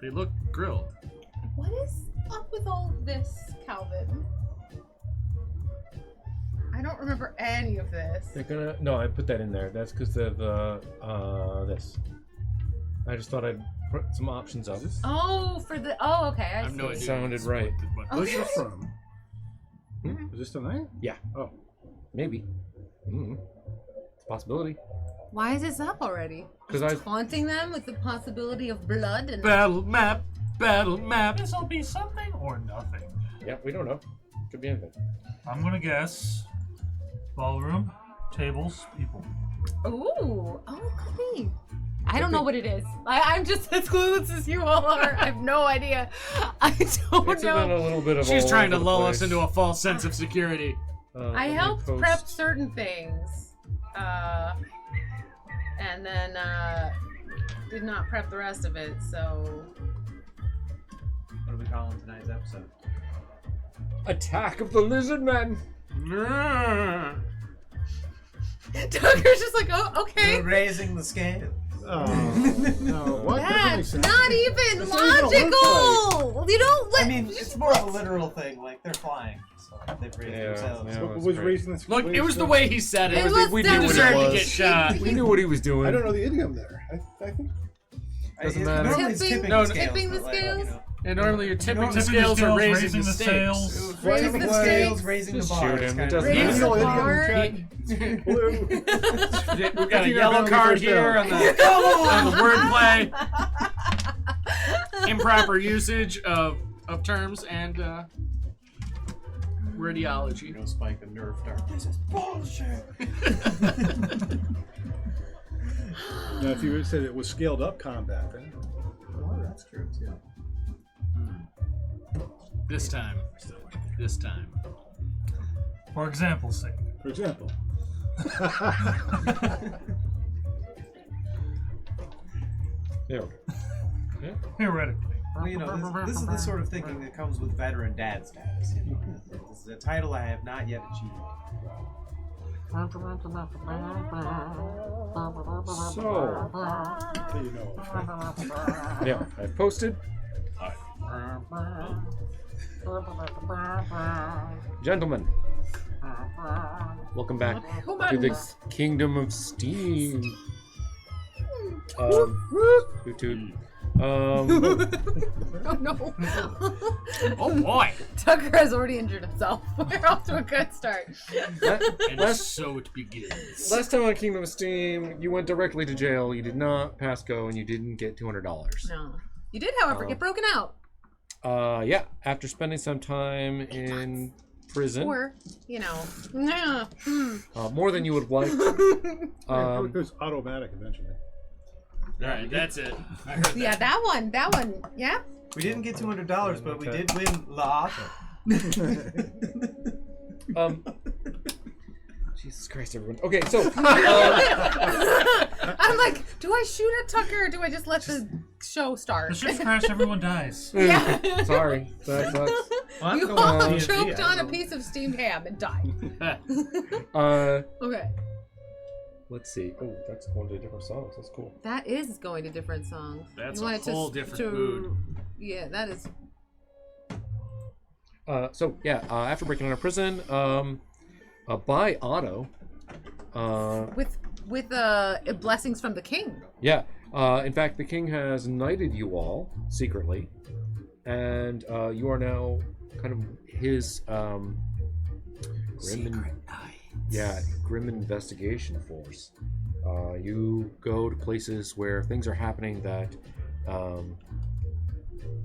They look grilled. What is up with all this, Calvin? I don't remember any of this. They're gonna. No, I put that in there. That's because of this. I just thought I'd put some options up. Oh, for the. Oh, okay. I have no see. idea. Sounded right. Where's this from? Is this tonight? Yeah. Oh. Maybe. It's a possibility. Why is this up already? Because Taunting them with the possibility of blood and. Battle map. This will be something or nothing. Yeah, we don't know. Could be anything. I'm gonna guess ballroom, tables, people. Ooh. Oh, it could be. I don't know what it is. I'm just as clueless as you all are. I have no idea. I don't It's know. been a little bit of. She's all trying to over the lull place. us into a false sense of security. I helped prep certain things. And then did not prep the rest of it, so. What are we calling tonight's episode? Attack of the Lizard Men. Tucker's just like, oh, okay. We're raising the scale. Oh, no. What? That's That not even That's not even logical. You don't let. I mean, it's more of a literal thing. Like they're flying, so they've raised themselves. yeah. What that's was great. raising this? Look, it was the way he said it. It was we that knew what deserved it to was. get shot. We knew what he was doing. I don't know the idiom there. I think. Doesn't matter. Normally it's Tipping- tipping no, the scales. tipping the but, like, scales? you know, And normally you're tipping the Tipping scales or raising the the stakes. sails. Raise tipping the the stakes. scales, raising Just the bar. shoot him. It It's doesn't kind of- Raise No the idiom bar. check. Blue. We've got a Fifteen yellow round card first here down. on the wordplay, improper usage of terms, and wordiology. No spike a nerf dart. This is bullshit. Now, if you had said it was scaled up combat, then. Oh, that's true too. This time. For example's sake. For example. Yeah. Theoretically. Well, you know, this is the sort of thinking that comes with veteran dad status. You know? This is a title I have not yet achieved. So, There you go. yeah, I've posted. Gentlemen, welcome back to the Kingdom of Steam. Toot toot. Oh no. Oh boy! Tucker has already injured himself. We're off to a good start. And so it begins. Last time on Kingdom of Steam, you went directly to jail. You did not pass go, and you didn't get $200. No. You did, however, get broken out. Yeah. After spending some time in prison, Or, you know. more than you would like. It was automatic eventually. Alright, that's it. I heard Yeah, that one. Yeah. We didn't get $200, but we did win La Auto. Jesus Christ, everyone. Okay, so I'm like, do I shoot at Tucker or do I just let the show The start? ship's crashed, everyone dies. Yeah. sorry, that sucks. Well, You I'm all going to choked D&D, on a I piece of steamed ham and died. Okay. Let's see. Oh, that's going to different songs. That's cool. That is going to different songs. That's You a want it whole different mood. Yeah, that is. So yeah, after breaking out of prison, by Otto. With blessings from the king. Yeah. In fact, the king has knighted you all secretly, and you are now kind of his grim investigation force. You go to places where things are happening that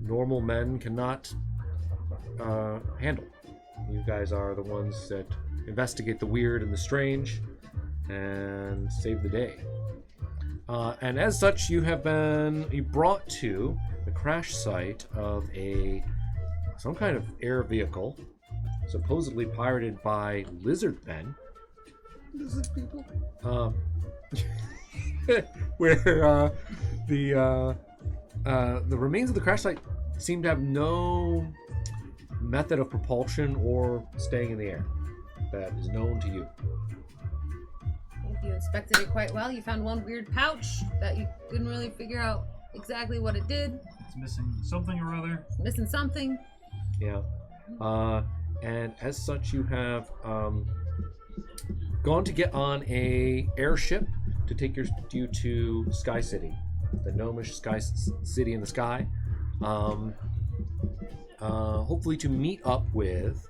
normal men cannot handle. You guys are the ones that investigate the weird and the strange and save the day. And as such, you have been brought to the crash site of some kind of air vehicle, supposedly pirated by lizard men. Lizard people? Where the remains of the crash site seem to have no method of propulsion or staying in the air that is known to you. You inspected it quite well. You found one weird pouch that you couldn't really figure out exactly what it did. It's missing something or other. Missing something. Yeah. And as such, you have gone to get on a airship to take you to Sky City, the gnomish city in the sky. Hopefully to meet up with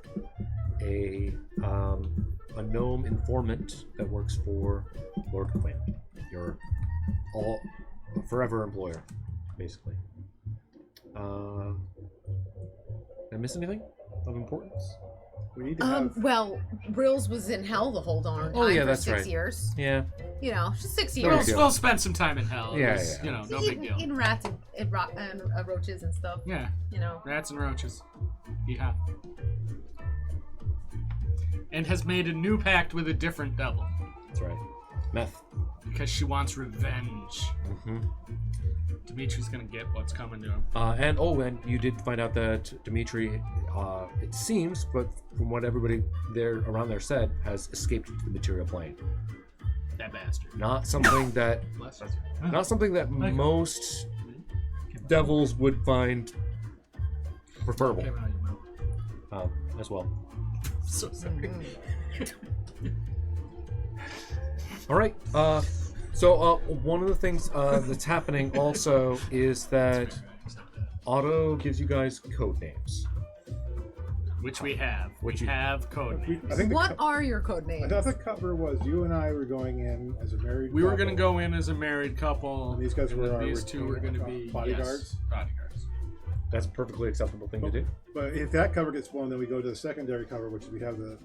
a gnome informant that works for Lord Quinn, your forever employer, basically. Did I miss anything of importance? We need to have. Well, Rills was in hell the whole darn time for that's 6 right. years. Yeah. You know, just 6 No years. big deal. We'll spend some time in hell. Yeah, It's, yeah. You know, no big deal. Eating rats and roaches and stuff. Yeah, You know. rats and roaches. Yeah. And has made a new pact with a different devil That's right. Meth. because she wants revenge. Mm-hmm. Dimitri's gonna get what's coming to him. And you did find out that Dimitri, it seems, but from what everybody around there said, has escaped to the material plane. That bastard. Not something that, Bless her. not something that most devils would find preferable. Came out of your mouth. As well. So sorry. All right. So one of the things that's happening also is that Otto gives you guys code names. Which we have. Which we you- have code names. I think What are your code I names? thought the cover was you and I were going in as a married. We were couple. gonna go in as a married couple. And these guys and were then our these two were gonna be bodyguards? Yes, bodyguards. That's a perfectly acceptable thing to do. But if that cover gets blown, then we go to the secondary cover, which we have the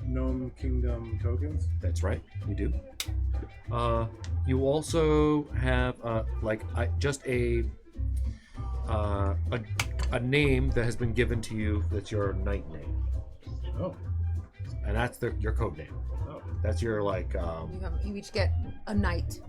Gnome Kingdom tokens. That's right. You do. You also have just a name that has been given to you. That's your knight name, Oh. and that's your code name. Oh. That's your You each get a knight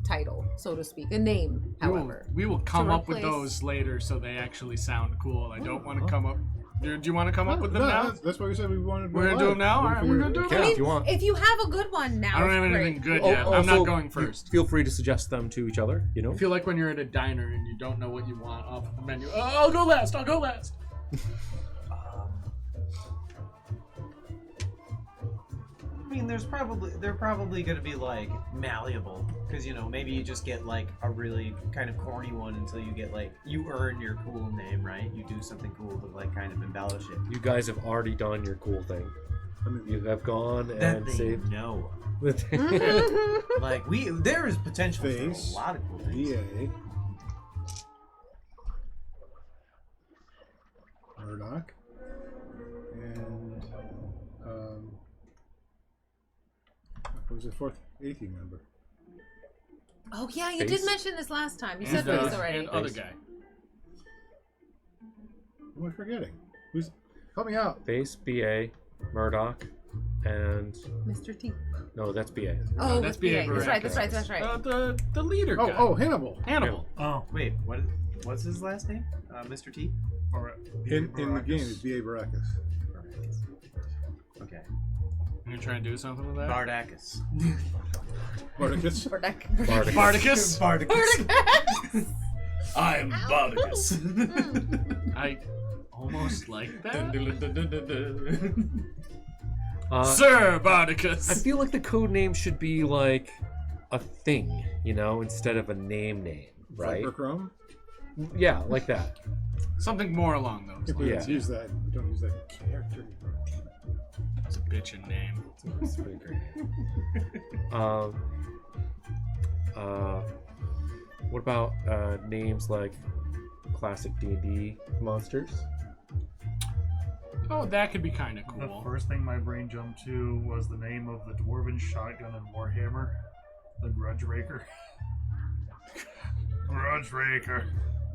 title, so to speak, a name. However, we will come up with replace- those later so they actually sound cool. I don't want to come up. Do you want to come up with them No, now? that's why we said we wanted to go We're gonna do live. them now? We Alright, we're gonna do them Yeah, now. if you want. if you have a good one now, I don't have it's anything great. good yet. I'm Also, not going you first. Feel free to suggest them to each other. You know. I feel like when you're at a diner and you don't know what you want off the menu. Oh, I'll go last. I'll go last. I mean, they're probably gonna be like malleable, because maybe you just get like a really kind of corny one until you get like you earn your cool name, right? You do something cool to like kind of embellish it. You guys have already done your cool thing. I mean, You have gone That and they saved. know. Mm-hmm. Like there is potential Face, for a lot of cool things. EA. Murdoch. And what was the fourth 18 member? Oh yeah, you Face. did mention this last time. You said And, face already. and other guy. Who am I forgetting? Who's help me out? Face, BA, Murdoch, and Mr. T. no, that's BA. Oh, that's with B.A. BA. That's right. That's Baracus. right. That's right. The leader guy. Oh, Hannibal. Hannibal. Oh, Wait, what's his last name? Mr. T? or In the game is B.A. Baracus. Okay. You gonna try and do something with that? Bardacus. Baracus. Bardicus. Bardacus. I'm Bardicus. I almost like that. Sir Bardicus. I feel like the code name should be like a thing, instead of a name, right? Chrome. Yeah, like that. Something more along those If we lines. Yeah. use that, we don't use that character. It's a bitchin' name. It's pretty great. What about names like classic D&D monsters? Oh, that could be kind of the cool. first thing my brain jumped to was the name of the dwarven shotgun in Warhammer, the Grudge Raker. Grudge Raker.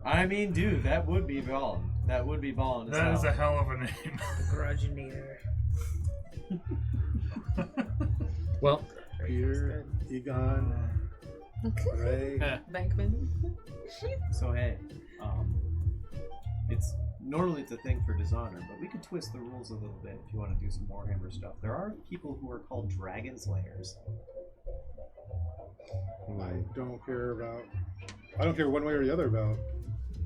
I mean, dude, that would be Ballin. That would be Ballin as That is a hell. hell of a name. Grudgeonator. Well, Here, Egon, Ray. Bankman. So hey, normally it's a thing for Dishonor, but we could twist the rules a little bit if you want to do some Warhammer stuff. There are people who are called Dragon Slayers. I don't care about I don't care one way or the other about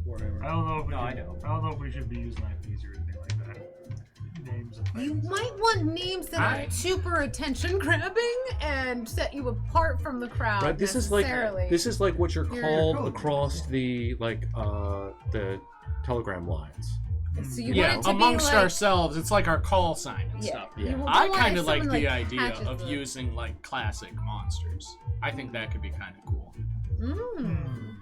Warhammer. I don't know if we No, should, I know. I don't know if we should be using IPs or anything like that. Names of You things. might want names that are super attention grabbing and set you apart from the crowd. Right, this is like what you're Your called code. across the the telegram lines. So you Yeah, want it to amongst be like, ourselves, it's like our call sign and Yeah. stuff. Yeah. You I want kind it of like someone, the idea catches of the- using like classic monsters. I think that could be kind of cool. Mm.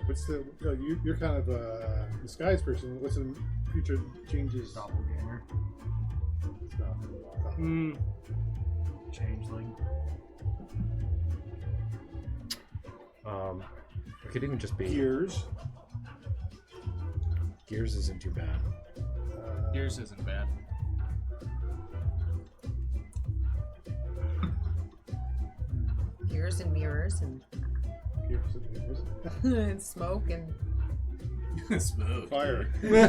What's the? You're kind of a disguised person. What's the future changes? Doppelganger. Mm, Changeling. It could even just be Gears. Gears isn't too bad. yours isn't bad. Gears and mirrors and, Gears and mirrors. and smoke and Smooth. Fire. yeah,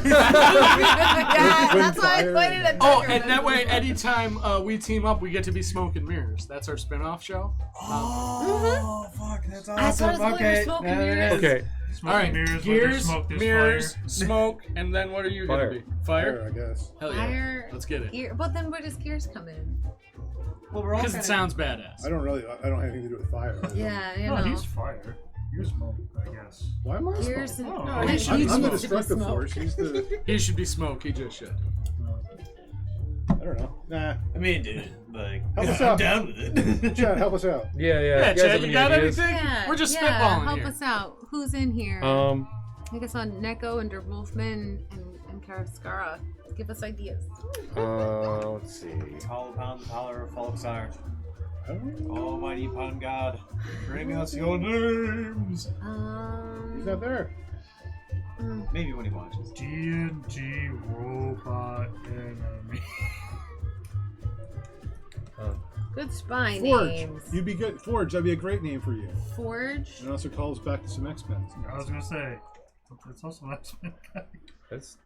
that's why I fire. pointed at Oh, Tiger and that Man. way, anytime we team up, we get to be Smoke and Mirrors. That's our spin-off show. Oh, fuck, that's awesome. I thought it was going to Okay, smoke and now it mirrors. is. Okay, Smoke All right, and mirrors, where there's gears, smoke, there's mirrors, fire. smoke, and then what are you Fire. gonna be? Fire? I guess. Hell yeah! Fire, Let's get it. Gear, but then where does gears come in? Well, we're all Because kind it sounds badass. I don't have anything to do with fire. Yeah, you No, know. he's fire. You're smoke, I guess. Why am I Gears smoke? and Oh, I he think should he be I'm the needs to be destructive smoke. force. He's the. He should be Smoke. He just should. I don't know. Nah. I mean, dude, like, Help us I'm out. down with it. Chad, help us out. yeah. Yeah, you guys have Chad, any you got ideas? anything? Yeah, We're just yeah, spitballing help here. us out. Who's in here? I guess on Neko and Der Wolfman and Karavskara. Give us ideas. Let's see. Call upon the power of Falksar. I don't know. Almighty upon God, bring us your names. He's not there. Maybe when he watches. D&D robot enemy. Good spy Forge. names. You'd be good. Forge. That'd be a great name for you. Forge. And also calls back to some X-Men. I was gonna say, it's also an X-Men guy, That's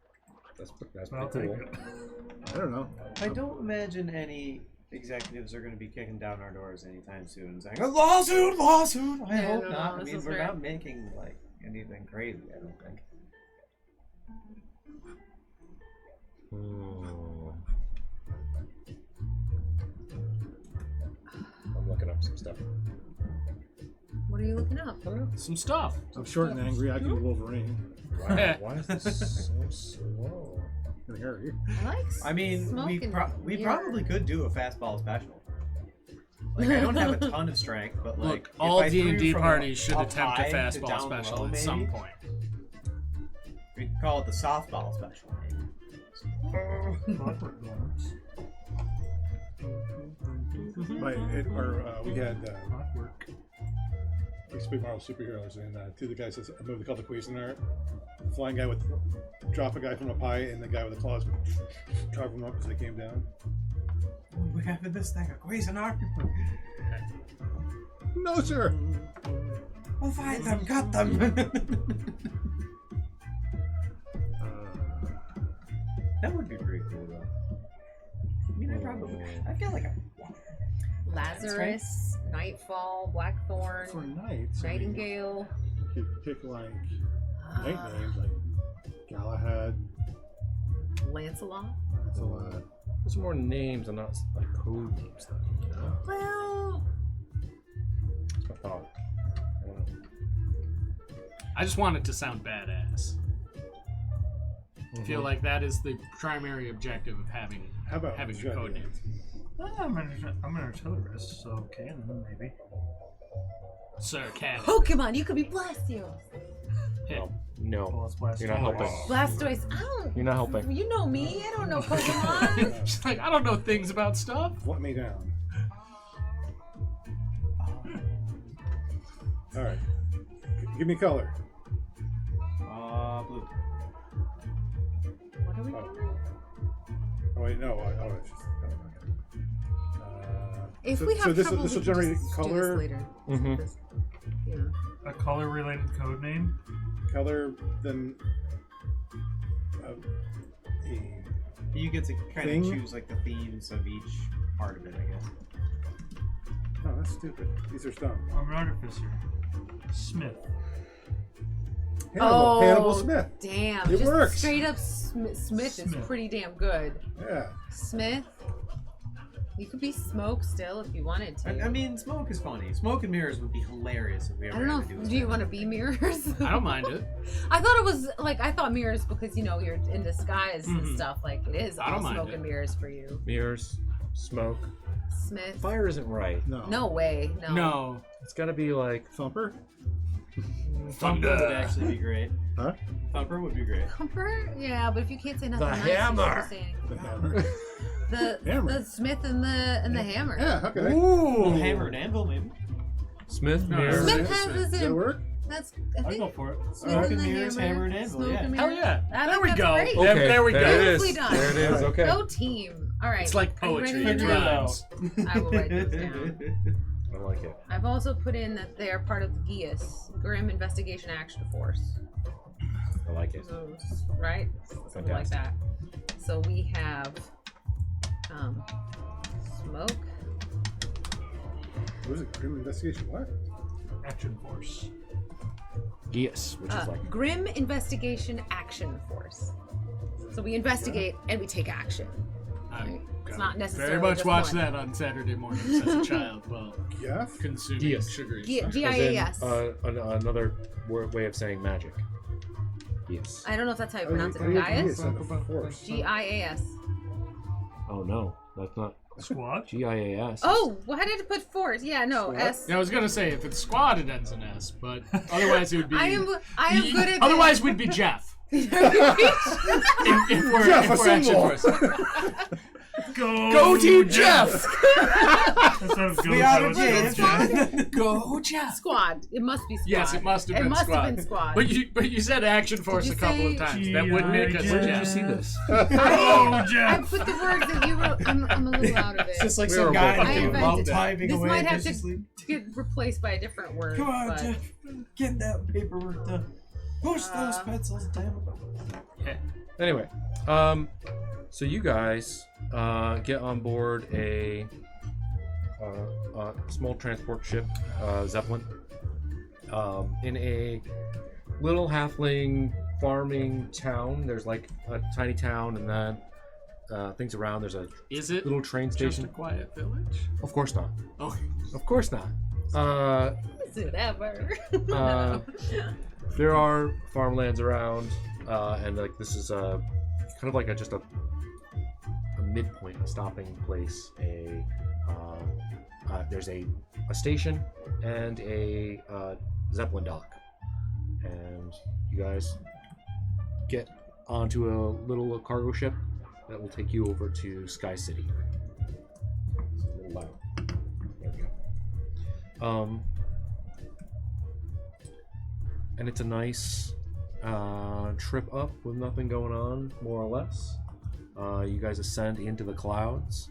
but I'll pretty take cool. it. I don't know. I don't imagine any executives are going to be kicking down our doors anytime soon and saying, "A lawsuit, lawsuit." I Yeah, hope no, not. I this mean, is we're fair. not making like anything crazy. I don't think. I'm looking up some stuff. What are you looking up? Some stuff. I'm short and angry. I can do Wolverine. Yeah. Why is this so slow? In a hurry. I like I mean, smoke we and we mirror. probably could do a fastball special. Like, I don't have a ton of strength, but like, Look, if all I threw D&D from parties should up attempt a high to fastball down special low, at some maybe, point. we could call it the softball special. Maybe. Clockwork Orange. We had Clockwork. we speak Marvel superheroes, and two of the guys. A movie called The Cuisinart. Flying guy would drop a guy from up high, and the guy with the claws would carve him up as they came down. We have this thing, a Cuisinart. No, sir. We'll find them, cut them. That would be pretty cool, though. I mean, I feel like Lazarus, Nightfall, Blackthorn, For nights, Nightingale. You could pick like night names like Galahad. Lancelot. That's a lot. There's more names and not like code names though. You know? Well, That's my thought. I don't know. I just want it to sound badass. I feel like that is the primary objective of having How about a Jedi? code name. I'm an artillerist, so cannon maybe. Sir Cat. Pokemon, you could be Blastoise. Well, no. Well, let's blast You're not yours. helping. Blastoise, I don't. You're not helping. You know me, I don't know Pokemon. She's like, I don't know things about stuff. Let me down. All right. Give me color. blue. What are we doing? Oh wait, no. It's just, If so, we have so this trouble, will we can generate just color. do this later. Mhm. This- yeah. A color-related code name. Color, then a You get to kind Thing? of choose like the themes of each part of it, I guess. No, that's stupid. These are stone. I'm an artificer. Smith. Hannibal Smith. Damn. It just works. straight up Smith is pretty damn good. Yeah. Smith. You could be Smoke still if you wanted to. I mean, smoke is funny. Smoke and mirrors would be hilarious if we ever I don't know. had to do Do you want to be mirrors? I don't mind it. I thought it was like I thought mirrors because you're in disguise and stuff. Like it is I don't all mind smoke it. and mirrors for you. Mirrors, smoke. Smith. Fire isn't right. No. No way. No. No. It's gotta be like Thumper? Thumper would actually be great. Huh? Thumper would be great. Comfort? Yeah, but if you can't say nothing The nice, you hammer. should say anything The wrong. hammer. The Smith and the hammer. Yeah, okay. ooh, Hammer and anvil, maybe. Smith, No, mirrors. Smith Yeah. has Does this that in. work? That's I I'll think. go for it. Smith Smoke and and the mirrors, hammer and anvil, Smoke yeah. and Hell mirrors. yeah. I There think we that's go. great. Okay, There we go. There it Beautifully is. done. There it is. Okay. Go team. All right. It's like Are you ready poetry to in do Figure it rhymes. I will write those down. I like it. I've also put in that they are part of the GIAS, Grim Investigation Action Force. I like it. So, right? Something like that. So we have Smoke. What was it? Grim Investigation? What? Action force. Yes, which is like Grim Investigation Action Force. So we investigate and we take action. I It's not necessarily very much just watched one. that on Saturday mornings as a child while Yeah? consuming Yes. sugary G- stuff. as in, GIAS. another way of saying magic. Yes. I don't know if that's how you pronounce it. How do you GIAS? sound of force? GIAS. Oh no, that's not Squad. GIAS. Oh, why did it put force? Yeah, no, Squad? S. Yeah, I was gonna say if it's squad it ends in S, but otherwise it would be. I am good at Otherwise we'd be Jeff. this. If we're action force. Go Team Jeff! That's how it We goes. are That was the so team. good. Go Jeff! Squad. It must be squad. Yes, it must have been It must squad. have been squad. But you said action force you a couple say of times. That would make us G.I. Where did Jeff. you see this? Oh, I Jeff. put the words that you wrote. I'm a little out of it. It's just like We some were guy both I fucking invented it. typing This away might have viciously. to get replaced by a different word. Come on, but Jeff. Get that paperwork done. Push those pencils, damn it. Anyway, so you guys get on board a small transport ship, Zeppelin, in a little halfling farming town. There's like a tiny town, and then things around. There's a Is it little train just a station. quiet village? Of course not. Okay. Of course not. whatever. There are farmlands around, and like this is a kind of like just a midpoint, a stopping place. There's a station and a Zeppelin dock, and you guys get onto a little cargo ship that will take you over to Sky City. It's a little loud. There we go. And it's a nice trip up with nothing going on, more or less. You guys ascend into the clouds.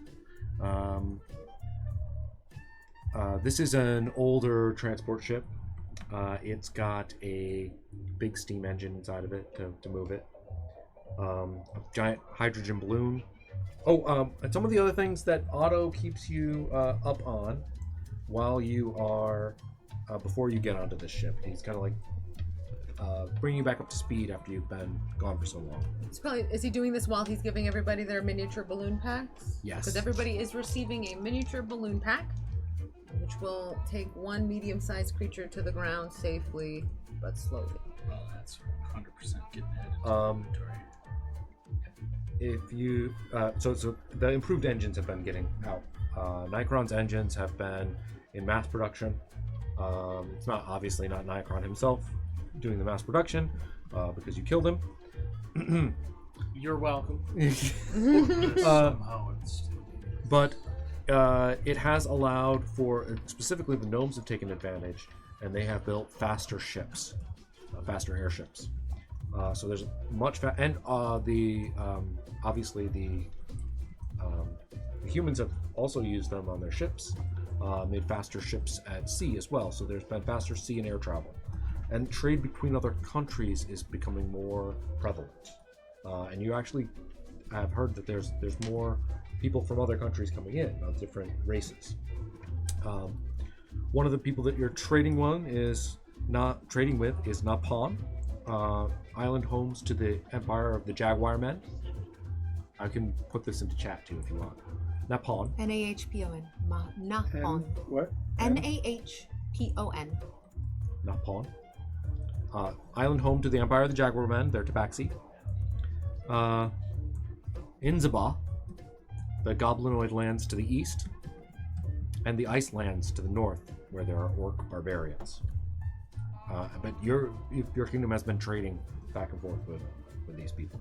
This is an older transport ship. It's got a big steam engine inside of it to move it. A giant hydrogen balloon. Oh, and some of the other things that Otto keeps you up on while you are, before you get onto this ship. He's kind of like bringing you back up to speed after you've been gone for so long. Is he doing this while he's giving everybody their miniature balloon packs? Yes. Because everybody is receiving a miniature balloon pack, which will take one medium-sized creature to the ground safely but slowly. Well, that's 100% getting added to inventory. If you so the improved engines have been getting out. Nikron's engines have been in mass production. It's not obviously not Nikron himself doing the mass production because you killed him. You're welcome. Somehow it's But it has allowed for, specifically the gnomes have taken advantage, and they have built faster ships, faster airships. So there's much and obviously the humans have also used them on their ships, made faster ships at sea as well. So there's been faster sea and air travel, and trade between other countries is becoming more prevalent. And you actually have heard that there's more people from other countries coming in of different races. One of the people that you're trading with is Napon, island homes to the Empire of the Jaguar Men. I can put this into chat too if you want. Napon. Nahpon. Nahpon. What? Nahpon. Napon. Island home to the Empire of the Jaguar Men. They're Tabaxi. Inzaba, the Goblinoid lands to the east, and the Ice lands to the north, where there are orc barbarians. But your kingdom has been trading back and forth with these people.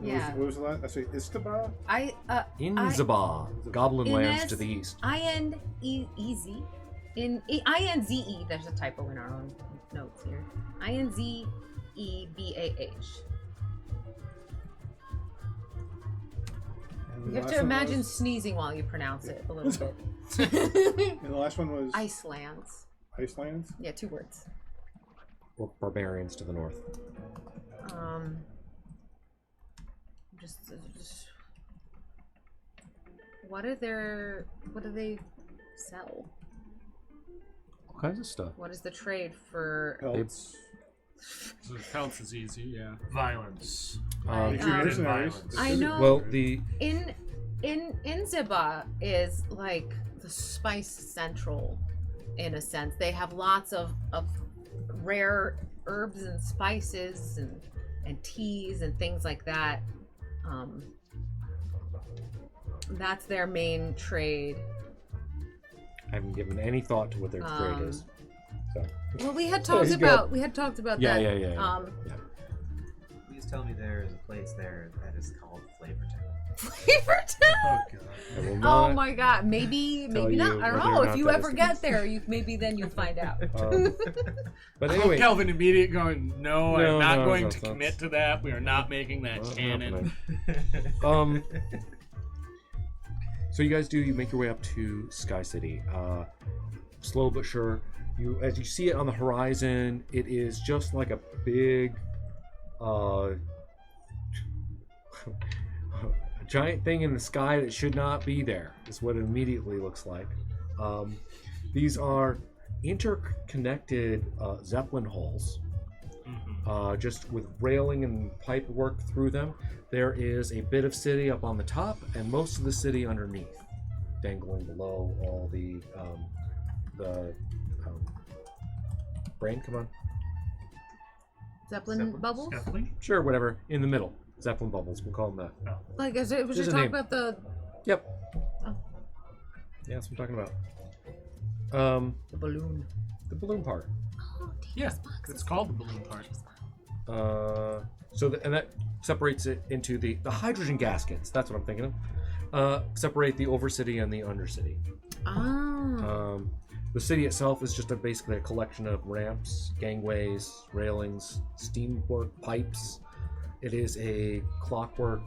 Yeah. What was the last? I say Istaba? Inzaba, Goblin lands to the east. INZE. INZE. There's a typo in our own notes here. INZEBAH. You have to imagine sneezing while you pronounce it a little bit. And the last one was Icelands. Icelands? Yeah, 2 words. Or barbarians to the north. Just what do they sell? All kinds of stuff. What is the trade for? Pelts. So pelts is easy, yeah. Violence. Mercenaries. I know. Well, the In Ziba is like the spice central, in a sense. They have lots of rare herbs and spices and teas and things like that. That's their main trade. I haven't given any thought to what their trade is. So. Well, we had talked about that. Yeah. Please tell me there is a place there that is called Flavortown. Flavortown. Oh god. I will Oh not my god, maybe tell not. you I don't whether know. or If not you that ever is the get case. there, maybe then you'll find out. But I hope anyway, Kelvin immediate going, no, I'm not going no, to that's- commit to that. We are not making that not canon. happening. So you guys you make your way up to Sky City. Slow but sure. As you see it on the horizon, it is just like a big, a giant thing in the sky that should not be there. Is what it immediately looks like. These are interconnected Zeppelin hulls, just with railing and pipe work through them. There is a bit of city up on the top, and most of the city underneath, dangling below all the brain. Come on, Zeppelin bubbles? Kathleen? sure, whatever. In the middle, Zeppelin bubbles. We'll call them that. Like, was you There's a talking name. about the Yep. Oh. Yeah, that's what I'm talking about. balloon? The balloon part. Oh, Yeah, it's called the balloon part. And that separates it into the hydrogen gaskets. That's what I'm thinking of. Separate the overcity and the undercity. Ah. The city itself is just basically a collection of ramps, gangways, railings, steamwork pipes. It is a clockwork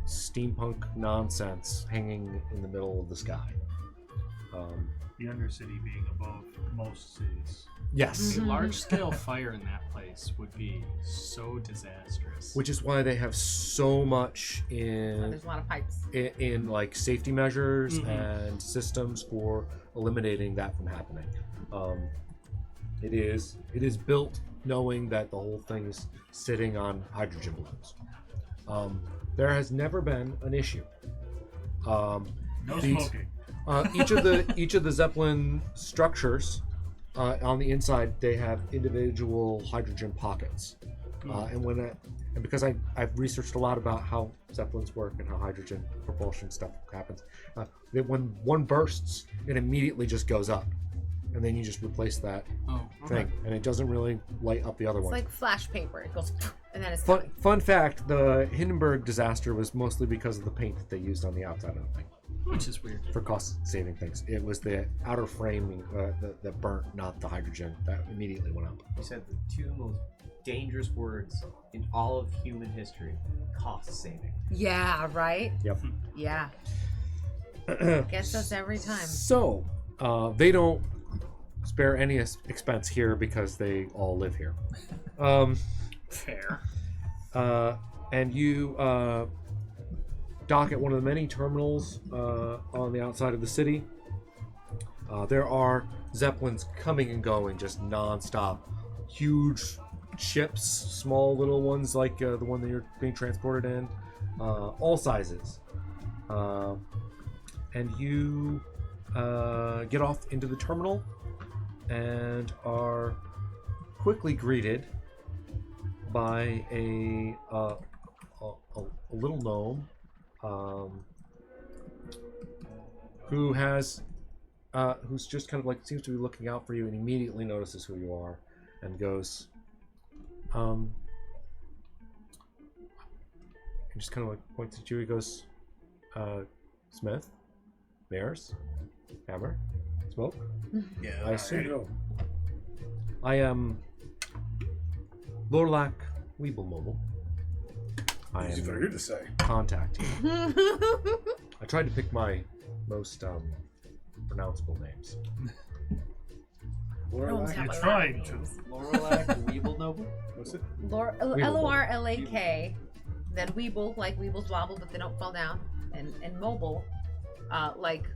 steampunk nonsense hanging in the middle of the sky. The Undercity being above most cities. Yes. A large-scale fire in that place would be so disastrous. Which is why they have so much in There's a lot of pipes. in like safety measures and systems for eliminating that from happening. It is built knowing that the whole thing is sitting on hydrogen balloons. There has never been an issue. No smoking. Each of the Zeppelin structures on the inside, they have individual hydrogen pockets. And because I've researched a lot about how Zeppelins work and how hydrogen propulsion stuff happens, that when one bursts, it immediately just goes up, and then you just replace that thing, and it doesn't really light up the other It's one. like flash paper. It goes, and then it's Fun fact: the Hindenburg disaster was mostly because of the paint that they used on the outside of the thing. Which is weird. For cost-saving things, it was the outer framing that burnt, not the hydrogen that immediately went up. You said the 2 most dangerous words in all of human history: cost saving. Yeah, right? Yep. Yeah. Gets us every time. So, they don't spare any expense here because they all live here. Fair. And you dock at one of the many terminals on the outside of the city. There are zeppelins coming and going just non-stop. Huge ships, small little ones like the one that you're being transported in, all sizes. And you get off into the terminal and are quickly greeted by a little gnome who has who's just kind of like seems to be looking out for you and immediately notices who you are and goes and just kind of like points at you. He goes, Smith, Mares, Hammer, Smoke. Yeah, I assume. go. I am Lorlac Weeble Mobile. I Easy for am you to say. contacting. I tried to pick my most pronounceable names. Gnomes Lorelai? have You a lot tried of to. names. Lorelak, Weeble Noble. What's it? Lorlak, then Weeble, like Weebles wobble, but they don't fall down, and mobile, like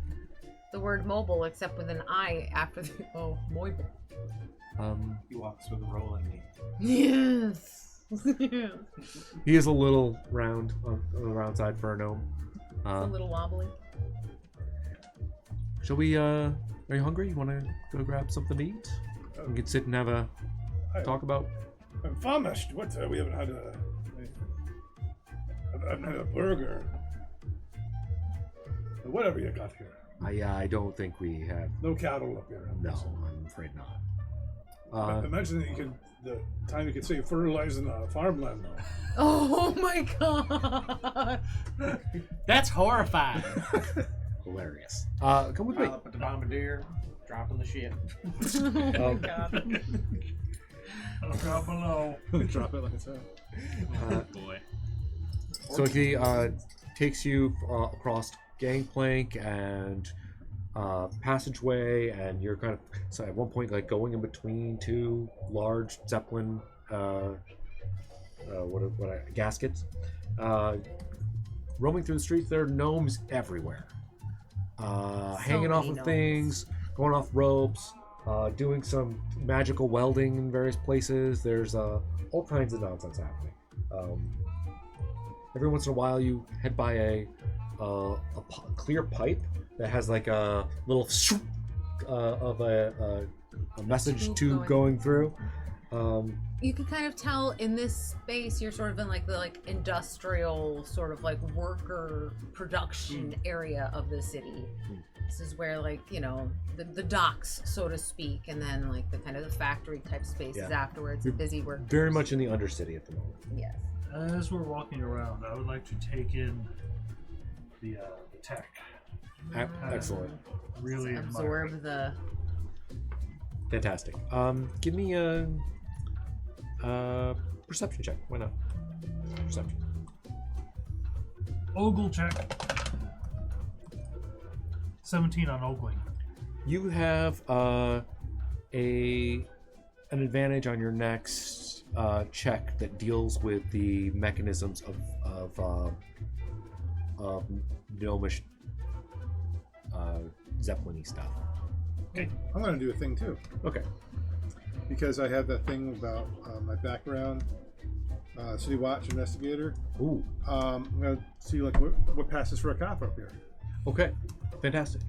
the word mobile, except with an I after the mobile. He walks with a rolling knee. Yes. He is a little round on the round side for a gnome. It's a little wobbly. Shall we? Are you hungry? You want to go grab something to eat? We can sit and have a talk about. I'm famished. What? We haven't had a. I haven't had a burger. Whatever you got here. I don't think we have. No cattle up here. No, I'm afraid not. Imagine that you could. The time you could save fertilizing farmland though. Oh my god. That's horrifying. Hilarious. Come with me. Pile up at the bombardier, dropping the shit. Oh my god. I'll drop below. Drop it like it's hot. Oh boy. So he takes you across gangplank and passageway, and you're kind of so at one point like going in between two large zeppelin gaskets. Roaming through the streets, there are gnomes everywhere, hanging off many of gnomes. things, going off ropes, doing some magical welding in various places. There's all kinds of nonsense happening. Every once in a while, you head by a clear pipe that has like a little of a message tube going through. You can kind of tell in this space you're sort of in like the industrial sort of like worker production area of the city. This is where the docks, so to speak, and then like the kind of the factory type spaces afterwards. You're busy work. Very much in the undercity at the moment. Yes. As we're walking around, I would like to take in the tech. Excellent. Really admire it. Absorb the. Fantastic. Give me a perception check. Why not? Perception. Ogle check. 17 on ogling. You have an advantage on your next check that deals with the mechanisms of gnomish Zeppelin-y stuff. I'm gonna do a thing too. Okay. Because I have that thing about my background, City Watch investigator. Ooh. I'm gonna see what passes for a cop up here. Okay. Fantastic.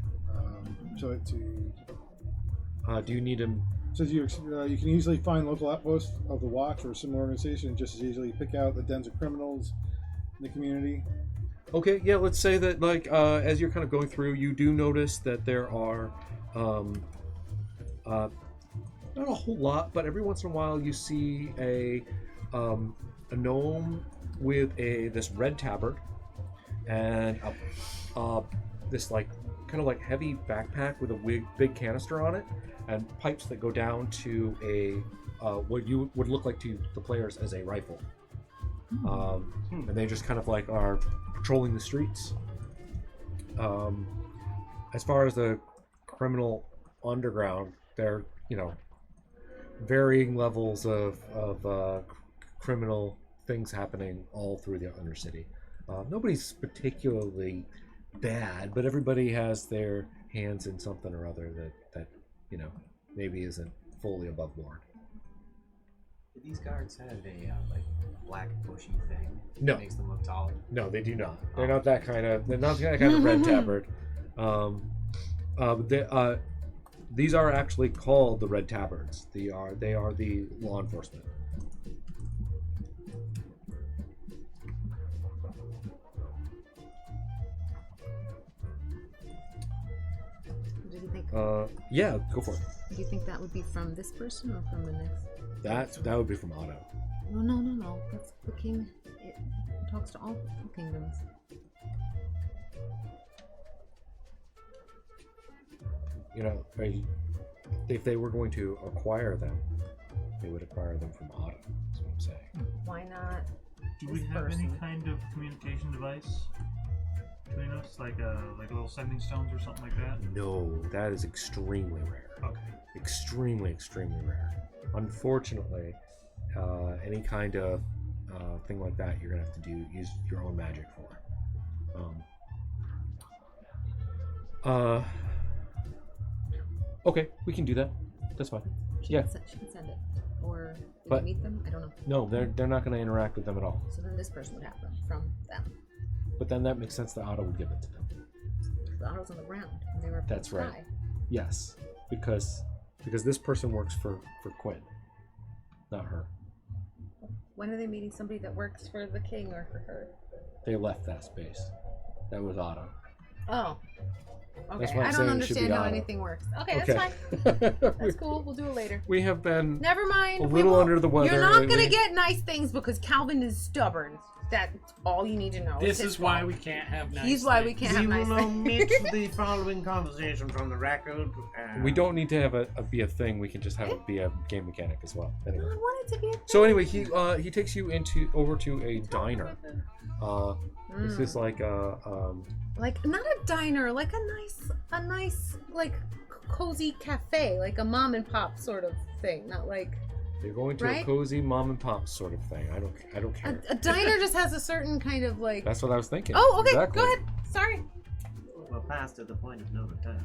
So Do you need him? says you can easily find local outposts of the Watch or a similar organization, and just as easily pick out the dens of criminals in the community. Okay, yeah, let's say that, as you're kind of going through, you do notice that there are, not a whole lot, but every once in a while you see a gnome with this red tabard and this, kind of heavy backpack with a big canister on it, and pipes that go down to what you would look like to the players as a rifle. And they just kind of are patrolling the streets. As far as the criminal underground, they're varying levels of criminal things happening all through the Undercity. Nobody's particularly bad, but everybody has their hands in something or other that maybe isn't fully above board. Do these guards have a like black bushy thing? No. That makes them look taller. No, they do not. They're not that kind of. They're not that kind of red tabard. These are actually called the Red Tabards. They are the law enforcement. What do you think? Yeah, go for it. Do you think that would be from this person or from the next? That would be from Otto. No. That's the king. It talks to all kingdoms. If they were going to acquire them, they would acquire them from Otto. That's what I'm saying. Why not? Do we This have any person. kind of communication device between us, like little sending stones or something like that? No, that is extremely rare. Okay. Extremely rare. Unfortunately, any kind of thing like that, you're gonna have to use your own magic for. Okay, we can do that. That's fine. She Yeah. can send it. Or did But- we meet them? I don't know. No, they're not going to interact with them at all. So then this person would have them from them. But then that makes sense that Otto would give it to them. The Otto's on the ground. And they were up in That's the right. sky. Yes, because this person works for Quinn, not her. When are they meeting somebody that works for the king or for her? They left that space. That was Otto. Oh. Okay. That's why I'm I saying don't it should be understand how Otto. anything works. Okay, that's fine. That's cool. We'll do it later. We have been Never mind. a We little will- under the weather. You're not lately. gonna get nice things because Calvin is stubborn. That's all you need to know. This It's his is why fault. we can't have nice He's why we things. can't have nice things. omit the following conversation from the record. We don't need to have be a thing. We can just have it be a game mechanic as well. I Anyway. want it to be a thing. So anyway, he takes you over to a diner. This is like like not a diner, like a nice like cozy cafe, like a mom and pop sort of thing, not like you're going to Right? a cozy mom and pop sort of thing. I don't care. a diner. Just has a certain kind of like. That's what I was thinking. Oh, okay. Exactly. Go ahead. Sorry. We're past at the point of no return.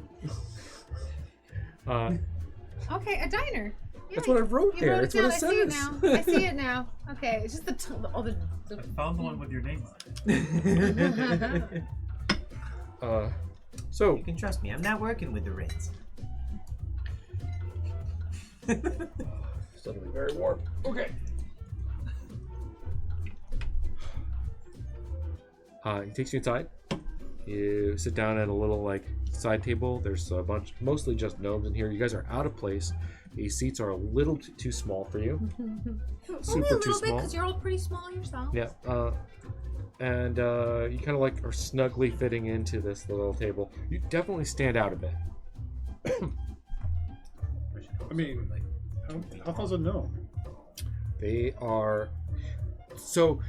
Okay, a diner. Yeah, That's what I wrote you there. wrote It's it what down. it I see it says. now. I see it now. Okay, it's just all the I found the one with your name on it. So You can trust me. I'm not working with the Ritz. suddenly very warm. Okay. He takes you inside. You sit down at a little like side table. There's a bunch, mostly just gnomes in here. You guys are out of place. These seats are a little too small for you. Only a Super little too bit small. because you're all pretty small yourself. Yeah. And you kind of like are snugly fitting into this little table. You definitely stand out a bit. I mean, how tall's a gnome? They are so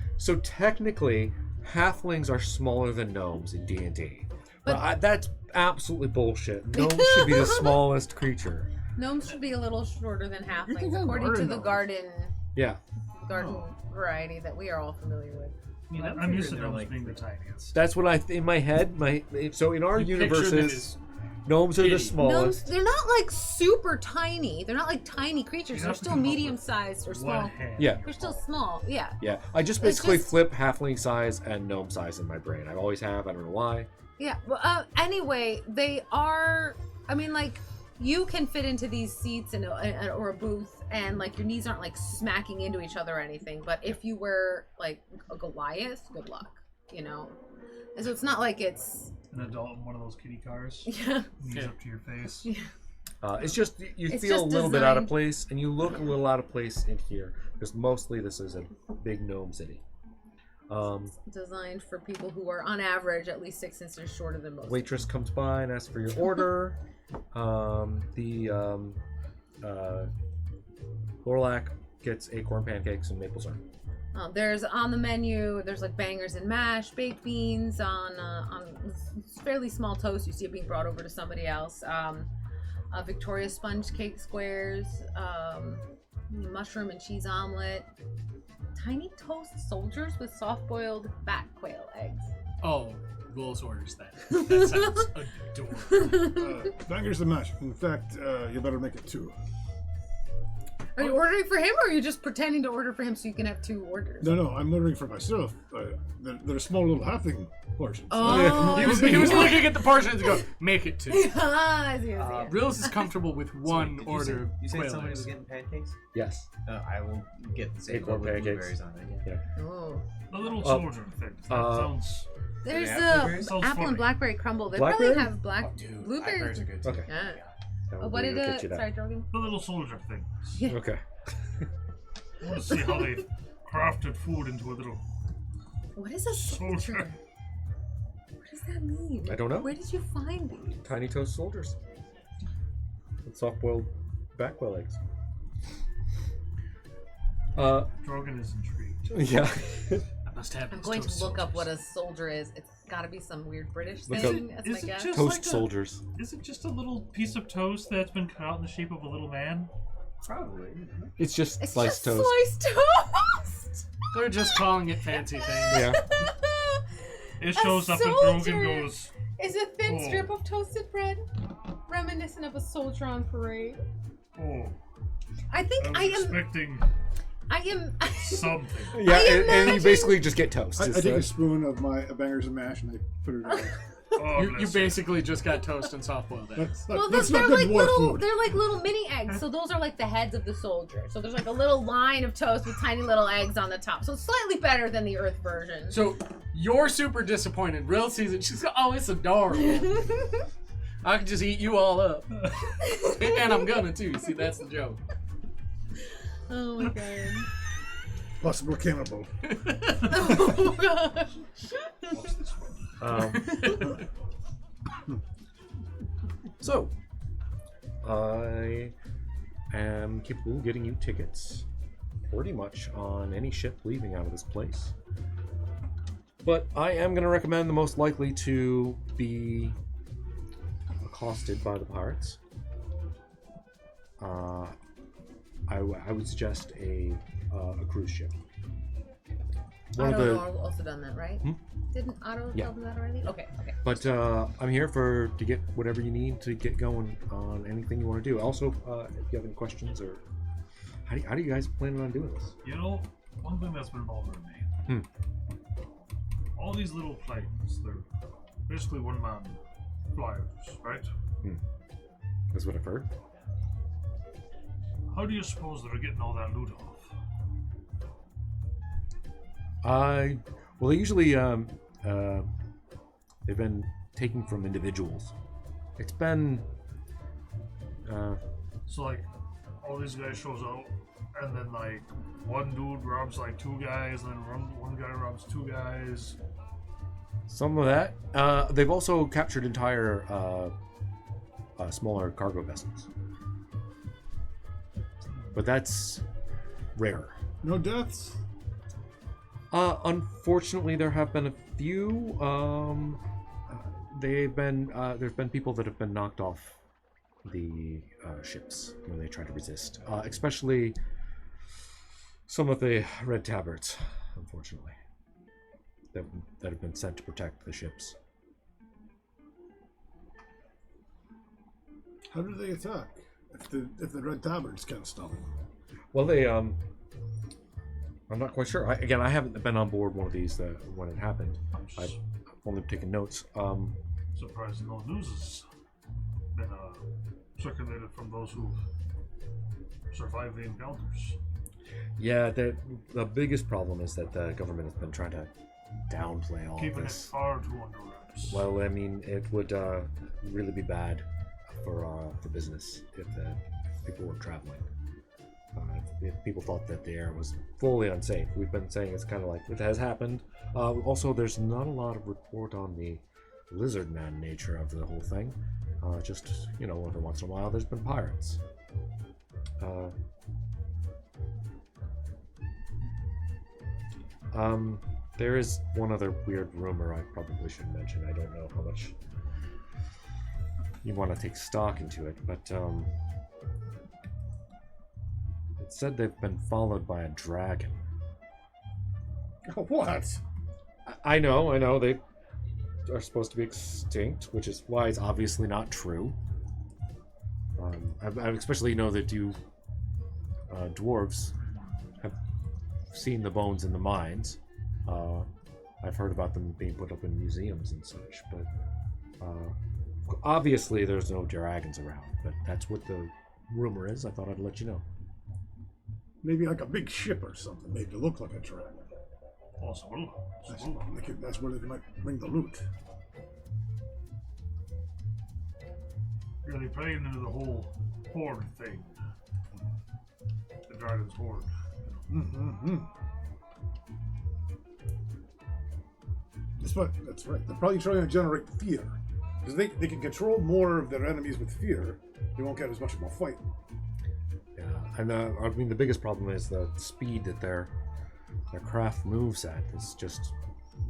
technically halflings are smaller than gnomes in D&D. But that's absolutely bullshit. Gnomes should be the smallest creature. Gnomes should be a little shorter than halflings, think I'm according to garden the gnomes. Yeah. garden variety that we are all familiar with. I mean, I'm I'm used to figuring they're gnomes like being the tiniest. That's what in my head, so in our You picture them universes, as gnomes are the kitty. smallest. Gnomes, they're not like super tiny. They're not like tiny creatures. You They're have to still come up with medium sized or One small. hand. Yeah. They're still small. Yeah. Yeah, I just It's basically just- flip halfling size and gnome size in my brain. I always have. I don't know why. Yeah. Well, anyway, they are. I mean, like you can fit into these seats or a booth, and like your knees aren't like smacking into each other or anything. But if you were like a Goliath, good luck. You know. And so it's not like it's. An adult in one of those kitty cars. Yeah. Knees Yeah. up to your face. It's just you It's feel a just little bit out of designed- place, and you look a little out of place in here because mostly this is a big gnome city. Designed for people who are on average at least 6 inches shorter than most. Waitress comes by and asks for your order. Lorlac gets acorn pancakes and maple syrup. There's on the menu. There's like bangers and mash, baked beans on fairly small toast. You see it being brought over to somebody else. Victoria sponge cake squares, mushroom and cheese omelet, Tiny toast soldiers with soft-boiled bat quail eggs. Oh, Willis orders that. That sounds adorable. Bangers and mash. In fact, you better make it 2. Are you ordering for him, or are you just pretending to order for him so you can have 2 orders? No, I'm ordering for myself. They're small little halfling portions. Oh, He was looking at the portions and go, make it 2. I see. Reels is comfortable with one Did order. You said quail somebody eggs. was getting pancakes? Yes. I will get the same Acorn one with pancakes. blueberries on it. Yeah. Oh. The little soldier thing. That sounds. There's Do they have blueberries? Sounds apple funny. and blackberry crumble. They Blackberry? probably have black Dude, blueberries. blackberries are good too. Okay. Yeah. That Oh, will what be- did we'll get you that. sorry, Jordan? The little soldier thing. Yeah. Okay. I want to see how they've crafted food into a little. What is a soldier? What does that mean? I don't know. Where did you find these? Tiny toast soldiers. With soft-boiled bat quail eggs. Drogon is intrigued. Yeah. I must have I'm these going to toast look up what soldiers. a soldier is. It's got to be some weird British Look thing. up- That's my Is it guess. just Toast like soldiers. Is it just a little piece of toast that's been cut out in the shape of a little man? Probably. It's just It's sliced just toast. sliced toast. They're just calling it fancy things. Yeah. It A shows up and Drogon soldier. goes, Is a thin Oh. strip of toasted bread, reminiscent of a soldier on parade. oh, I think I I was am. expecting I am. something. Yeah, I and you imagine- basically just get toast. I It's, take a spoon of my bangers and mash and I put it on. Oh, You bless basically just got toast and soft-boiled eggs. Well, That's they're not good like war little. food. They're like little mini eggs. So those are like the heads of the soldier. So there's like a little line of toast with tiny little eggs on the top. So it's slightly better than the Earth version. So you're super disappointed. Real sees it. She's like, oh, it's adorable. I could just eat you all up. And I'm gonna too. See, that's the joke. Oh my god. Possible cannibal. Oh gosh. What's this one? So, I am capable of getting you tickets pretty much on any ship leaving out of this place. But I am going to recommend the most likely to be accosted by the pirates. I would suggest a cruise ship. One of Otto the, also done that, right? Hmm? Didn't Otto Yeah. tell them that already? Okay. but I'm here to get whatever you need to get going on anything you want to do. Also, if you have any questions or how do you guys plan on doing this? You know, one thing that's been bothering me. All these little planes, they're basically one-man flyers, right? That's what I've heard. How do you suppose they're getting all that loot off? Well, they usually they've been taken from individuals. It's been So like, all these guys shows out, and then like one dude robs like 2 guys, and then one guy robs 2 guys. some of that. They've also captured entire smaller cargo vessels, but that's rare. No deaths? Unfortunately, there have been a few. There's been people that have been knocked off the ships when they try to resist, especially some of the red tabards, unfortunately, that have been sent to protect the ships. How do they attack? If the red tabards can't stop them? Well, they I'm not quite sure. I haven't been on board one of these when it happened. I'm I've just only taken notes. surprised no news has been circulated from those who survived the encounters. Yeah, the biggest problem is that the government has been trying to downplay all Keeping of it this. far too under wraps. Well, I mean, it would really be bad for business if the people were traveling. If people thought that the air was fully unsafe. We've been saying it's kind of like it has happened. Also, there's not a lot of report on the lizard man nature of the whole thing. Just, every once in a while there's been pirates. There is one other weird rumor I probably should mention. I don't know how much you want to take stock into it, but it said they've been followed by a dragon. What? I know. They are supposed to be extinct, which is why it's obviously not true. I especially know that you dwarves have seen the bones in the mines. I've heard about them being put up in museums and such, but obviously there's no dragons around, but that's what the rumor is. I thought I'd let you know. Maybe like a big ship or something, made to look like a dragon. Possible. That's where they might bring the loot. Really playing into the whole horde thing. The dragon's horde. Mm-hmm. That's right. They're probably trying to generate fear. Because they can control more of their enemies with fear. They won't get as much of a fight. Yeah, and I mean the biggest problem is the speed that their craft moves at. It's just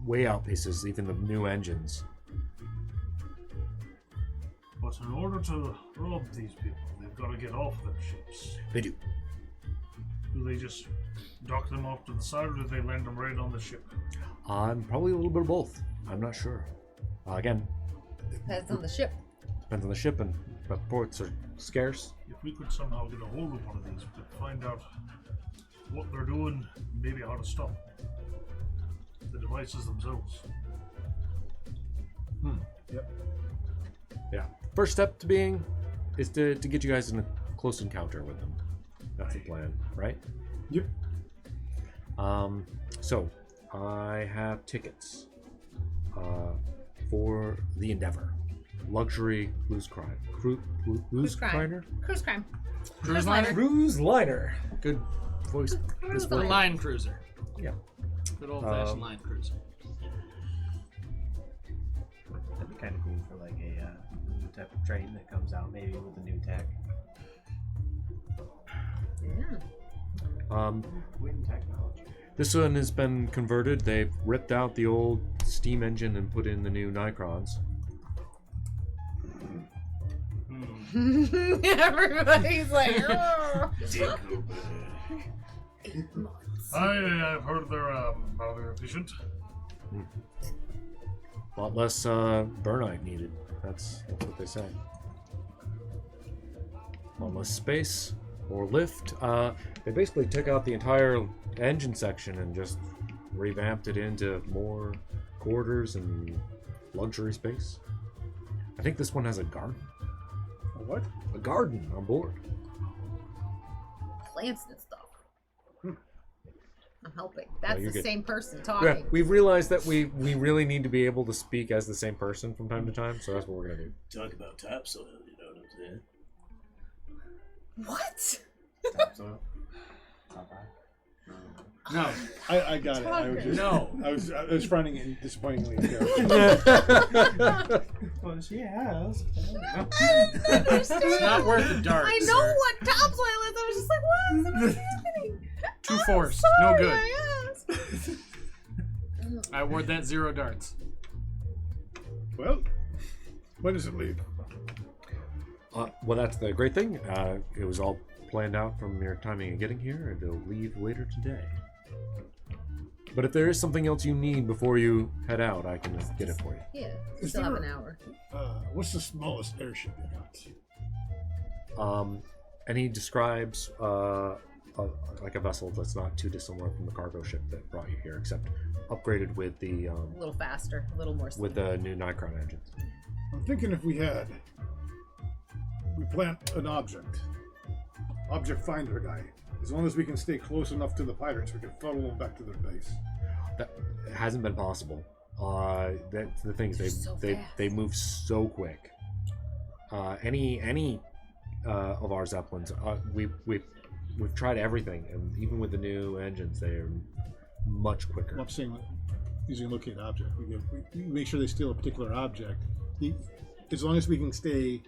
way outpaces even the new engines. But in order to rob these people, they've got to get off their ships. They do. Do they just dock them off to the side, or do they land them right on the ship? Probably a little bit of both. I'm not sure. Again, Depends on the ship. depends on the ship, and ports are scarce. If we could somehow get a hold of one of these, we could find out what they're doing, maybe how to stop the devices themselves. Yep. Yeah. First step to being is to get you guys in a close encounter with them. That's the plan, right? Yep. So I have tickets for the Endeavor, luxury cruise crime, cruise criner, Cruise crime. Cruise liner? cruise liner. Good voice. Cruise The liner. line cruiser. Yeah. Good old-fashioned line cruiser. That'd be kind of cool for like a new type of train that comes out, maybe with a new tech. Yeah. Wind technology. This one has been converted. They've ripped out the old steam engine and put in the new Nicrons. Everybody's like, "Oh." I've heard they're rather efficient. A lot less burnite needed. That's what they say. A lot less space or lift. They basically took out the entire engine section and just revamped it into more quarters and luxury space. I think this one has a garden. A what? A garden on board. Plants and stuff. I'm helping. That's you're the good. same person Yeah, talking. we've realized that we really need to be able to speak as the same person from time to time, so that's what we're gonna do. Talk about topsoil, you know what I'm saying? What? Topsoil. Top eye. No. I got it. I was just, No. I was frowning and disappointingly. in character. Well, she has. It's not worth the darts. I know what topsoil is. I was just like, what is happening? Too I'm forced. sorry, No good. I asked. I award that 0 darts. Well, when does it leave? Well, that's the great thing. It was all planned out from your timing of getting here, and it'll leave later today. But if there is something else you need before you head out, I can get it for you. Yeah, Is still have there- an hour. What's the smallest airship you got? And he describes like a vessel that's not too dissimilar from the cargo ship that brought you here, except upgraded with the A little faster, a little more. with the new Nicron engines. I'm thinking if we plant an object finder guy. As long as we can stay close enough to the pirates, we can funnel them back to their base. That hasn't been possible. That's the thing. They're so They fast. move so quick. Any of our Zeppelins, we've tried everything, and even with the new engines, they are much quicker. I'm saying using locate object. We make sure they steal a particular object. As long as we can stay,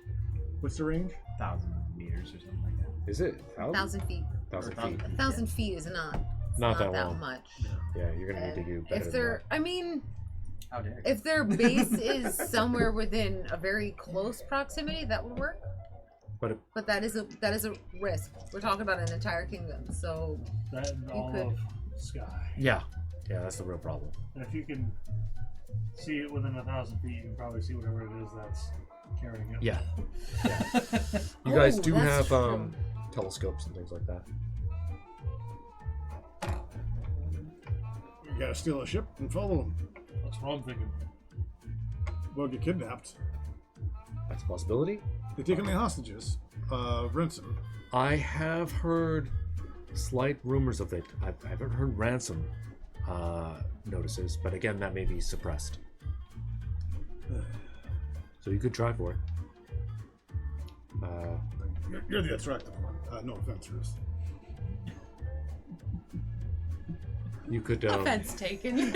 what's the range? 1,000 meters or something like that. Is it 1,000 feet. 1,000 feet? 1,000 feet is not. It's Not not that long. much. Yeah, you're gonna need to do better If than they're, that. I mean, How dare you? if their base is somewhere within a very close proximity, that would work. But that is a risk. We're talking about an entire kingdom, so That and You all could- of Sky. Yeah. Yeah, that's the real problem. And if you can see it within 1,000 feet, you can probably see whatever it is that's carrying it. Yeah. You guys Oh, do that's have true. telescopes and things like that. You gotta steal a ship and follow them. That's what I'm thinking. We'll get kidnapped. That's a possibility. They take any hostages. Ransom. I have heard slight rumors of it. I haven't heard ransom notices, but again, that may be suppressed. So you could try for it. You're the attractive one. No offense, Ruth. You could Offense taken. you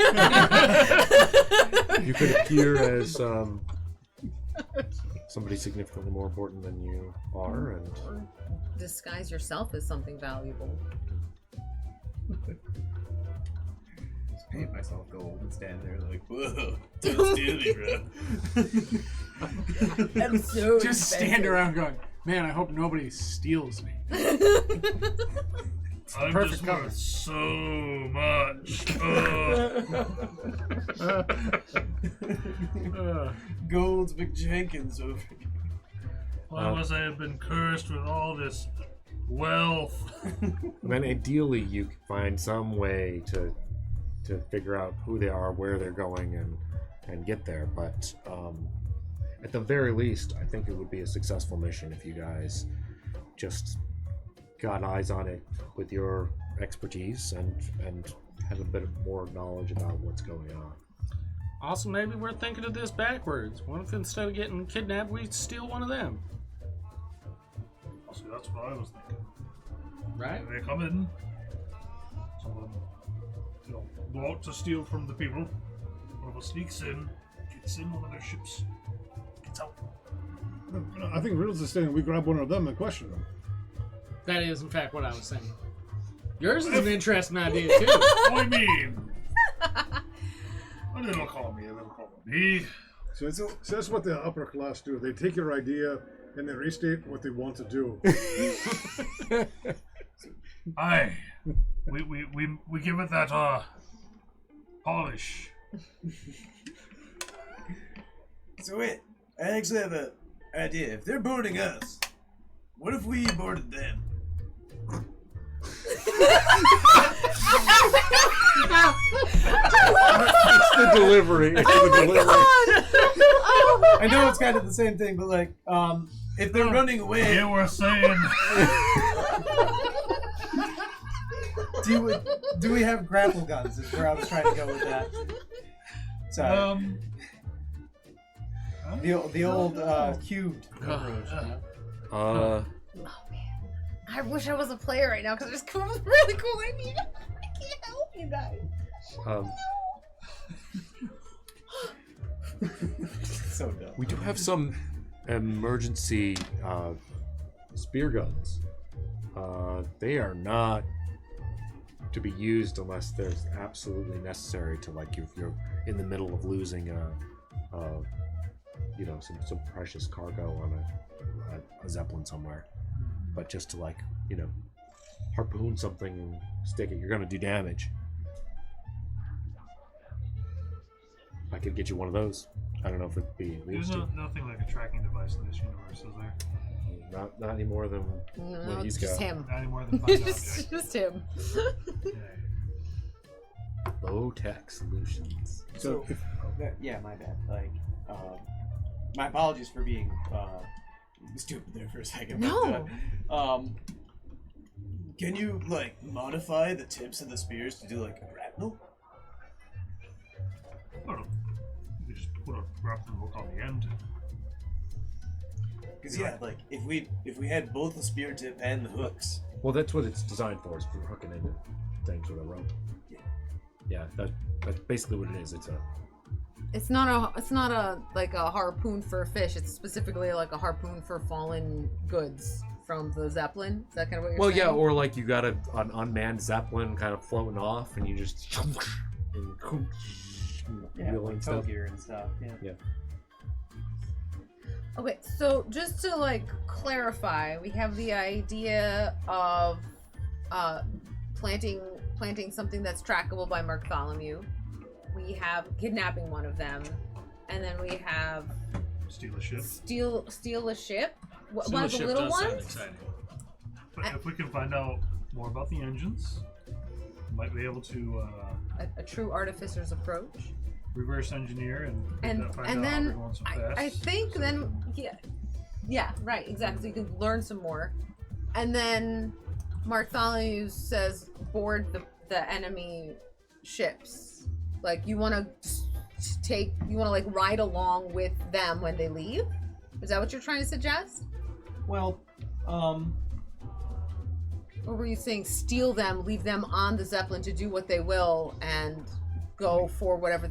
could appear as somebody significantly more important than you are, and Disguise yourself as something valuable. Just paint myself gold and stand there like, Whoa, don't steal me, bro. I'm so Just stand around going, man, I hope nobody steals me. I'm perfect just cover. worth so much. Gold's McJenkins over here. Why must I have been cursed with all this wealth? I mean, ideally, you could find some way to figure out who they are, where they're going, and get there. But at the very least, I think it would be a successful mission if you guys just got eyes on it with your expertise and had a bit more knowledge about what's going on. Also, maybe we're thinking of this backwards. What if instead of getting kidnapped, we steal one of them? See, that's what I was thinking. Right? They come in, some of them, go out to steal from the people. One of us sneaks in, gets in one of their ships, gets out. I think Riddles is saying we grab one of them and question them. That is, in fact, what I was saying. Yours is an interesting idea, too. I mean, a little call me, a little call me. So that's what the upper class do. They take your idea and they restate what they want to do. Aye, we give it that polish. So wait, I actually have an idea. If they're boarding us, what if we boarded them? It's the delivery. It's the delivery. I know it's kind of the same thing, but like, If they're running away, Yeah, we're saying. do we have grapple guns? Is where I was trying to go with that. Sorry. The old cubed approach. Uh, I wish I was a player right now because I just come up with a really cool idea. I can't help you guys. So dumb. we do have some emergency spear guns. They are not to be used unless there's absolutely necessary to, like, if you're in the middle of losing some precious cargo on a zeppelin somewhere. But just to, like, harpoon something and stick it, you're gonna do damage. I could get you one of those. I don't know if it'd be There's used to. nothing like a tracking device in this universe, is there? Not any more than No, what he's it's just got. him. Not any more than 5 objects. Just him. Okay. Low tech solutions. So, yeah, my bad. Like, my apologies for being stupid there for a second. No. But, can you like modify the tips of the spears to do like a grapnel? Well, you just put a grappling hook on the end. Because yeah, like if we had both the spear tip and the hooks. Well, that's what it's designed for, is for hooking into things with a rope. Yeah, that's basically what it is. It's not a like a harpoon for a fish. It's specifically like a harpoon for fallen goods from the zeppelin. Is that kind of what you're Well, saying? yeah, or like you got an unmanned zeppelin kind of floating off, and you just yeah, wheeling like stuff. gear and stuff. Yeah. Okay, so just to like clarify, we have the idea of planting planting something that's trackable by Bartholomew. We have kidnapping one of them, and then we have Steal a ship. steal a ship. One Steal a of the ship little does sound ones. exciting. But if we can find out more about the engines, we might be able to A true artificer's approach. reverse engineer and And find out how then they're going so fast. I think then yeah, right, exactly. So you can learn some more, and then Bartholomew says board the enemy ships. Like you want to like ride along with them when they leave. Is that what you're trying to suggest? Well, Or were you saying steal them, leave them on the Zeppelin to do what they will, and go for whatever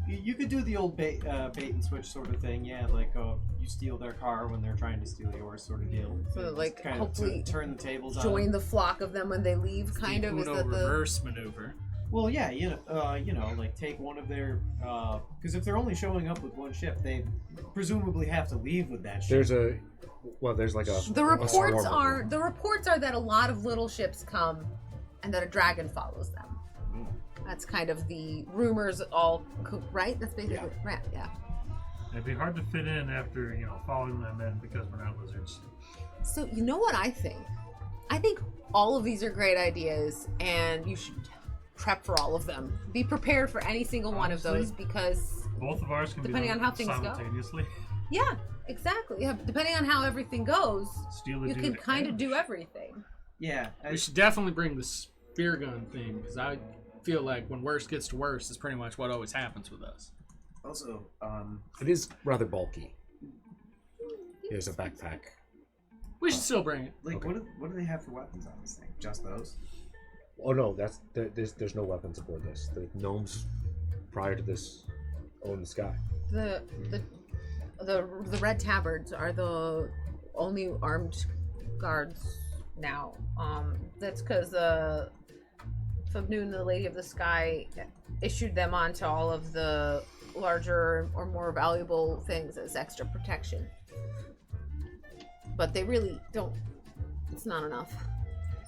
you could do the old bait and switch sort of thing, yeah. Like, you steal their car when they're trying to steal yours, sort of deal. So, Just like, kind hopefully of turn the tables join on. the flock of them when they leave, kind of? Is Uno that the reverse maneuver. Well, yeah, like take one of their. Because if they're only showing up with one ship, they presumably have to leave with that ship. There's like a. The a swarm reports of are them. the reports are that a lot of little ships come, and that a dragon follows them. That's kind of the rumors, right? That's basically right. Yeah. It'd be hard to fit in after following them in because we're not lizards. So you know what I think? I think all of these are great ideas, and you should prep for all of them. Be prepared for any single one of those Honestly, because Both of ours can Depending be on done how things go. simultaneously. yeah, exactly. Yeah, depending on how everything goes, Steal a you dude can kind of and- do everything. Yeah. We should definitely bring the spear gun thing, because I feel like when worst gets to worst, is pretty much what always happens with us. Also, It is rather bulky. Here's a backpack. We should still bring it. Like, Okay. what do they have for weapons on this thing? Just those? Oh no, there's no weapons aboard this. The gnomes prior to this own the sky. The red tabards are the only armed guards now. That's because Fabnoon, the Lady of the Sky, issued them onto all of the larger or more valuable things as extra protection. But they really don't. It's not enough.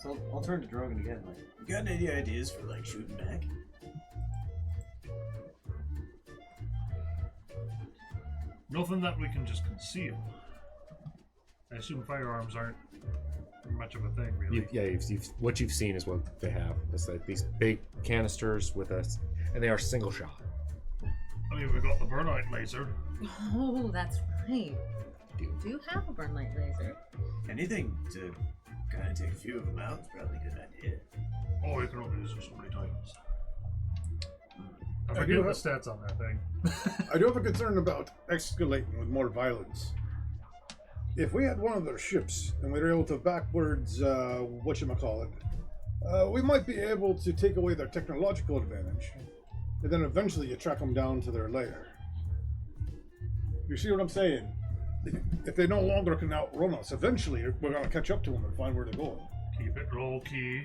So I'll turn to Drogon again. Like, you got any ideas for like shooting back? Nothing that we can just conceal. I assume firearms aren't much of a thing, really. What you've seen is what they have. It's like these big canisters with us, and they are single shot. I mean, we got the burnite laser. Oh, that's right. You do have a burn light laser. Anything to kind of take a few of them out is probably a good idea. Oh, you can only use it so many times. I I forget do the have- stats on that thing. I do have a concern about escalating with more violence. If we had one of their ships and we were able to backwards, we might be able to take away their technological advantage, and then eventually you track them down to their lair. You see what I'm saying? If they no longer can outrun us, eventually we're going to catch up to them and find where they're going. Keep it low key.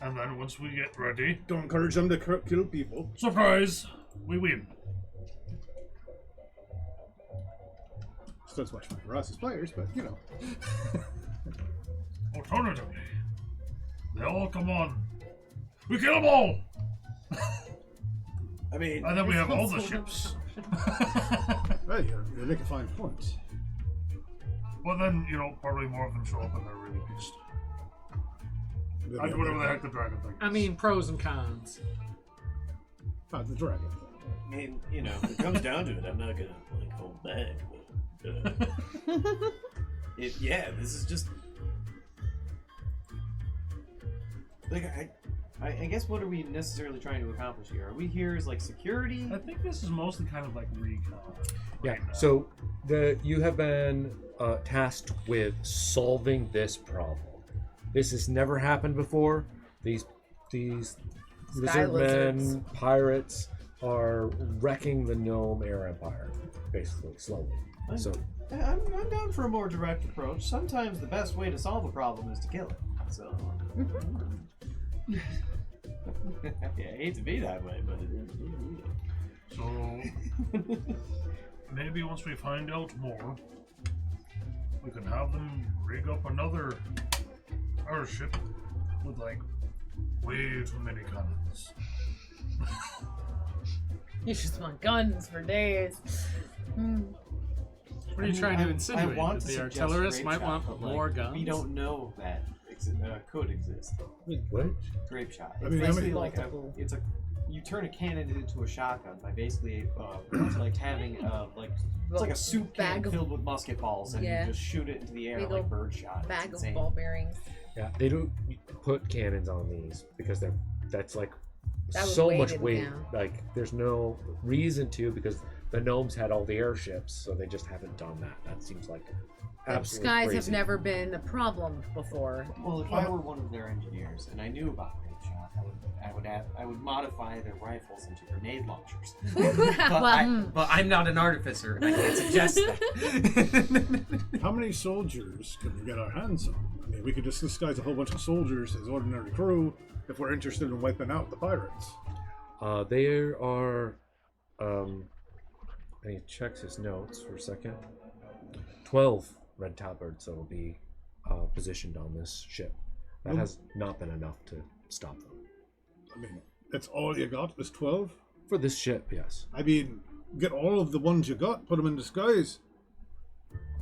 And then once we get ready, Don't encourage them to kill people. surprise, we win. Still as much fun for us as players, but you know. Alternatively, they all come on. We kill them all! I mean, And then we have all the Also ships. Hey, you make a fine point. But then, probably more of them show up and they're really pissed. I'd do whatever the heck the dragon thinks. I mean, pros and cons. Oh, the dragon. I mean, if it comes down to it, I'm not gonna like hold back. But, this is just like I guess what are we necessarily trying to accomplish here? Are we here as like security? I think this is mostly kind of like recon. Yeah. right now. So you have been tasked with solving this problem. This has never happened before. These lizard lizards. men, pirates are wrecking the gnome air empire, basically slowly. So I'm down for a more direct approach. Sometimes the best way to solve a problem is to kill it. So yeah, I hate to be that way, but it is. So maybe once we find out more, we can have them rig up another airship with like Way too many cannons. You just want guns for days. What are you trying to insinuate? I want That to the suggest artillerists grape might shot, want but, more guns? We don't know that could exist. What? Grape shot. I It's mean, basically how like many- it's a. You turn a cannon into a shotgun by basically it's like having it's like a soup can Bag of- filled with musket balls and Yeah. you just shoot it into the air Big like ol' bird shot. Bag It's of insane. ball bearings. Yeah, they don't put cannons on these because that's like That would so weigh much them weight. down. Like there's no reason to because the gnomes had all the airships, so they just haven't done that. That seems like The absolutely skies crazy. have never been a problem before. Well, if I were one of their engineers and I knew about grape shot, I would modify their rifles into grenade launchers. But I'm not an artificer and I can't suggest that. How many soldiers can we get our hands on? I mean, we could just disguise a whole bunch of soldiers as ordinary crew if we're interested in wiping out the pirates. There are. I need to check his notes for a second. 12 red tabards that will be positioned on this ship. That has not been enough to stop them. I mean, that's all you got is 12? For this ship, yes. I mean, get all of the ones you got, put them in disguise.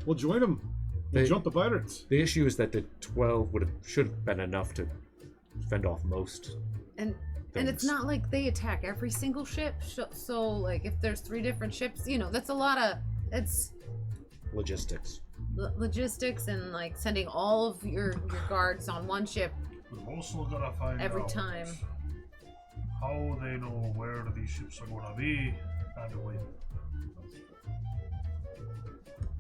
We'll join them. We'll They- jump the pirates. The issue is that the 12 should have been enough to fend off most. And it's not like they attack every single ship. So like if there's 3 different ships, that's a lot of Logistics. logistics and like sending all of your guards on one ship. We've also gotta find Every out time. how they know where these ships are gonna be and when.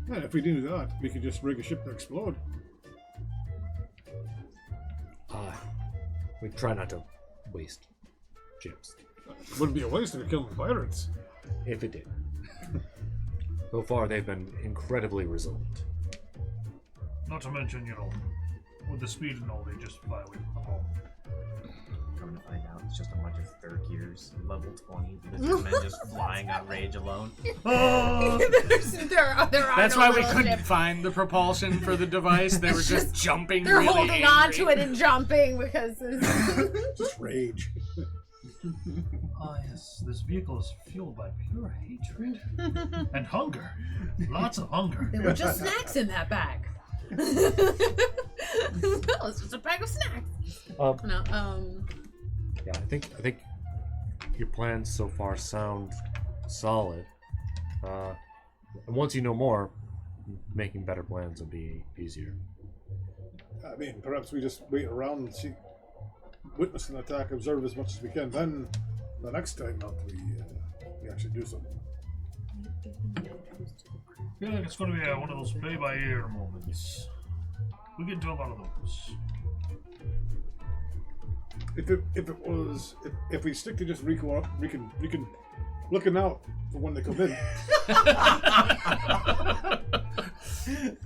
Yeah, if we do that, we could just rig a ship to explode. We try not to waste ships. It wouldn't be a waste if we killed the pirates. If it did. So far, they've been incredibly resilient. Not to mention, with the speed and all, they just fly away from the home. Come to find out, it's just a bunch of third gears, level 20, men just flying on rage alone. there are That's no why we little couldn't ships. find the propulsion for the device. They were just jumping They're really holding angry. on to it and jumping because Just rage. Ah, yes, this vehicle is fueled by pure hatred and hunger. Lots of hunger. there were just snacks in that bag. It's just a bag of snacks. Yeah, I think your plans so far sound solid. And once you know more, making better plans will be easier. I mean, perhaps we just wait around and see, witness an attack, observe as much as we can. Then, the next time out, we actually do something. I feel like it's going to be one of those play-by-ear moments. We get into a lot of those. If we stick to just Rico, we can looking out for when they come in.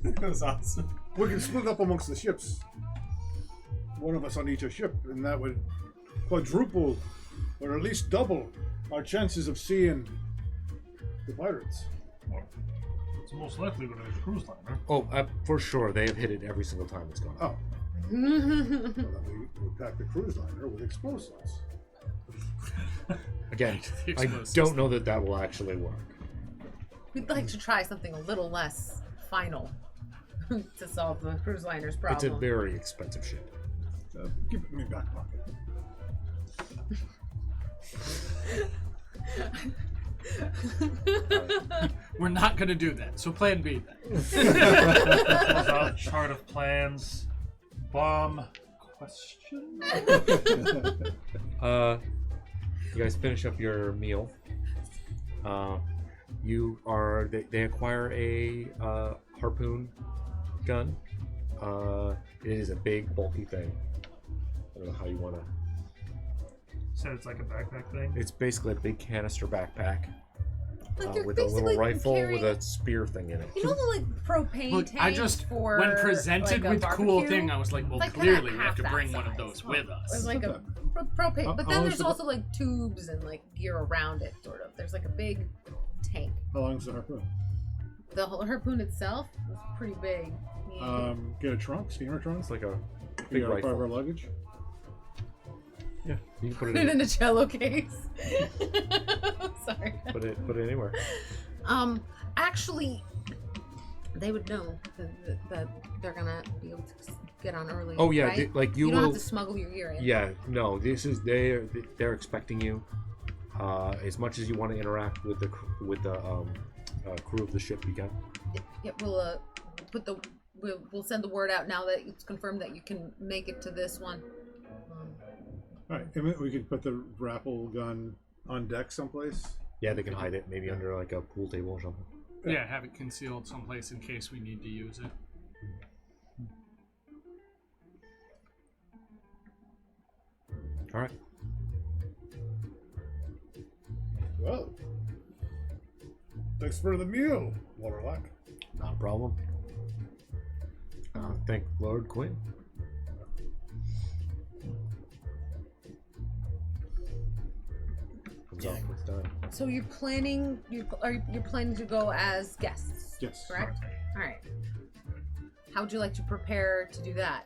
That was awesome. We can split up amongst the ships. One of us on each ship, and that would quadruple, or at least double, our chances of seeing the pirates. Well, it's most likely going to be the cruise liner. Oh, for sure, they have hit it every single time it's gone. Oh. Well, then we pack the cruise liner with explosives. Again, The I explosives. don't know that will actually work. We'd like to try something a little less final to solve the cruise liner's problem. It's a very expensive ship. Keep it in my back pocket. We're not gonna do that. So plan B then. Close out chart of plans. Bomb. Question? You guys finish up your meal. They acquire a harpoon gun. It is a big, bulky thing. I don't know how you want to. Said it's like a backpack thing. It's basically a big canister backpack Like you're with a little basically rifle carrying- with a spear thing in it. You know the like propane Look, tanks I just for when presented like, a with cool barbecue? thing, I was like, well, Like, kinda clearly we have half to that bring one of size. those with It's us. like a propane, but How then long there's is the- also like tubes and like gear around it, sort of. There's like a big tank. How long is the harpoon? The whole harpoon itself is pretty big. Yeah. Get a trunk, steamer trunk. It's like a Big big part of our rifle. luggage. Yeah, you can put Put it it in, in a cello case. Sorry. put it anywhere. Actually, they would know that they're gonna be able to get on early. Oh yeah, right? like you don't will. have to smuggle your gear in. Yeah, no, this is they're expecting you. As much as you want to interact with the crew of the ship, you can. Yeah, we'll send the word out now that it's confirmed that you can make it to this one. All right, and we could put the grapple gun on deck someplace. Yeah, they can hide it maybe under like a pool table or something. Yeah, have it concealed someplace in case we need to use it. All right. Well, thanks for the meal, Waterlock. Not a problem. Thank Lord Quinn. Comes off with done. So you're planning to go as guests, Yes. correct? All right. How would you like to prepare to do that?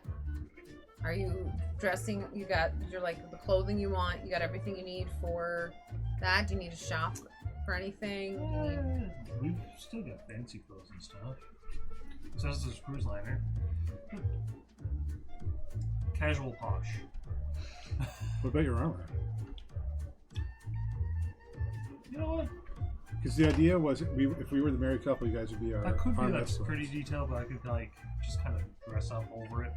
Are you dressing? You're like the clothing you want. You got everything you need for that. Do you need to shop for anything? We've still got fancy clothes and stuff. So this is cruise liner. Casual posh. What about your armor? You know what? Because the idea was, if we were the married couple, you guys would be our I could be armed like escorts. pretty detailed, but I could like just kind of dress up over it.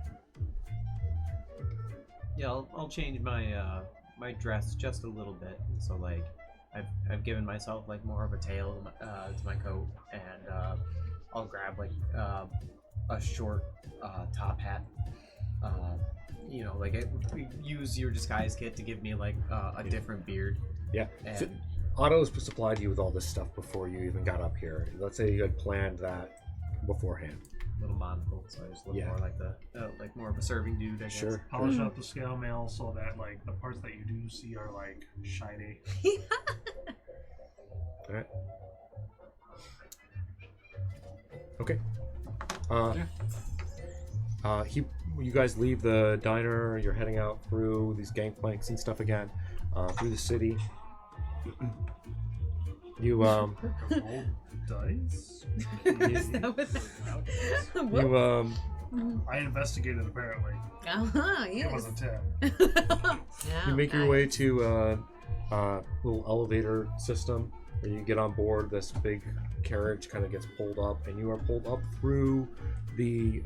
Yeah, I'll change my my dress just a little bit. So like, I've given myself like more of a tail to my coat, and I'll grab like a short top hat. You know, like use your disguise kit to give me like a different beard. Yeah. And So, Otto's supplied you with all this stuff before you even got up here. Let's say you had planned that beforehand. little monocle, so I just look Yeah. more like the like more of a serving dude. I guess. Sure. Polish up the scale mail so that like the parts that you do see are like shiny. All right. Okay. You guys leave the diner. You're heading out through these gangplanks and stuff again, through the city. You Old dice. Is that what you I investigated apparently. It yes. was a 10. Yeah, you make your nice. way to a little elevator system where you get on board. This big carriage kind of gets pulled up, and you are pulled up through the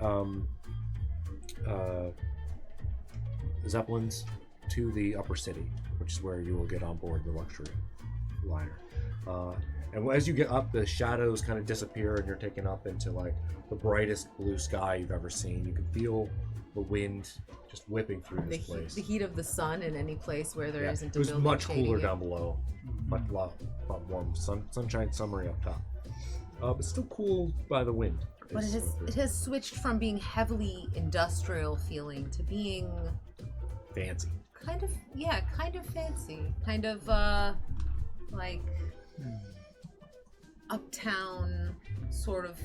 Zeppelins to the upper city, which is where you will get on board the luxury liner. And as you get up, the shadows kind of disappear, and you're taken up into like the brightest blue sky you've ever seen. You can feel the wind just whipping through this place. The heat of the sun in any place where there Yeah, not it a was building much shading cooler it. down below, much lot warm, sunshine, summery up top. But still cool by the wind. But it has switched from being heavily industrial feeling to being fancy. kind of fancy, kind of like uptown sort of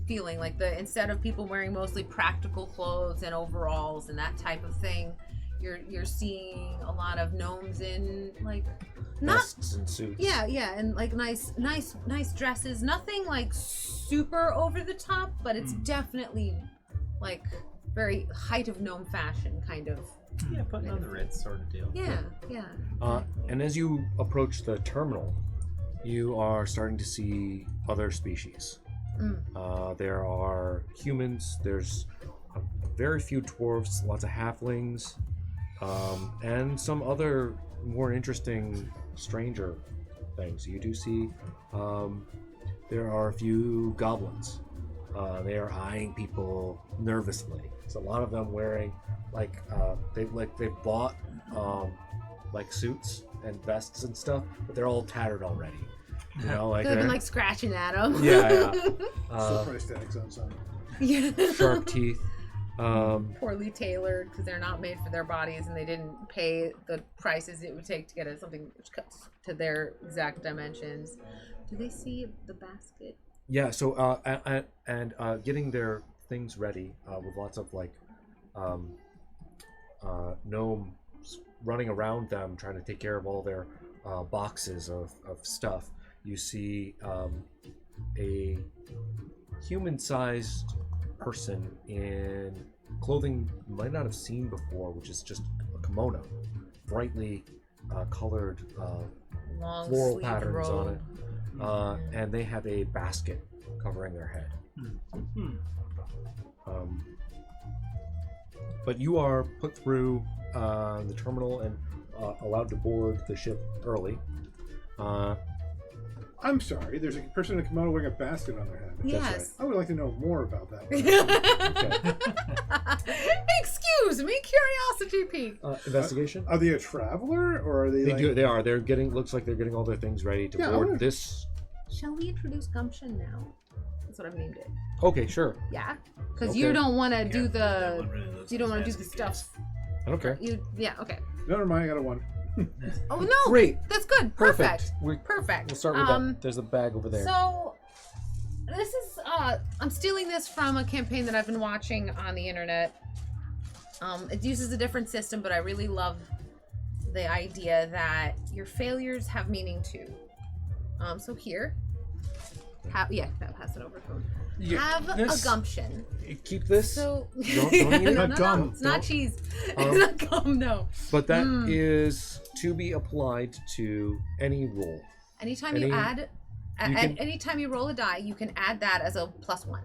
feeling. Like instead of people wearing mostly practical clothes and overalls and that type of thing, you're seeing a lot of gnomes in like Vests and suits. yeah, and like nice dresses. Nothing like super over the top, but it's definitely like very height of gnome fashion kind of. Yeah, putting on the Ritz sort of deal. Yeah. And as you approach the terminal, you are starting to see other species. There are humans. There's very few dwarves, lots of halflings, and some other more interesting, stranger things. You do see there are a few goblins. They are eyeing people nervously. So a lot of them wearing they've bought like suits and vests and stuff, but they're all tattered already. You know, like They've been they're- like scratching at them. yeah. Still price tags on some. Yeah. Sharp teeth. Poorly tailored because they're not made for their bodies and they didn't pay the prices it would take to get something which cuts to their exact dimensions. Do they see the basket? Yeah. So and getting their things ready with lots of like gnome running around them, trying to take care of all their boxes of stuff, you see a human-sized person in clothing you might not have seen before, which is just a kimono, brightly colored Long floral sleeve patterns robe. on it, and they have a basket covering their head. But you are put through the terminal and allowed to board the ship early. I'm sorry, there's a person in a kimono wearing a basket on their head. Yes. I would like to know more about that. Excuse me, curiosity pique. Investigation? Are they a traveler, or are they? They are. They're getting. Looks like they're getting all their things ready to board this. Shall we introduce gumption now? That's what I've named it. Okay, sure. Yeah, because Okay. you don't want to do that the. one really looks You don't want to do fancy, the stuff. I don't care. Yeah. Okay. Never mind, I got a 1. Oh no. Great. That's good. Perfect. Perfect. Perfect. We'll start with that. There's a bag over there. So, this is, I'm stealing this from a campaign that I've been watching on the internet. It uses a different system, but I really love the idea that your failures have meaning too. So here, pass it over to him. Have a gumption. Keep this. So, Don't eat it. no, Not gum. it's not cheese. Um, It's not gum, no. But that is to be applied to any roll. Anytime Any- you add, you can- anytime you roll a die, you can add that as a +1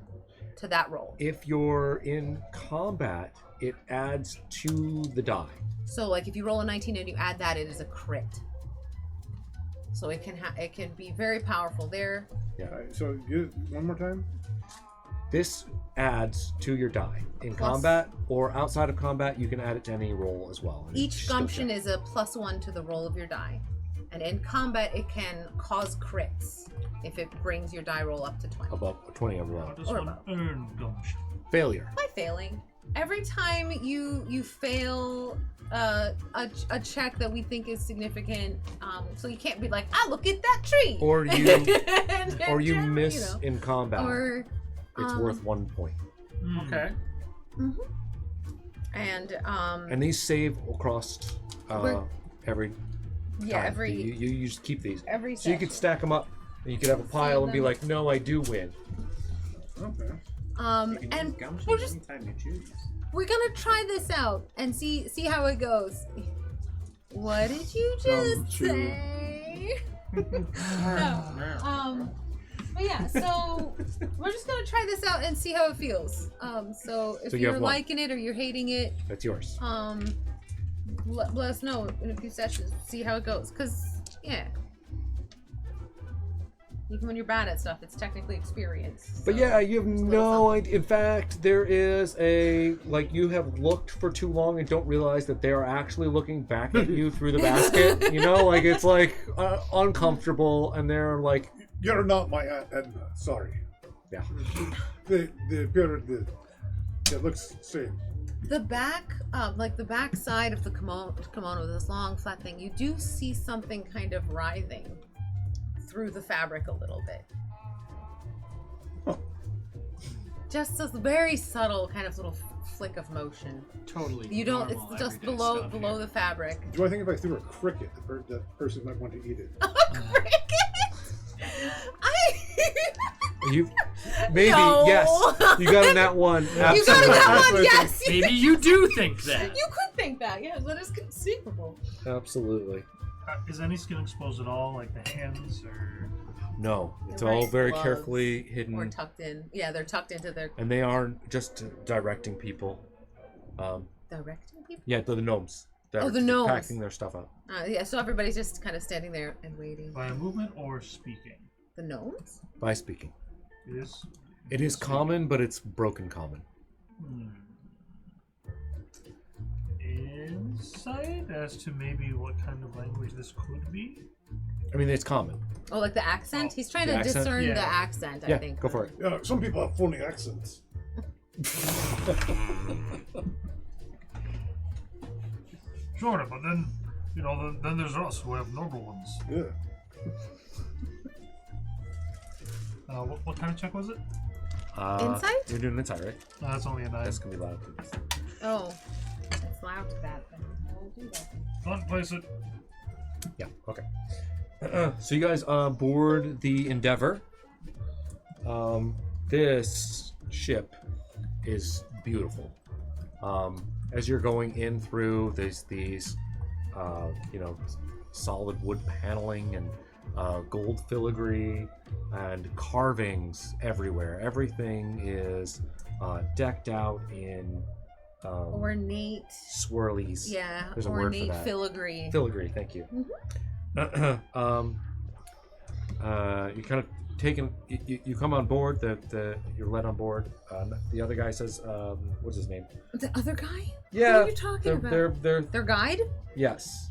to that roll. If you're in combat, it adds to the die. So, like, if you roll a 19 and you add that, it is a crit. So it can be very powerful there. Alright, so one more time. This adds to your die. In Plus- combat or outside of combat, you can add it to any roll as well. and Each still gumption count. is a +1 to the roll of your die. And in combat, it can cause crits if it brings your die roll up to 20. above 20 How overall. does Or one above. earn gumption? Failure. By failing. Every time you fail a check that we think is significant, so you can't be like, look at that tree. Or you And or you generally, miss know. in combat. Or it's worth 1 point. Okay. And these save across We're- every yeah, time. every you just keep these. every So you could session. stack them up and you could have a pile and be them. like, no, I do win. Okay. And we're just anytime you choose. we're gonna try this out and see how it goes. What did you just Gumshoe. say? No. But yeah, so we're just gonna try this out and see how it feels. So if So you you're have one. liking it or you're hating it, That's yours. let us know in a few sessions. See how it goes. Cause yeah, even when you're bad at stuff, it's technically experience. But so yeah, you have it's a little no something. idea. In fact, there is you have looked for too long and don't realize that they are actually looking back at you through the basket. You know, like it's like uncomfortable, and they're like, You're not my Aunt Edna. Sorry. yeah. The period that looks same. The back, like the back side of the kimono, this long flat thing, you do see something kind of writhing through the fabric a little bit. Huh. Just a very subtle kind of little flick of motion. Totally. You don't. normal It's just everyday below stuff below here. the fabric. Do I think if I threw a cricket, that person might want to eat it? Cricket. You maybe No. yes. You got in that one. You got Absolutely. that one. Yes. Maybe you do think that. You could think that. Yes, that is conceivable. Absolutely. Is any skin exposed at all, like the hands or? No, it's They're all wearing very gloves carefully hidden, Or tucked in. Yeah, they're tucked into their and they are just directing people. directing people. Yeah, the gnomes. They're the gnomes. packing their stuff up. Yeah, so everybody's just kind of standing there and waiting. By movement or speaking? The gnomes? By speaking. It is. It is common, but it's broken common. Insight as to maybe what kind of language this could be. I mean, it's common. Oh, like the accent? He's trying The to accent? discern Yeah. the accent, I Yeah, think. go for it. Yeah, some people have funny accents. Sure, but then, then there's us who have normal ones. Yeah. What kind of check was it? Insight? You're doing insight, right? That's only a 9. That's gonna be loud. Oh. That's allow to that, then we'll do that. Don't place it. Yeah. Okay. So you guys board the Endeavor. This ship is beautiful. As you're going in through these solid wood paneling and gold filigree and carvings everywhere. Everything is decked out in Ornate. swirlies. Yeah, There's a word for ornate that. filigree. Filigree, thank you. You kind of taken. You come on board. You're led on board. The other guy says, "What's his name?" The other guy? Yeah, What are you talking about? They're Their guide? yes.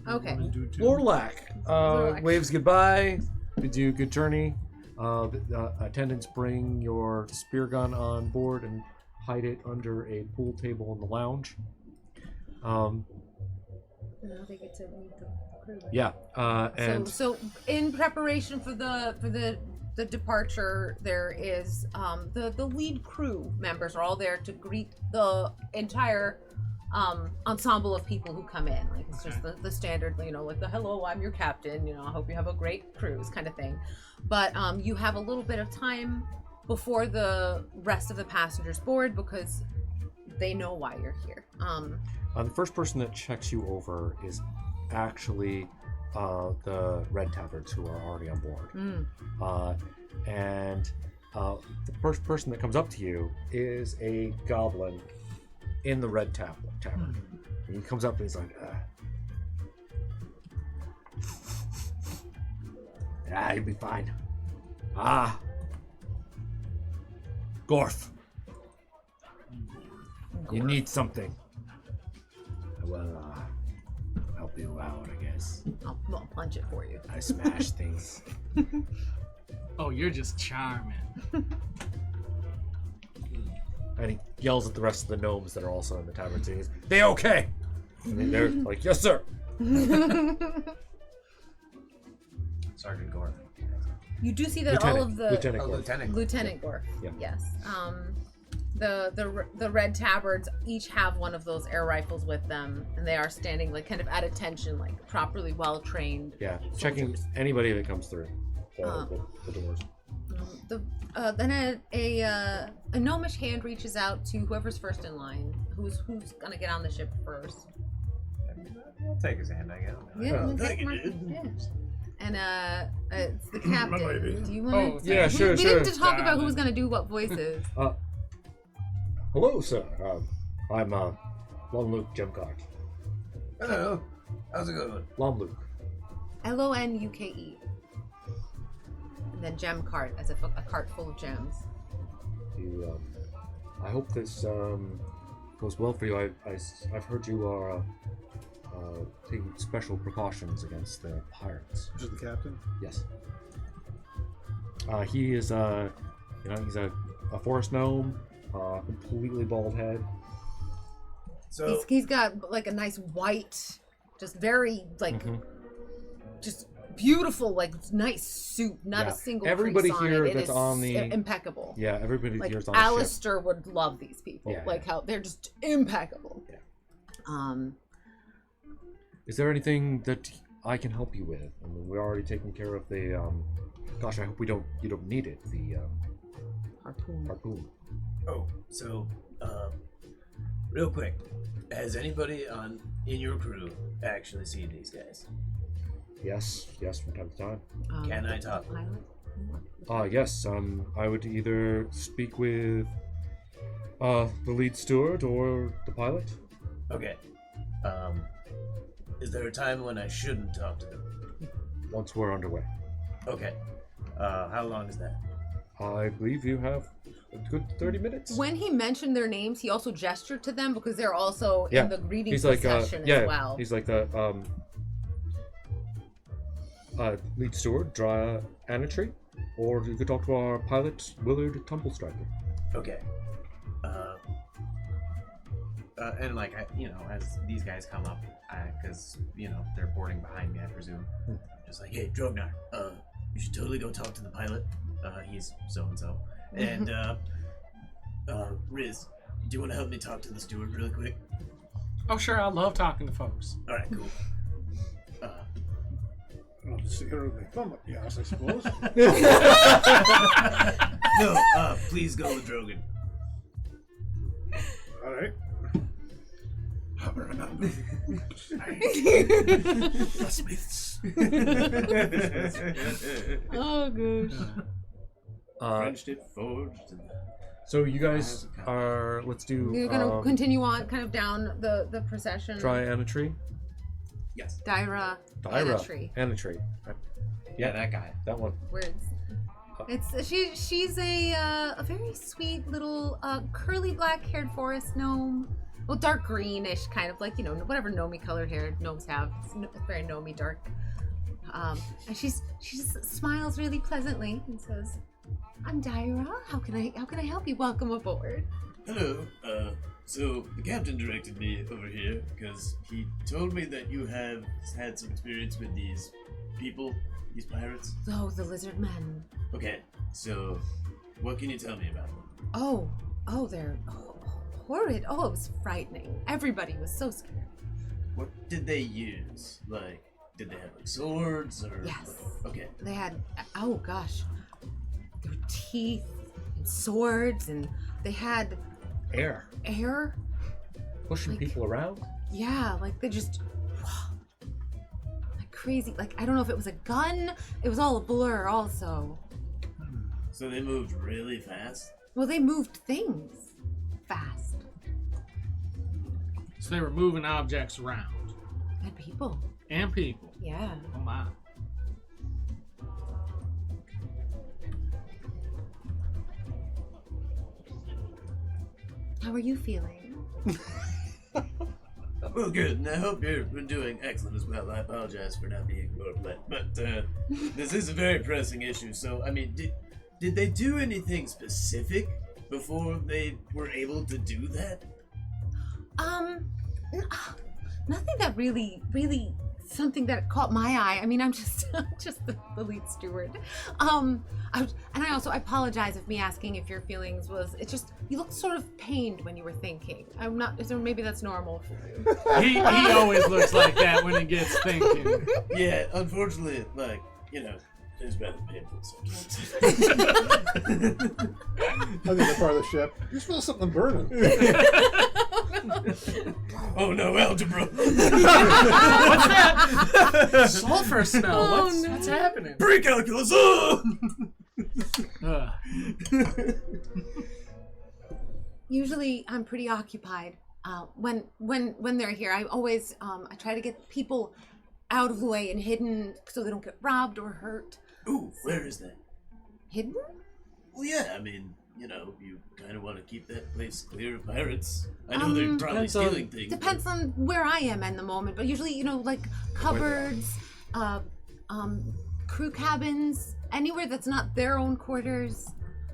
Okay. Lorlac Lorlac. waves goodbye. Bids you good journey. The attendants bring your spear gun on board and hide it under a pool table in the lounge. Now they get to meet the crew. Yeah, and So in preparation for the departure, there is the lead crew members are all there to greet the entire ensemble of people who come in. Like it's just the standard, like the hello, I'm your captain. I hope you have a great cruise kind of thing. But you have a little bit of time before the rest of the passengers board because they know why you're here. the first person that checks you over is actually the Red Taverns who are already on board. And the first person that comes up to you is a goblin in the Red Tavern. And he comes up and he's like, you'll be fine. Gorf. You need something. Well, help you out, I guess. I'll punch it for you. I smash things. Oh, you're just charming. And he yells at the rest of the gnomes that are also in the tavern, saying, "They okay?" And they're like, "Yes, sir." Sergeant Gore. You do see that all of the Lieutenant Gorf. Lieutenant. Gorf. Yeah. Yes. The Red Tabards each have one of those air rifles with them, and they are standing like kind of at attention, like properly well trained. Yeah, checking anybody that comes through the doors. Then a gnomish hand reaches out to whoever's first in line. Who's gonna get on the ship first? I'll take his hand, I guess. Yeah, thank you, yeah. dude. And it's the captain. lady. Do you want Oh, to? yeah, sure, We sure. didn't talk about Darling. who's gonna do what voices. Hello, sir. I'm Lon Luke Gemcart. Hello. How's it going? Lon Luke. Lonuke. And then gem cart, as if a cart full of gems. You, I hope this goes well for you. I've heard you are taking special precautions against the pirates. Just the captain. Yes. He is he's a forest gnome, completely bald head. So He's got like a nice white, just very like, just beautiful, like nice suit. Not Yeah. a single. Everybody crease on here it. It that's is on the- impeccable. Yeah, everybody Like here's on the ship. Alistair would love these people. Yeah, like how they're just impeccable. Yeah. Is there anything that I can help you with? I mean, we're already taking care of the. Gosh, I hope you don't need it. The harpoon. Oh, so, real quick, has anybody in your crew actually seen these guys? Yes, from time to time. Can I talk? Pilot? Yes. I would either speak with the lead steward or the pilot. Okay. Is there a time when I shouldn't talk to them? Once we're underway. Okay. How long is that? I believe you have a good 30 minutes. When he mentioned their names, he also gestured to them because they're also Yeah. in the greeting He's like, procession yeah. as well. He's like the lead steward, Dry Anatry, or you could talk to our pilot, Willard Tumblestriker. Okay. And like, as these guys come up, because, they're boarding behind me, I presume. Just like, hey, Drognar, you should totally go talk to the pilot. He's so-and-so. And, Riz, do you want to help me talk to the steward really quick? Oh, sure. I love talking to folks. All right, cool. I'll just sit here with my thumb up the ass, I suppose. No, please go with Drogon. All right. The Smiths. Oh gosh. Friendship forged. So you guys are. Let's do. You're gonna continue on, kind of down the procession. Try and a tree. Yes. Dyra. And a tree. And a tree. Yeah, that guy. That one. Words. She's a very sweet little curly black haired forest gnome. Well, dark greenish, kind of like, you know, whatever gnomey colored hair gnomes have. It's very gnomey dark. And she just smiles really pleasantly and says, "I'm Dyra. How can I help you? Welcome aboard." Hello. So the captain directed me over here because he told me that you have had some experience with these people, these pirates. Oh, the lizard men. Okay. So, what can you tell me about them? Oh, they're horrid. Oh, it was frightening. Everybody was so scared. What did they use? Like, did they have like swords or? Yes. Okay. They had, oh gosh, their teeth and swords, and they had Air. Pushing Like- people around. Yeah, like they just like crazy. Like, I don't know if it was a gun. It was all a blur also. So they moved really fast. Well, they moved things fast. So they were moving objects around. And people. And people. Yeah. Oh, my. How are you feeling? Well, good, and I hope you're doing excellent as well. I apologize for not being more polite, but this is a very pressing issue. So, I mean, did they do anything specific before they were able to do that? Nothing that really something that caught my eye. I mean, I'm just the lead steward. I apologize if me asking if your feelings was. It's just you looked sort of pained when you were thinking. I'm not. So maybe that's normal for you. He always looks like that when he gets thinking. Yeah, unfortunately, like, you know, it's rather painful sometimes. I think they're part of the ship. You smell something burning. Oh no, algebra! What's that? Sulfur smell. Oh, What's happening? Pre-calculus! Oh! Usually, I'm pretty occupied. When they're here, I always I try to get people out of the way and hidden so they don't get robbed or hurt. Ooh, where is that? Hidden? Well, yeah, I mean, you know, you kind of want to keep that place clear of pirates. I know they're probably depends on- stealing things. Depends on where I am in the moment, but usually, you know, like cupboards, crew cabins, anywhere that's not their own quarters,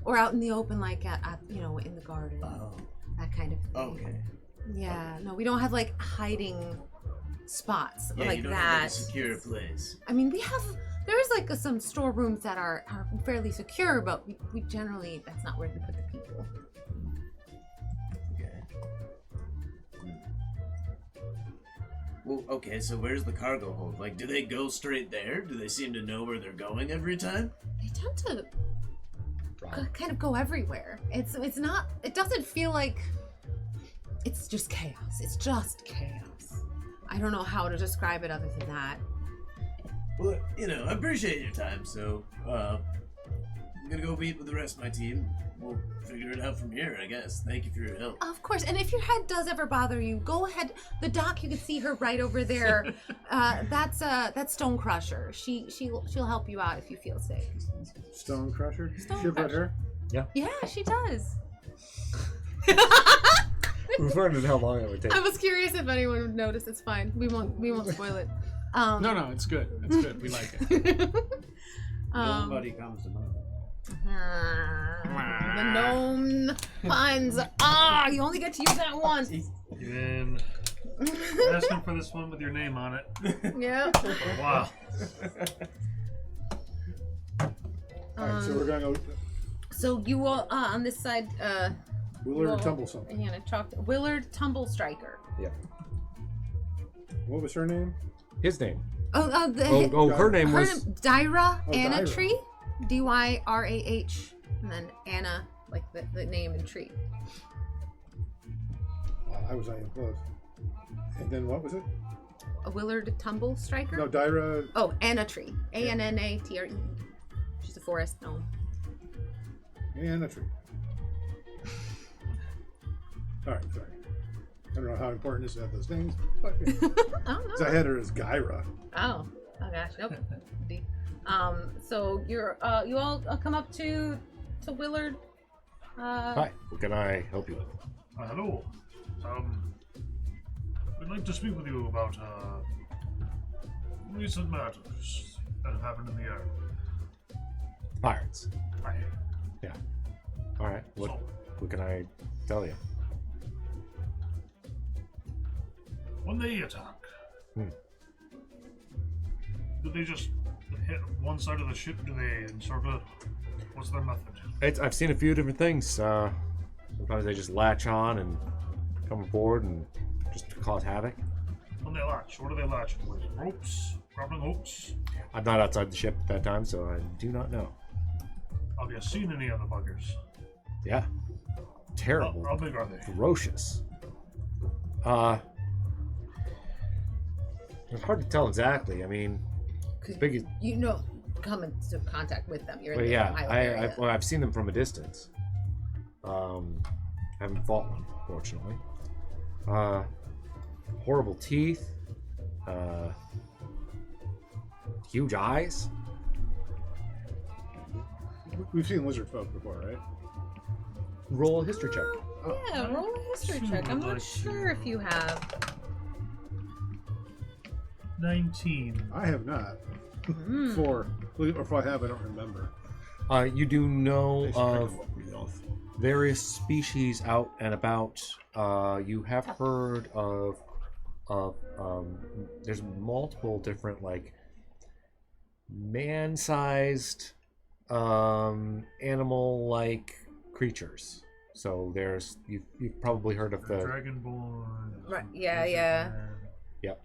or out in the open, like at you know, in the garden, Oh, that kind of thing. okay. Yeah, no, we don't have like hiding spots Yeah, like you don't that. have like a secure place. I mean, there's like some storerooms that are fairly secure, but we generally, that's not where we put the people. Okay. Well, okay, so where's the cargo hold? Like, do they go straight there? Do they seem to know where they're going every time? They tend to kind of go everywhere. It's not, it doesn't feel like it's just chaos. It's just chaos. I don't know how to describe it other than that. Well, you know, I appreciate your time, so, I'm gonna go meet with the rest of my team. We'll figure it out from here, I guess. Thank you for your help. Of course, and if your head does ever bother you, go ahead. The doc, you can see her right over there. That's Stone Crusher. She'll help you out if you feel sick. Stone Crusher? Stone Ship right Crusher. her? Yeah, she does. We've learned how long it would take. I was curious if anyone would notice. It's fine. We won't spoil it. No, it's good. It's good. We like it. Nobody comes to mind. The gnome puns. You only get to use that once. And asking for this one with your name on it. Yeah. Wow. Alright, so we're going to So you will on this side. Willard Well, Tumble something. Willard Tumble Striker. Yeah. What was her name? His name. Her Her name was. Dyra Oh, Anna Dyra. Tree. Dyrah. And then Anna, like the name and tree. I was not even close. And then what was it? A Willard Tumble Striker? No, Dyra. Oh, Anna Tree. Annatre. She's a forest gnome. And a tree. Alright, sorry. I don't know how important it is to have those names, but I don't know. 'cause I had her as Gyra. Oh gosh, nope. So you're you all come up to Willard. Hi. What can I help you with? Hello. We'd like to speak with you about recent matters that have happened in the area. Pirates. Aye. Yeah. All right. What can I tell you? When they attack, Hmm. do they just hit one side of the ship? Do they encircle it? What's their method? I've seen a few different things. Sometimes they just latch on and come aboard and just cause havoc. When they latch, what do they latch with? Ropes? Grappling hooks? I'm not outside the ship at that time, so I do not know. Have you seen any of the buggers? Yeah. Terrible. How big are they? Ferocious. It's hard to tell exactly. I mean, as big as. Come into contact with them. You're in Well, the yeah, Ohio area. I've seen them from a distance. Haven't fought one, fortunately. Horrible teeth. Huge eyes. We've seen lizard folk before, right? Roll a history check. Yeah, roll a history check. I'm not sure if you have. 19. I have not. Mm. 4. Or if I have, I don't remember. You do know Based of on what we know. various species out and about. You have heard of there's multiple different like man-sized animal-like creatures. So you've probably heard of the Dragonborn. Right, yeah. Yep.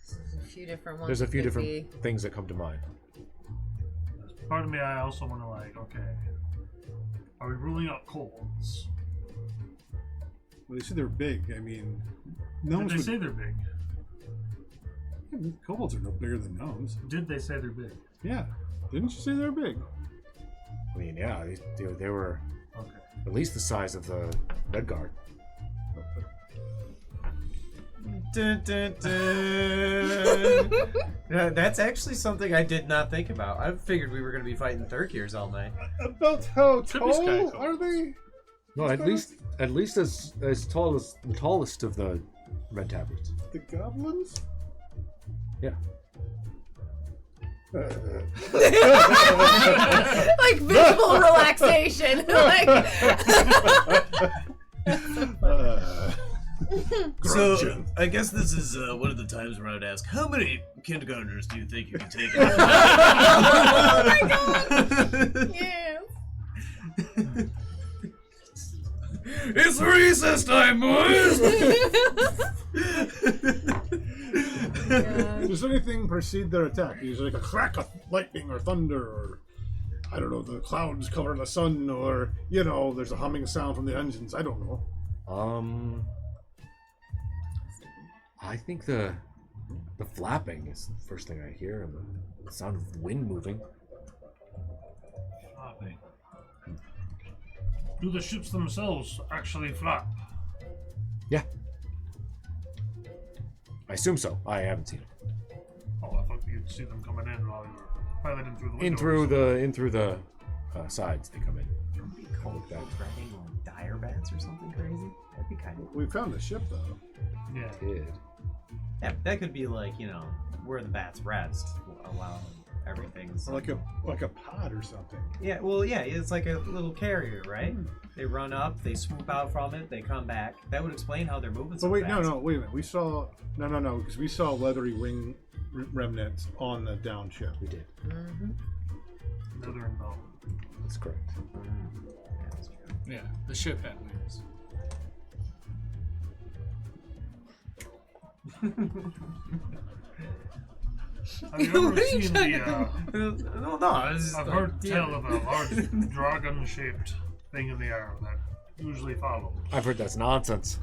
There's a few different ones. There's a few could different be. things that come to mind. Part of me, I also want to okay, are we ruling out kobolds? Well, they said they're big. I mean, Did gnomes they would... say they're big? Kobolds are no bigger than gnomes. Did they say they're big? Yeah. Didn't you say they're big? I mean, yeah, they were Okay. at least the size of the Red Guard. Dun, dun, dun. That's actually something I did not think about. I figured we were going to be fighting Thurkirs all night. About how Could be sky tall are they? No, at least as tall as the tallest of the Red Tabards. The goblins? Yeah. Like visual relaxation. Like. So, I guess this is one of the times where I would ask, how many kindergartners do you think you can take? Oh my god! Yes. It's recess time, boys! Does anything precede their attack? Usually like a crack of lightning or thunder, or I don't know, the clouds cover the sun, or there's a humming sound from the engines. I don't know. I think the flapping is the first thing I hear, and the sound of wind moving. Flapping. Do the ships themselves actually flap? Yeah. I assume so. I haven't seen it. Oh, I thought you'd see them coming in while you were piloting through the windows. In through the sides they come in. Cold dragging on dire bats or something crazy? That'd be kind of. We found the ship though. Yeah. Did. Yeah, that could be like, where the bats rest while everything's. Or like a pod or something. Yeah, well, yeah, it's like a little carrier, right? They run up, they swoop out from it, they come back. That would explain how they're moving so But wait, fast. no, wait a minute. We saw because we saw leathery wing remnants on the down ship. We did. Leather and bone. That's correct. Yeah, that's true. Yeah, the ship had wings. Have you ever seen the? No, it's I've heard tell of a large dragon-shaped thing in the air that usually follows. I've heard that's nonsense.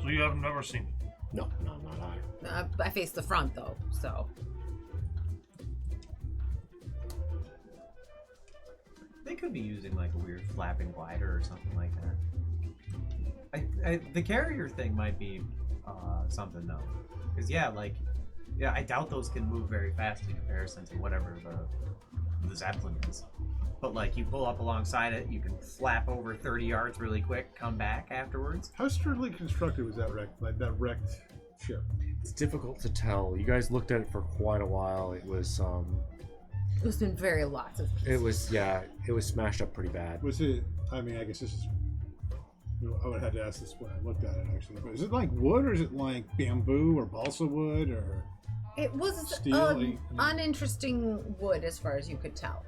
So you have never seen it. No, not I. I face the front though, so. They could be using like a weird flapping glider or something like that. The carrier thing might be something though, because I doubt those can move very fast in comparison to whatever the Zeppelin is. But like you pull up alongside it, you can flap over 30 yards really quick, come back afterwards. How sturdily constructed was that wrecked ship? It's difficult to tell. You guys looked at it for quite a while. It was It's been very lots of pieces. it was smashed up pretty bad. Was it? I mean, I guess this is. I would have had to ask this when I looked at it actually. But is it like wood, or is it like bamboo or balsa wood, or? It was Steel, uninteresting wood as far as you could tell.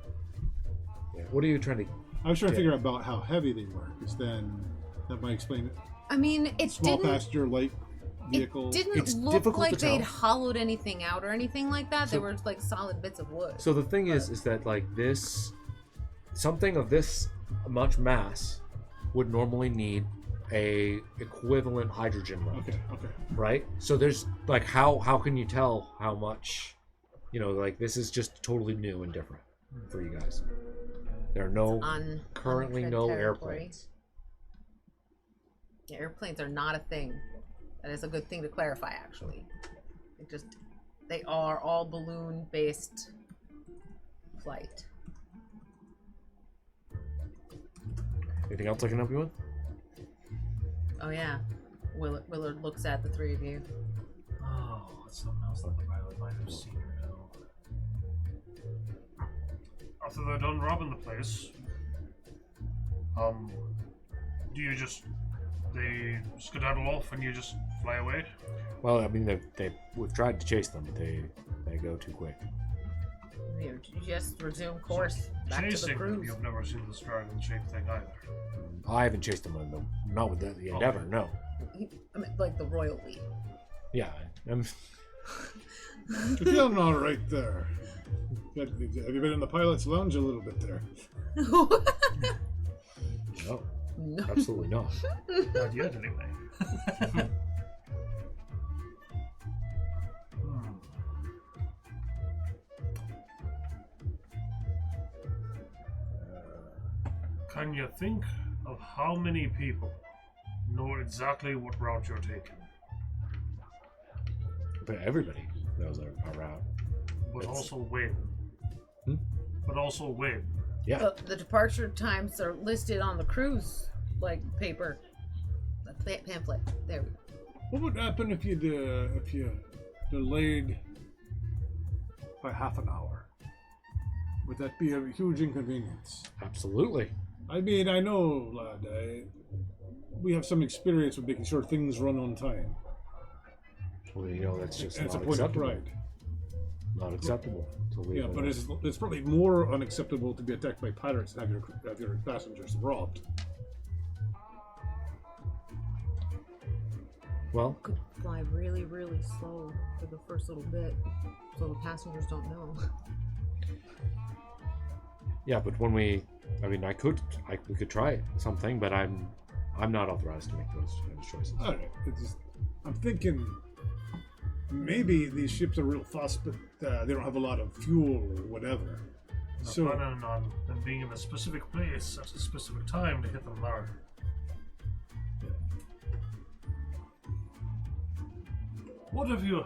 Yeah. What are you trying to? I was trying to figure out about how heavy they were, because then that might explain it. I mean, it Small didn't. passenger, light vehicle. It didn't It's look difficult like to tell. they'd hollowed anything out or anything like that. So- They were like solid bits of wood. So the thing is that like this, something of this much mass would normally need a equivalent hydrogen level, Okay. right? So there's like how can you tell how much, like this is just totally new and different for you guys. There are no currently untread no territory. airplanes. Yeah, airplanes are not a thing. That is a good thing to clarify, actually. They are all balloon-based flight. Anything else I can help you with? Oh yeah, Willard looks at the three of you. Oh, that's something else that the pilot might have seen or know. After they're done robbing the place, do you they skedaddle off and you just fly away? Well, I mean we've tried to chase them, but they go too quick. You just resume course back to the Chasing them, cruise. you've never seen this dragon-shaped thing either. I haven't chased them on them, not with the Endeavor, no. I mean, like the royally. Yeah, I'm, You're feeling all right there. Have you been in the pilot's lounge a little bit there? no, No. absolutely not. Not yet, anyway. Can you think of how many people know exactly what route you're taking, But everybody knows our route. but It's- also when? But also when? Yeah. The departure times are listed on the cruise paper. The pamphlet. There we go. What would happen if you delayed by half an hour? Would that be a huge inconvenience? Absolutely. I mean, I know, lad. We have some experience with making sure things run on time. Well, that's just And it's a not point of acceptable. pride. Not acceptable to leave. Yeah, but it's probably more unacceptable to be attacked by pirates and have your passengers robbed. Well, Could fly really, really slow for the first little bit, so the passengers don't know. yeah, but when we could try something, but I'm not authorized to make those choices. All right. I'm thinking maybe these ships are real fast, but they don't have a lot of fuel or whatever. They're So planning on them being in a specific place at a specific time to hit them there. What if you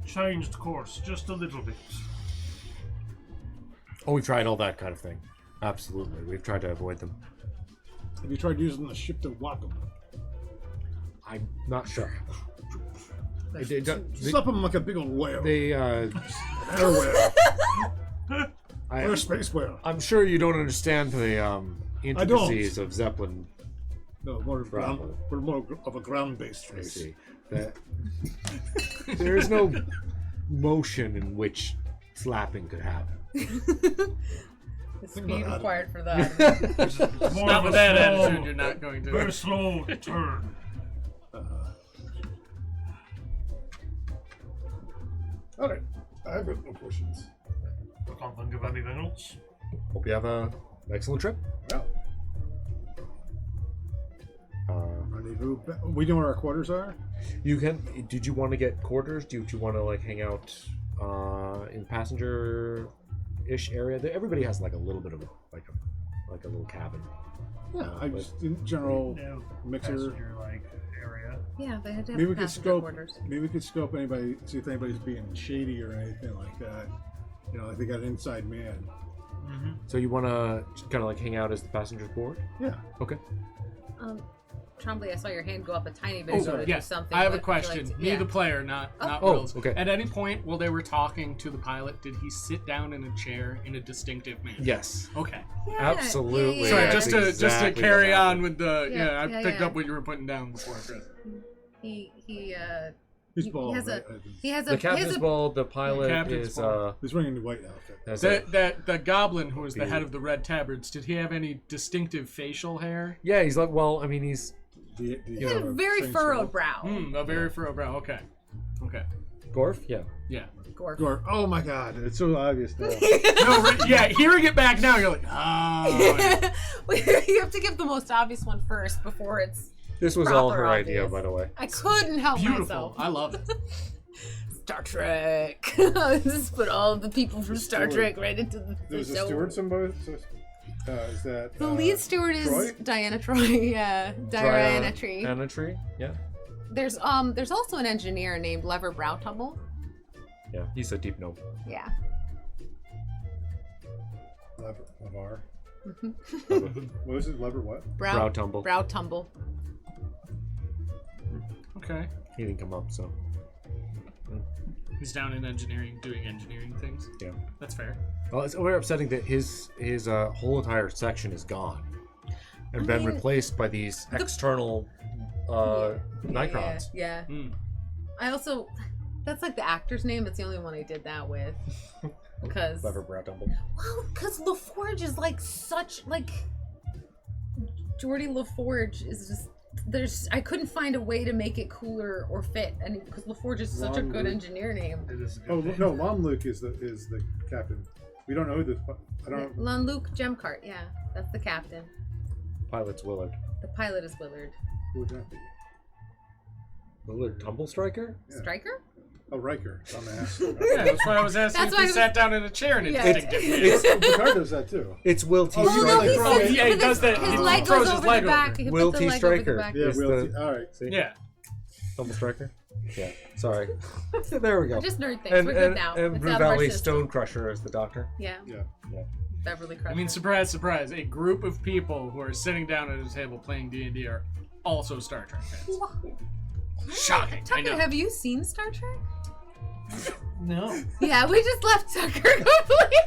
changed course just a little bit? Oh, we've tried all that kind of thing. Absolutely, we've tried to avoid them. have you tried using the ship to whack them? I'm not sure. Slap them like a big old whale. Air Air whale. I, Or a space whale. I'm sure you don't understand the intricacies of Zeppelin. No, more Bravo. we're more of a ground-based I race. see. That there is no motion in which slapping could happen. The speed about required for that. It's more Not of with a that slow, attitude, you're not going to. very slow turn. Alright. I've got no questions. I can't think of anything else. Hope you have an excellent trip. Well, rendezvous. We know where our quarters are? You can. Did you want to get quarters? Do you want to like hang out in passenger-ish area? Everybody has like a little bit of like a little cabin. Yeah, I just in general No mixer. passenger like area. Yeah, they had to have Maybe we could passenger scope. quarters. Maybe we could scope anybody, see if anybody's being shady or anything like that. You know, like they got an inside man. Mm-hmm. So you want to kind of like hang out as the passengers board? Yeah. Okay. Trombley, I saw your hand go up a tiny bit. Oh, so yes. something. I have a what would you question. like to- Me, yeah. the player, not Oh, Wills. okay. At any point while they were talking to the pilot, did he sit down in a chair in a distinctive manner? Yes. Okay. Yeah, Absolutely. yeah, Sorry, yeah. just That's to exactly carry what on happened. with the Yeah, I yeah, picked yeah. up what you were putting down before, Chris. He He's He bald. has a- Right? he has a The he captain's has a bald. The pilot captain's is bald. He's wearing a white outfit. has a- The goblin who was the Beard. head of the Red Tabards, did he have any distinctive facial hair? yeah. He's like, well, I mean, he's he had a very furrowed brow. A very furrowed brow. Okay. Okay. Gorf. Yeah. Yeah. Gorf. Gore. Oh my god, it's so obvious now. No, yeah, hearing it back now, you're like, oh. You have to give the most obvious one first before it's This was all proper her obvious. idea, by the way. I couldn't help Beautiful. myself. I love it. Star Trek. Just put all the people from Star Steward. Trek right into the There's a show. steward. Somebody. Is that The lead steward is Troy? Diana Troy. Yeah, Diana Tree. Diana Tree. Yeah. There's also an engineer named Lever Browtumble. Yeah. He's a deep gnome. Yeah. Levar? What is it? Lever what? Brow tumble. Browtumble. Okay. He didn't come up, so He's down in engineering, doing engineering things. yeah. That's fair. Well, it's very upsetting that his whole entire section is gone and been mean, replaced by these external Nicrons. Yeah. Mm. I also, that's like the actor's name. It's the only one I did that with. Because, Clever brow tumble. well, because LaForge is like such, like, Geordie LaForge is just, I couldn't find a way to make it cooler or fit, and because LaForge is such a Long good Luke. engineer name. It is a good Oh thing. no, Lon Luke is the captain. We don't know who this. I don't. Luke Gemcart, yeah, that's the captain. Pilot's Willard. The pilot is Willard. Who would that be? Willard Tumble Striker? Yeah. Stryker? Oh, Riker on the ass. Yeah, that's why I was asking That's if why he I sat down in a chair in a Yeah. distinctive manner. Picard does that too. It's Will T. Oh, Well, no, Striker. he Oh, said yeah, he with does that. His He leg throws goes his over leg the back. over. He Will puts the T. leg over the Stryker. back. Yeah, Is Will. the- All right. See? Yeah. Tumble Striker? Yeah. Sorry. There we go. Just nerd things. And, We're good and, now. and It's Blue out of our Valley system. Stone Crusher is the doctor. Yeah, Yeah. Beverly Crusher. I mean, surprise, surprise. A group of people who are sitting down at a table playing D&D are also Star Trek fans. Shocking. I know. Tucker, have you seen Star Trek? No. Yeah, we just left Tucker completely.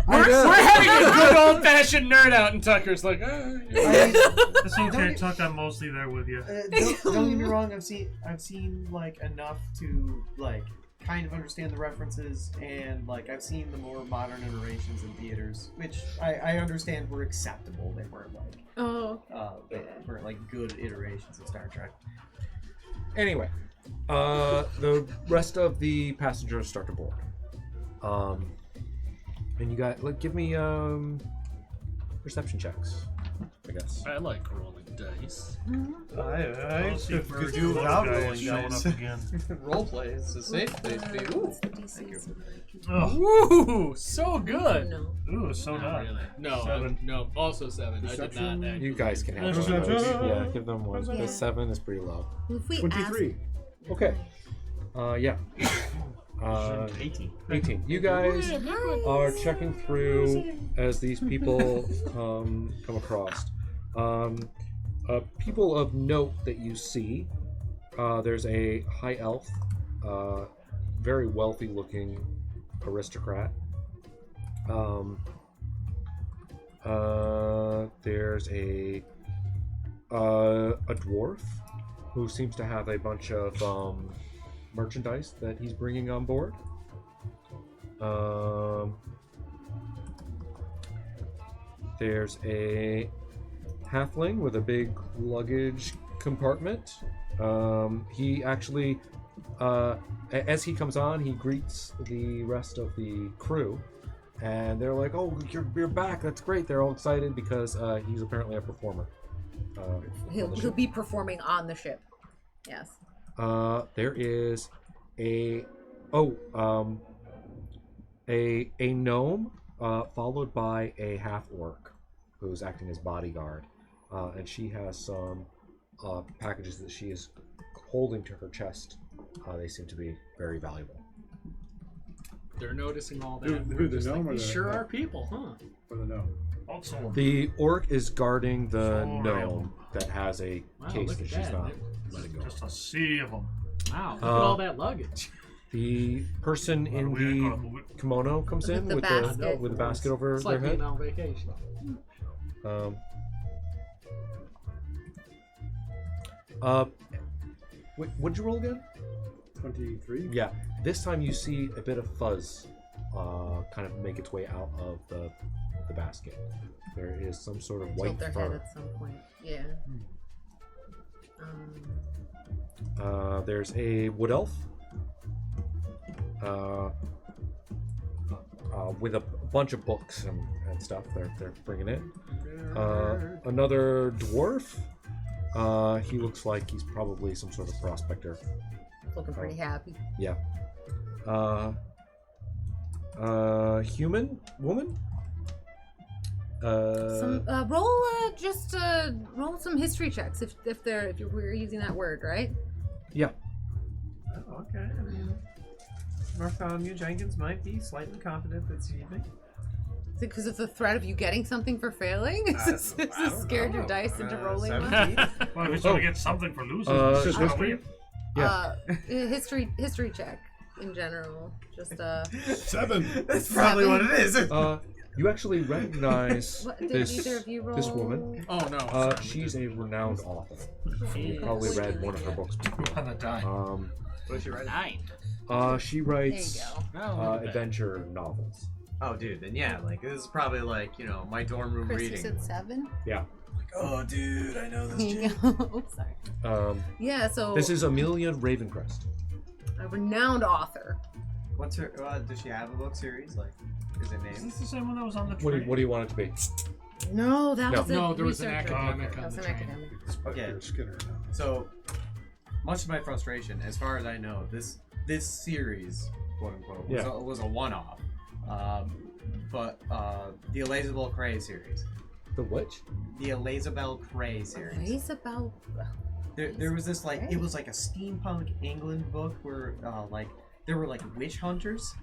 We're having a good old-fashioned nerd out, and Tucker's like, It's okay, Tuck. I'm mostly there with you. Don't get me wrong. I've seen like enough to like kind of understand the references, and like I've seen the more modern iterations in theaters, which I understand were acceptable. They weren't like they weren't like good iterations of Star Trek. Anyway, the rest of the passengers start to board. And you got give me perception checks, I guess. I like rolling dice. I could first do those without guys rolling showing dice. up again. Roleplay is a safe place to be. Ooh. Thank you. Oh, Ooh, so good. No. ooh, so Not not. really. No, 7. no, also 7. I did Perception? not. You guys can have Perception. those. Yeah, give them one. Yeah. The 7 is pretty low. Well, if we 23. Okay. Yeah. 18. 18. You guys are checking through as these people come across. People of note that you see. There's a high elf, very wealthy-looking aristocrat. There's a dwarf who seems to have a bunch of merchandise that he's bringing on board. There's a halfling with a big luggage compartment. He actually as he comes on, he greets the rest of the crew, and they're like, "Oh, you're back! That's great!" They're all excited because he's apparently a performer. He'll be performing on the ship. Yes. There is a gnome followed by a half orc who's acting as bodyguard, and she has some packages that she is holding to her chest. They seem to be very valuable. They're noticing all that. Who, We're the just gnome like, or we the- sure are people, huh? For the gnome. Also, The orc is guarding the Sorry. gnome that has a Wow, case look that at she's that. not letting go. just a sea of them. Wow, look at all that luggage. The person in the kimono comes in The with basket. the basket over It's their like head. being on vacation. What'd you roll again? 23. Yeah. This time you see a bit of fuzz kind of make its way out of the basket. There is some sort of white Tilt their fur. head at some point. Yeah. There's a wood elf with a bunch of books and stuff. They're bringing it. Another dwarf. He looks like he's probably some sort of prospector. Looking pretty happy. Yeah. Human woman. Roll some history checks if we're using that word, right? Yeah. Oh, okay. I mean, Bartholomew Jenkins might be slightly confident this evening. Is it because of the threat of you getting something for failing? Is this scared your dice into rolling one? 17? Well, if he's gonna get something for losing, It's just history? Yeah. History check in general. Just 7. That's probably what it is. You actually recognize what, did this either of you roll? this woman. Oh no. She's a renowned author. You probably read one of her books before. on the die. What's she writing? 9. She There writes you go. Oh, look at that. adventure novels. Oh, dude, then yeah, like this is probably like my dorm room Chris, you reading. said 7? Yeah. Oh, dude, I know this There you chick. go. Oops, sorry. Yeah, so This is Amelia Ravencrest. a renowned author. What's her? Does she have a book series? Like, is it Is named? this the same one that was on the What train? do you want it to be? No, that No. was a No, there was an researcher. academic That on was the an train. academic. Okay. Skinner. So, much to my frustration, as far as I know, this series, quote unquote, was a one-off. But the Elizabeth Cray series, The which? the Elizabeth Cray series. Isabel. There was this like it was like a steampunk England book where like there were like witch hunters,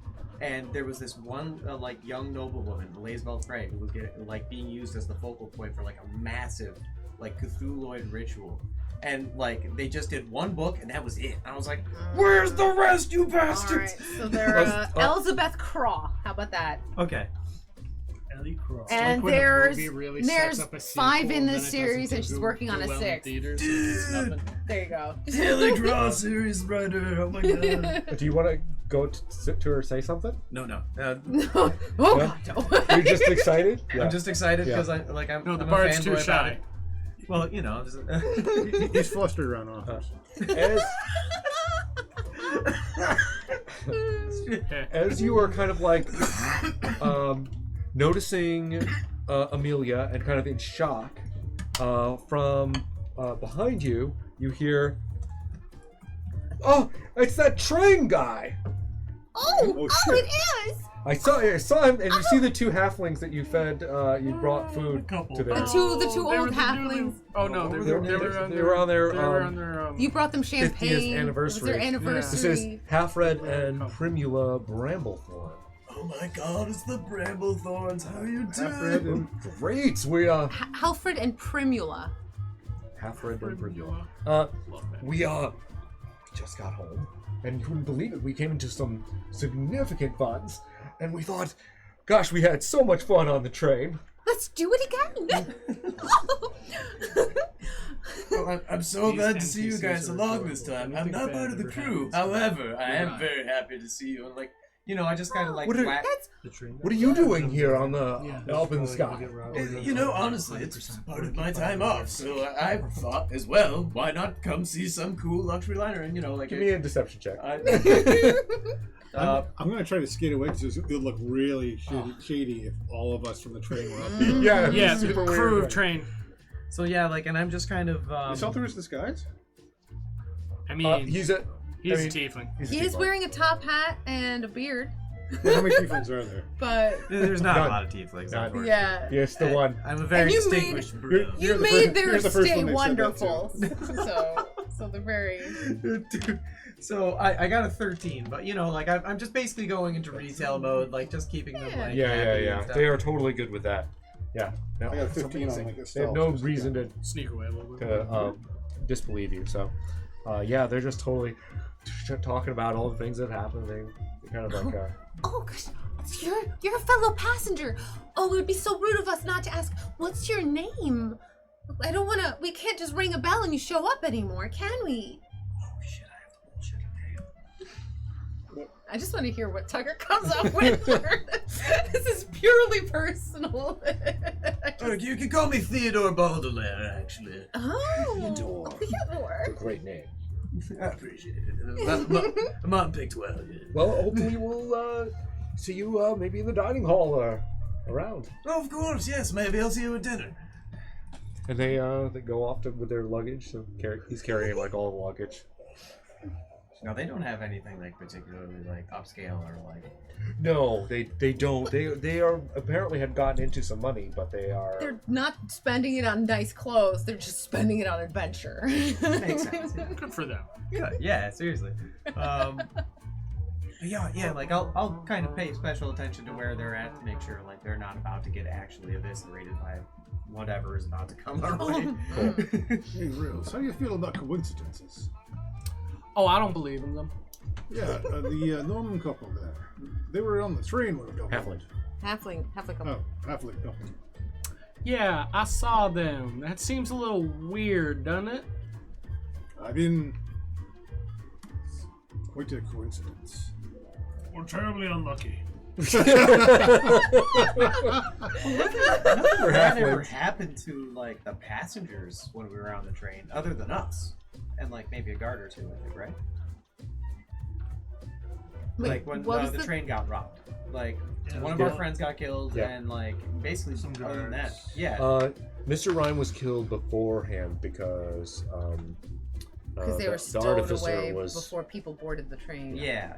and there was this one like young noblewoman, Elizabeth Cray, who was being used as the focal point for like a massive like Cthulhuoid ritual. And like they just did one book and that was it. I was like, "Where's the rest, you bastards?" Alright, so they're Elizabeth Craw. How about that? Okay. Ellie Cross. And Like when a there's movie really sets up a 5 sequel, in then this it doesn't series do and she's working on a well in 6th. theaters, so it's nothing. There you go. Ellie Cross series writer. Oh my god. Do you want to go to her say something? No. Oh Yeah. god, no. You're just excited? Yeah. I'm just excited Yeah. because I'm No, the I'm bard's a too fanboy about shy. it. Well, He's flustered around office. As you are kind of like noticing Amelia and kind of in shock, from behind you, you hear, "Oh, it's that train guy! Oh, shit. it is! I saw him, and you see the 2 halflings that you fed. You brought food couple. to them. The two They were old the halflings. Oh no, they were on they were on their, their You brought them 50th champagne. anniversary. It was their anniversary. This is Halfred and Primula Bramblethorn. Oh my god, it's the Bramblethorns. How are you Half-red doing? and Great, we Halfred and Primula. Halfred and Primula. Love that. We just got home, and you wouldn't believe it. We came into some significant funds, and we thought, gosh, we had so much fun on the train. Let's do it again. Well, I'm so These glad to see you NPCs guys are along adorable. this I time. don't I'm think not I've part of the ever crew. had this. However, I You're am not. very happy to see you. And like, You know, I just kind of like What are- whack. The train. What are you doing here on the Yeah. up in the sky? You know, honestly, it's part of my time off, so I thought as well, why not come see some cool luxury liner and, you know, like... Give me a deception check. I'm gonna try to skate away because it would look really shady if all of us from the train were up here. Yeah, Yeah, it's the super crew weird. of train. So yeah, like, and I'm just kind of. Is Selther's disguise? I mean, He's a he's I mean- a tiefling. he's a He is tiefling. wearing a top hat and a beard, How many tieflings are there? but There's not None. a lot of tieflings. None. unfortunately. yeah. Yes, the one. I'm a very And you distinguished made- bro. You You're the made first- their you're the first stay one they said that to. wonderful. So they're very. So I got a 13, but you know, like I'm just basically going into retail mode, like just keeping them Yeah. like Yeah, happy and stuff. They are totally good with that. Yeah. No, I got a it's 15 on amazing. like a They have stealth, no just- reason to Sneak away a little bit. disbelieve you. So, yeah, they're just totally talking about all the things that happened. They kind of like, Oh gosh, you're a fellow passenger. Oh, it would be so rude of us not to ask. What's your name? I don't want to. We can't just ring a bell and you show up anymore, can we? I just want to hear what Tucker comes up with. This is purely personal. You can call me Theodore Baudelaire, actually. Oh, Theodore. great name. I appreciate it. I'm on picked well. Yeah. Well, hopefully we'll see you maybe in the dining hall or around. Oh, of course, yes. Maybe I'll see you at dinner. And they go off with their luggage. So he's carrying like all the luggage. No, they don't have anything like particularly like upscale or like. No, they don't. They are apparently had gotten into some money, but They're not spending it on nice clothes. They're just spending it on adventure. Makes sense. Yeah. Good for them. Yeah, seriously. Yeah, like I'll kind of pay special attention to where they're at to make sure like they're not about to get actually eviscerated by whatever is about to come our way. Hey, Reels, how do you feel about coincidences? Oh, I don't believe in them. Yeah, the Norman couple there. They were on the train with a couple. Halfling. Halfling couple. Oh, halfling couple. Yeah, I saw them. That seems a little weird, doesn't it? I mean, quite a coincidence. We're terribly unlucky. Nothing bad ever happened to like the passengers when we were on the train, other than us, and like maybe a guard or two, I think, right? Wait, Like when what was the the train got robbed, like Yeah, one of yeah. our friends got killed, Yeah. and like basically Some other than that, guards. yeah. Mr. Ryan was killed beforehand because Because they were the stowed artificer away was. before people boarded the train. Yeah.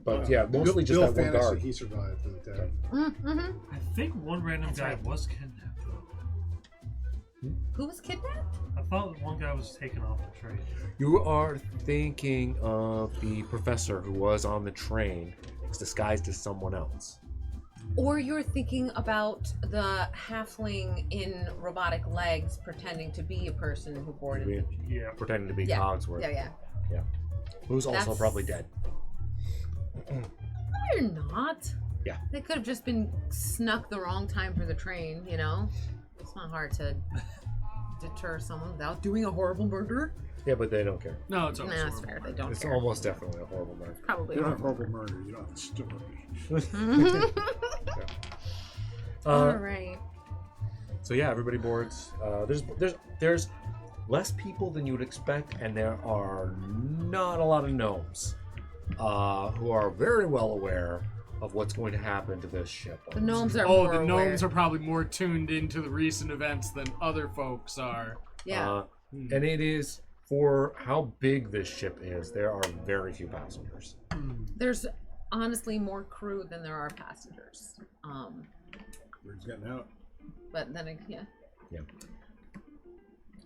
But yeah, Most really just Bill that one Fantasy, guard. he survived the attack. Mm-hmm. I think one random guy was kidnapped though. Who was kidnapped? I thought one guy was taken off the train. You are thinking of the professor who was on the train, disguised as someone else. Or you're thinking about the halfling in robotic legs pretending to be a person who boarded the Yeah. Pretending to be Yeah. Cogsworth. Yeah. Who's also That's- probably dead. No, you're not. Yeah. They could have just been snuck the wrong time for the train, you know? It's not hard to deter someone without doing a horrible murder. Yeah, but they don't care. No, it's Nah, always that's fair. They don't It's care. almost definitely a horrible murder. Probably You don't have horrible. horrible murder, you don't have a story. All right. So yeah, everybody boards. There's less people than you would expect, and there are not a lot of gnomes who are very well aware of what's going to happen to this ship. The gnomes are Oh, more the gnomes aware. are probably more tuned into the recent events than other folks are. Yeah. And it is, for how big this ship is, there are very few passengers. There's honestly more crew than there are passengers. Word's getting out. But then again, Yeah.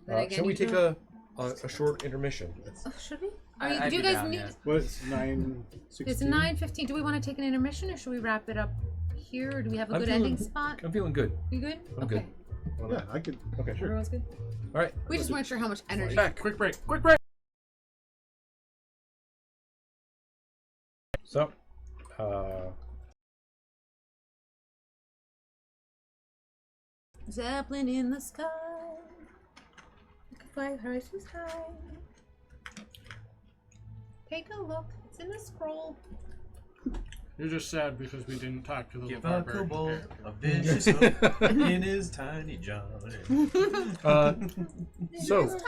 Then again, Shall we you take don't- a short intermission? Oh, should we? I'd Do you be guys down, need? yeah. Well, it's 9:16. It's 9:15. Do we want to take an intermission, or should we wrap it up here? Or do we have a I'm good feeling- ending spot? I'm feeling good. You good? I'm okay. good. Yeah, I could. Okay, sure. Everyone's good. All right. We just weren't sure how much energy. Back. Quick break. Quick break. So, Zeppelin in the sky. You can fly horses high. Take a look. It's in the scroll. You're just sad because we didn't talk to the Give a barbarian. kobold a vicious hook in his tiny jar. So,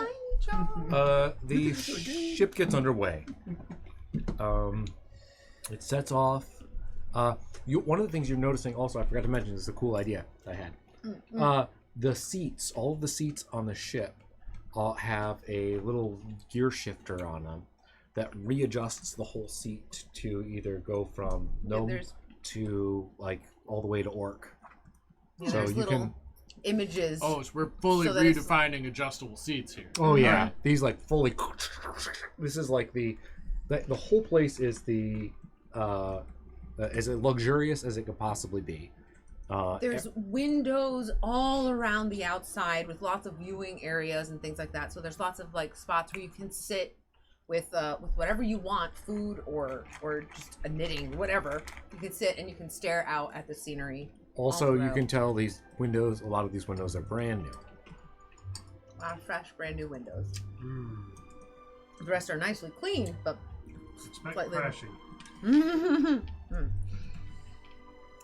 the ship gets underway. It sets off. One of the things you're noticing also, I forgot to mention, is a cool idea I had. The seats, all of the seats on the ship, have a little gear shifter on them that readjusts the whole seat to either go from gnome to like all the way to orc. Yeah, so there's you little can. images. Oh, so we're fully So that it's- redefining adjustable seats here. Oh yeah, these like fully. This is like the whole place is the as luxurious as it could possibly be. There's windows all around the outside with lots of viewing areas and things like that. So there's lots of like spots where you can sit with whatever you want, food or just a knitting, whatever. You can sit and you can stare out at the scenery. Also, you throughout. can tell these windows. A lot of these windows are brand new. A lot of fresh, brand new windows. The rest are nicely clean, but Expect Slightly. crashing.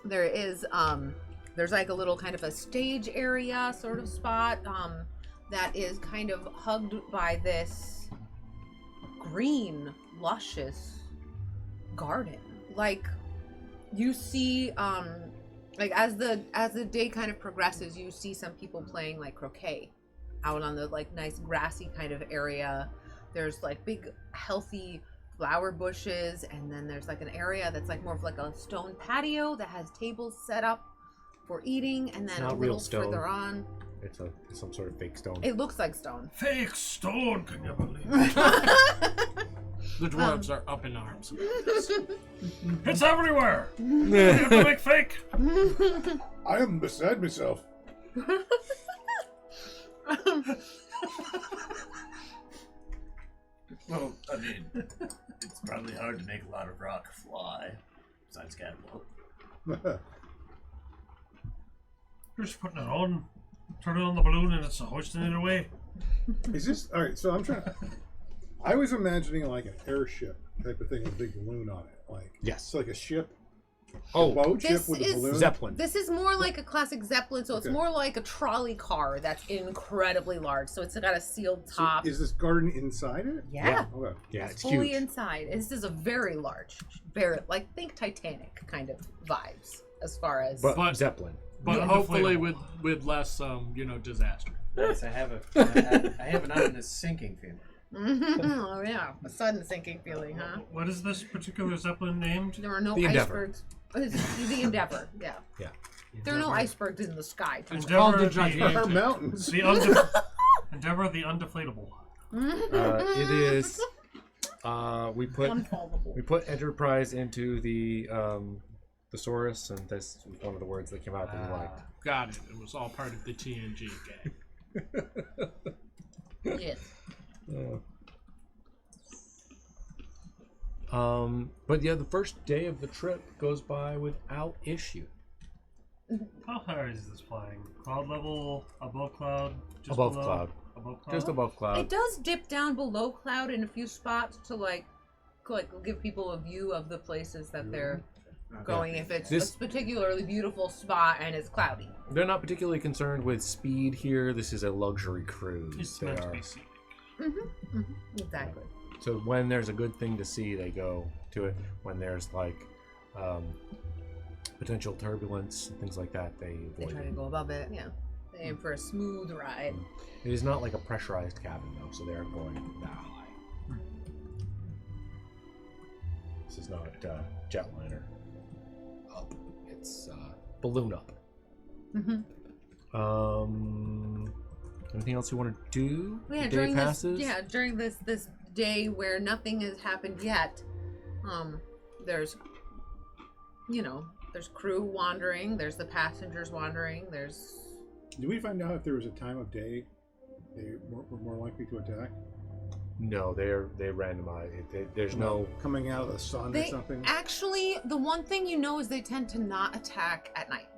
there is there's like a little kind of a stage area sort of spot that is kind of hugged by this green, luscious garden. Like you see like as the day kind of progresses, you see some people playing like croquet out on the like nice grassy kind of area. There's like big healthy flower bushes, and then there's like an area that's like more of like a stone patio that has tables set up for eating, and then not a real little stone. further on It's some sort of fake stone. it looks like stone. Fake stone, can you believe it? The dwarves are up in arms. It's everywhere! You have to make fake! I am beside myself. Well, I mean, it's probably hard to make a lot of rock fly. Besides catapult. You're just putting it on, turn it on the balloon, and it's hoisting it away. Is this all right? So I'm trying. I was imagining like an airship type of thing with a big balloon on it, like Yes. it's like a ship, Oh, boat ship This with a is- balloon. Zeppelin. This is more like a classic Zeppelin, so it's Okay. more like a trolley car that's incredibly large. So it's got a sealed top. So is this garden inside it? yeah. Okay. Yeah, it's fully huge. inside. This is a very large, very like think Titanic kind of vibes as far as. But Zeppelin. But Yeah. hopefully Deflatable. with less disaster. Yes, I have an ominous sinking feeling. Oh yeah, a sudden sinking feeling, huh? What is this particular Zeppelin named? There are no The Endeavor. icebergs. It's the Endeavor, yeah. Yeah. There are no icebergs in the sky. It's Endeavor called the the- There are gigantic. mountains. Endeavor the undeflatable. It is. We Unfoldable. put Enterprise into the thesaurus, and this was one of the words that came out that we liked. Got it. It was all part of the TNG gang. Yes. But yeah, the first day of the trip goes by without issue. How high is this flying? Cloud level, above cloud, just Above below? cloud. Above cloud. Just above cloud. It does dip down below cloud in a few spots to like give people a view of the places that they're going if it's This- a particularly beautiful spot and it's cloudy. They're not particularly concerned with speed here. This is a luxury cruise. It's They meant to are- be scenic. Exactly. So when there's a good thing to see, they go to it. When there's like potential turbulence, things like that, they They avoid try to it. go above it, yeah. They aim for a smooth ride. It is not like a pressurized cabin though, so they aren't going that high. This is not jetliner up. It's balloon up. Anything else you want to do? Yeah, The day during passes. during this day where nothing has happened yet, there's there's crew wandering, there's the passengers wandering, there's Did we find out if there was a time of day they were more likely to attack? No, they randomize it. There's no. Coming out of the sun or they something. actually the one thing you know is they tend to not attack at night.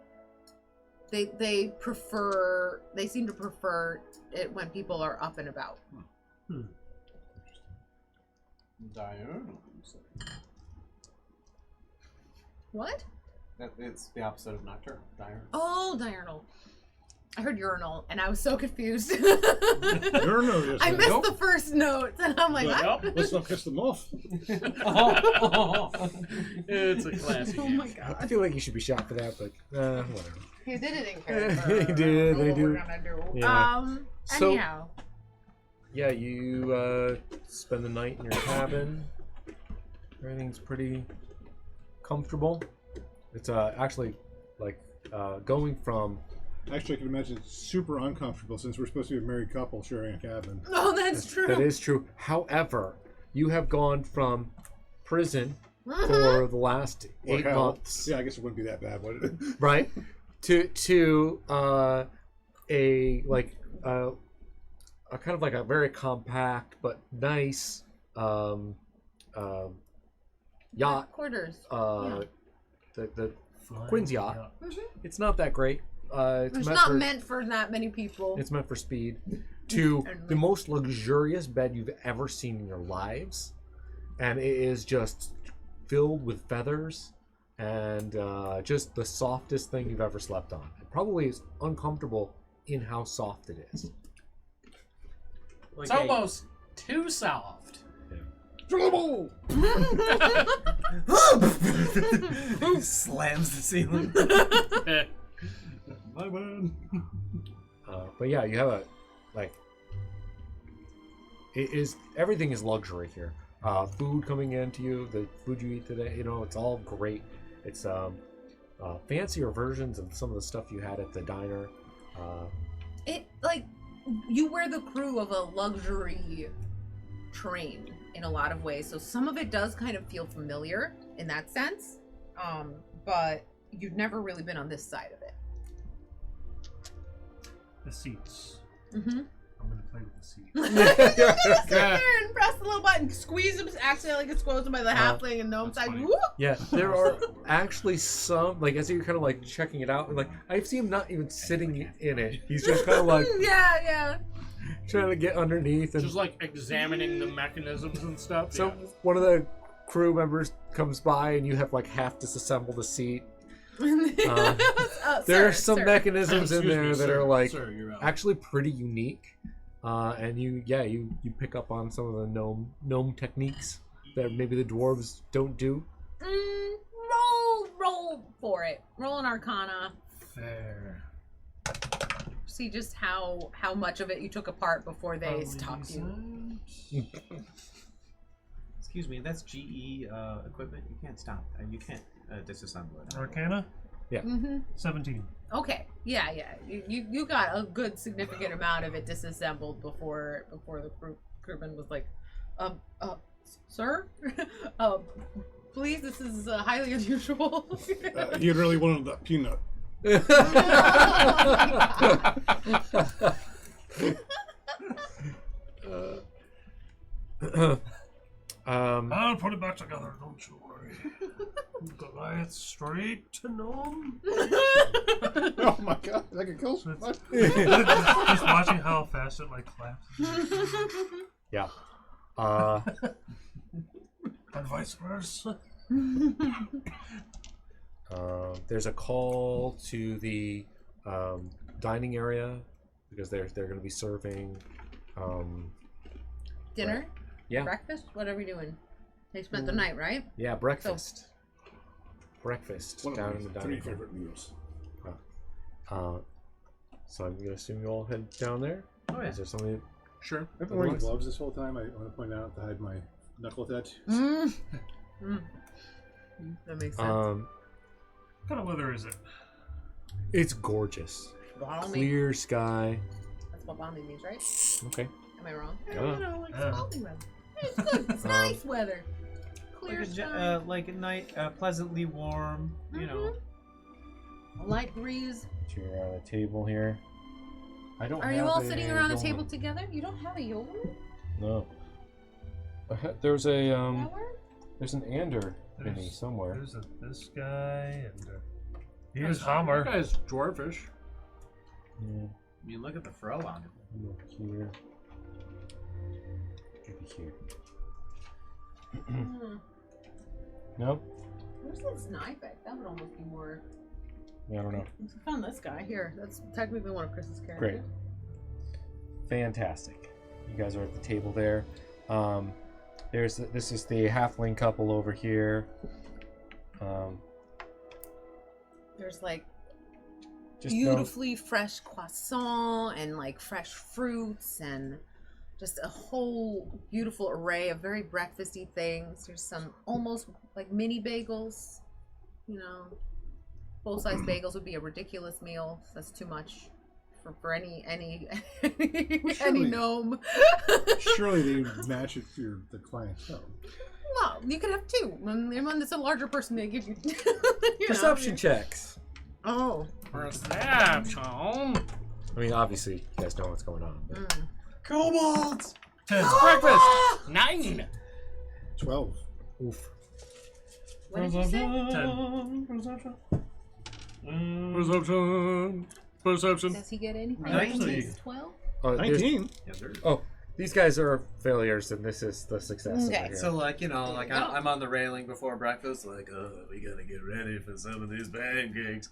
They seem to prefer it when people are up and about. What? It's the opposite of nocturnal. Diurnal. Oh, diurnal. I heard urinal, and I was so confused. Urinal, yes. I missed the first note, and I'm like, Well, what? let's not piss them off. It's a classic. Oh my I god. feel like you should be shot for that, but whatever. He did it in character. He did, What they we're do. gonna do. Yeah. So- Anyhow. Yeah, you spend the night in your cabin. Everything's pretty comfortable. It's actually like going from. Actually, I can imagine it's super uncomfortable since we're supposed to be a married couple sharing a cabin. Oh, that's true. That is true. However, you have gone from prison Mhm. for the last Or 8 hell. months, Yeah, I guess it wouldn't be that bad, would it? right? To a like a kind of like a very compact but nice yacht. Quarters. The Flying Quinn's yacht. It's not that great. It's not meant for that many people. It's meant for speed. To And the most luxurious bed you've ever seen in your lives, and it is just filled with feathers and just the softest thing you've ever slept on. It probably is uncomfortable in how soft it is. It's almost too soft. Trouble! Slams the ceiling. My man. But yeah, you have a like. It is everything is luxury here. Food coming into you, the food you eat today, it's all great. It's fancier versions of some of the stuff you had at the diner. It like you were the crew of a luxury train in a lot of ways, so some of it does kind of feel familiar in that sense. But you've never really been on this side of it. The seats. Mm-hmm. I'm gonna play with the seats. Sit there and press the little button, squeeze them, accidentally get squeezed by the halfling and gnome that's side. funny. Whoop! Yeah, there are actually some, like, as you're kind of like checking it out, like, I see him not even sitting in it. He's just kind of like Yeah. trying to get underneath. And Just like examining the mechanisms and stuff. so yeah. one of the crew members comes by and you have like half disassembled the seat. There are some mechanisms in Excuse there me, that sir. are like Sir, you're out. actually pretty unique. And you pick up on some of the gnome techniques that maybe the dwarves don't do. Roll for it. Roll an Arcana. Fair. See just how much of it you took apart before they stopped you. Excuse me, that's GE equipment. You can't stop. You can't disassemble it. Arcana? Mm-hmm. 17. Okay. Yeah. You got a good significant amount of it disassembled before the crewman was like, sir, please, this is highly unusual. He really wanted that peanut. I'll put it back together, don't you worry. Goliath straight to gnome. Oh my god, I can kill someone. Just watching how fast it like claps. Yeah. And vice versa. There's a call to the dining area because they're going to be serving. Dinner? Yeah. Breakfast? What are we doing? They spent the night, right? Yeah, breakfast. Breakfast One down of in the my dining three room. favorite meals. So I'm gonna assume you all head down there. Oh yeah. Is there somebody? Sure. I've been wearing Otherwise- gloves this whole time. I want to point out to hide my knuckle tattoos. That makes sense. Um, What kind of weather is it? it's gorgeous. Balmy. Clear sky. That's what balmy means, right? Okay. Am I wrong? I Yeah. don't know, like Yeah. balmy weather. It's good. It's nice weather. Clear sky. Like at night, pleasantly warm. You know. A light breeze. You're on a table here. I don't. Are you have all a sitting around the yeoman. table together? You don't have a yeoman? No. There's a Hour? There's an Ander mini There's- somewhere. There's this guy and here's Hammer. That guy's dwarfish. Yeah. I mean, look at the fro on him. Look here. Maybe here. Hmm. Nope. Where's this knife at? That would almost be more. Yeah, I don't know. I found this guy here. That's technically one of Chris's characters. Great. Fantastic. You guys are at the table there. This is the halfling couple over here. There's like Just beautifully fresh croissant and like fresh fruits and just a whole beautiful array of very breakfasty things. There's some almost like mini bagels, you know. Full-size bagels would be a ridiculous meal. That's too much for any surely- gnome. Surely they match it for the clientele. Well, you could have two. When it's a larger person, they give you, you Perception know. checks. Oh. Perception. I mean, obviously, you guys know what's going on. But... Kobolds! 10. Breakfast. 9. 12. Oof. What did you say? 10. Perception. Perception. Does he get anything? Actually- 12? Oh, there's- 19? Yes, sir. oh, these guys are failures, and this is the success Okay. over here. So, like, you know, like I'm on the railing before breakfast. Like, we gotta get ready for some of these pancakes.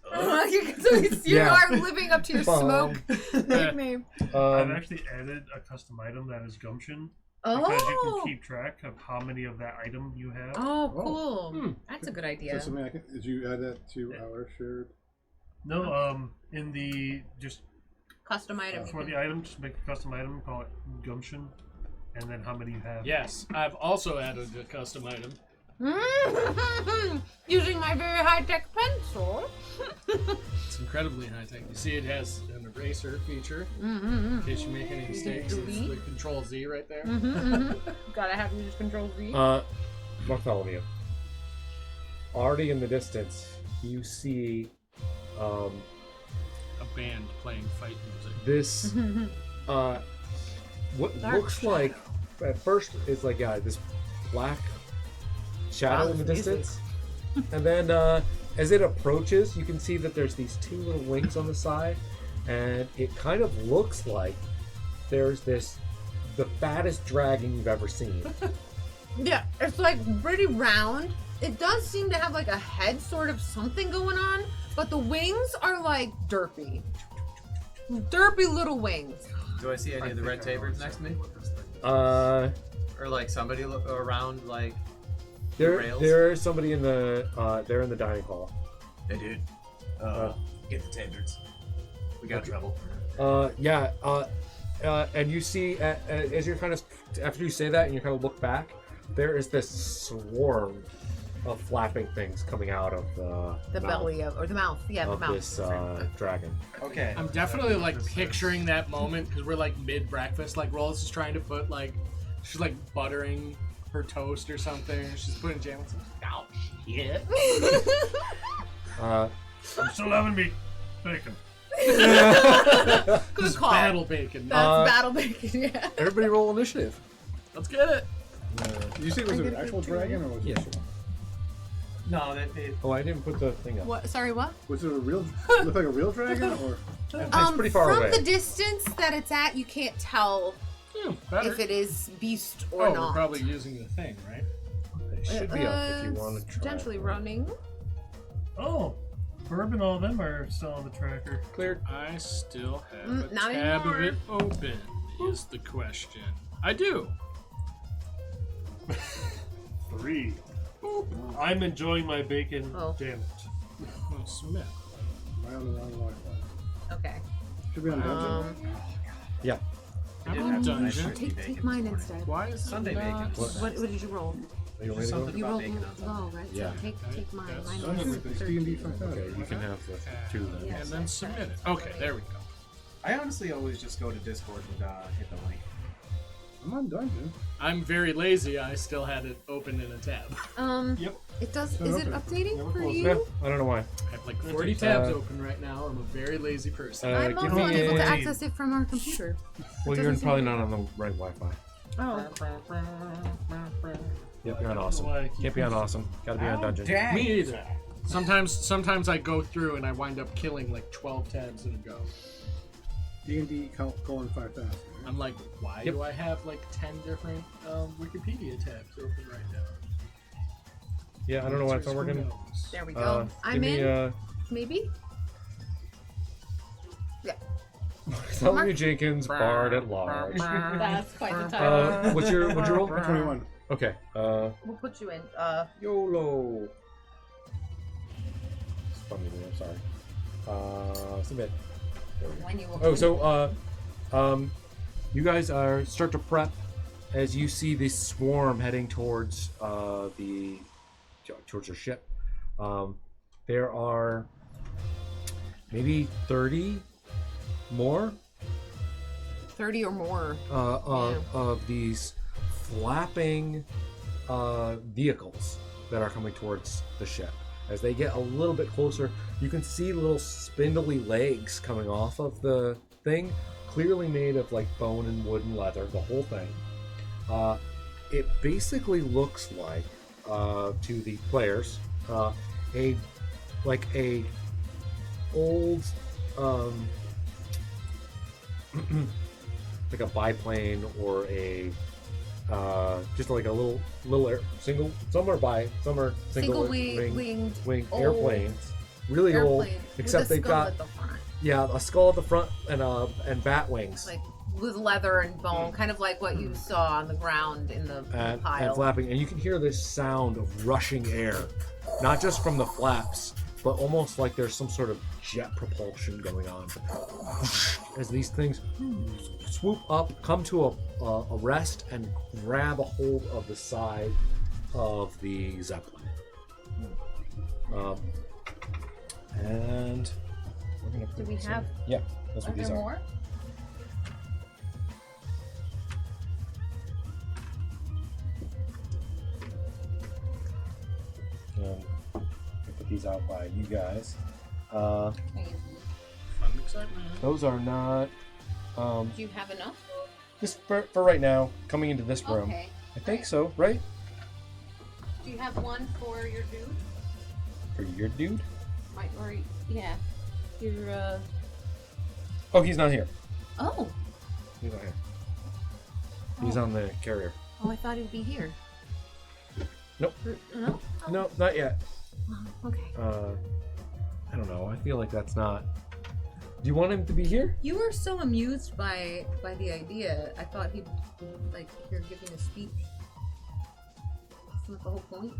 You Yeah. are living up to your smoke nickname. I've actually added a custom item that is gumption. Because you Oh. can keep track of how many of that item you have. Oh, cool. Hmm. That's a good Is idea. that something did you add that to our shared? No, in the just Custom item. for the item, just make a custom item, call it gumption, and then how many you have. Yes, I've also added a custom item. Using my very high-tech pencil. It's incredibly high tech. You see, it has an eraser feature Mm-hmm. in case you make any mistakes. It's delete. the Control Z right there. Gotta have you just Control Z. Bartholomew. Already in the distance, you see A band playing fight music. this what Dark looks shadow. like at first it's like this black shadow in the Wow, music. distance, and then as it approaches, you can see that there's these two little wings on the side, and it kind of looks like there's the fattest dragon you've ever seen. Yeah, it's like pretty round. It does seem to have like a head sort of something going on, but the wings are like derpy. Derpy little wings. Do I see any of the red tapers next to me? Uh, Or like somebody around like the rails? there's somebody in the they're in the dining hall. Hey, dude. Get the tabards. We got trouble. And you see, as you're kind of, after you say that and you kind of look back, there is this swarm of flapping things coming out of The mouth belly of, or the mouth. Yeah, the of mouth. this dragon. Okay. I'm definitely like picturing that moment because we're like mid breakfast. Like Rollis is trying to put like, she's like buttering her toast or something. She's putting jam on something. Oh shit! Uh, I'm still having meat. Bacon. Good This call. battle bacon. That's battle bacon, yeah. everybody roll initiative. Let's get it. Did you say it was an actual dragon or was Yeah. it? No, that Oh, I didn't put the thing up. What? Sorry, what? Was it a real? Look like a real dragon or? It's pretty far from away. the distance that it's at, you can't tell Better. if it is beast or oh, not. we're probably using the thing, right? It should be up if you want to try. Potentially running. Oh, Herb and all them are still on the tracker. Cleared. I still have a not tab of anymore. it open. Is the question? I do. 3. I'm enjoying my bacon. Oh. Damn it. Well, Smith. Am I on the wrong Wi-Fi? Okay. Should be on dungeon. Yeah. I'm did in have some nice dungeon. crispy Take bacon mine this morning. instead. Why is Sunday it bacon. not- What did you roll? Are you ready to go? Something You about rolled bacon on top. low, right? Yeah. So take mine. That's Mine Dungeon was with D&D 13. 5000. Okay, you can have the two then. Yeah. And then submit it. Okay, there we go. I honestly always just go to Discord and hit the link. I'm on dungeon. I'm very lazy. I still had it open in a tab. Yep. It does. So Is it open. updating Never for close it. Yeah, you? I don't know why. I have like 40 tabs open right now. I'm a very lazy person. I'm give also me unable to a- access it from our computer. Well, doesn't you're seem probably to- not on the right Wi-Fi. Oh. Yep, you're on awesome. Can't be on awesome. Gotta be on dungeon. Dang. Me either. Sometimes I go through and I wind up killing like 12 tabs in a go. D&D colon 5000. I'm like, why Yep. do I have like 10 different Wikipedia tabs open right now? Yeah, I don't know why it's not Who working. knows? There we go. I'm give in. me, Maybe. Bartholomew Jenkins, Bard at Large. That's quite the title. What's your roll? 21. Okay. We'll put you in. YOLO. It's funny to me, I'm sorry. Submit. When you will. Oh, so you guys start to prep as you see this swarm heading towards towards your ship. There are maybe 30 more 30 or more. of these flapping vehicles that are coming towards the ship. As they get a little bit closer, you can see little spindly legs coming off of the thing, clearly made of like bone and wood and leather, the whole thing. It basically looks like, to the players, a old like a biplane or a just like a little single. Some are single winged wing old airplanes, really old. airplane Except with a they've skull got at the front, a skull at the front and bat wings. like with leather and bone, kind of like what you saw on the ground in the and pile. flapping, and you can hear this sound of rushing air, not just from the flaps, but almost like there's some sort of jet propulsion going on. As these things swoop up, come to a rest, and grab a hold of the side of the Zeppelin. And we're gonna Do we have? Yeah, that's Are what these there are. more? Put these out by you guys. Fun excitement. Those are not. Do you have enough? Just for right now, coming into this room. Okay. I think so, right? Do you have one for your dude? For your dude? Or yeah, your Oh, he's not here. Oh. He's not here. He's on the carrier. Oh, I thought he'd be here. Nope. No. No, not yet. Oh, okay. I don't know. I feel like that's not. Do you want him to be here? You were so amused by the idea. I thought he'd like hear giving a speech. Isn't that the whole point?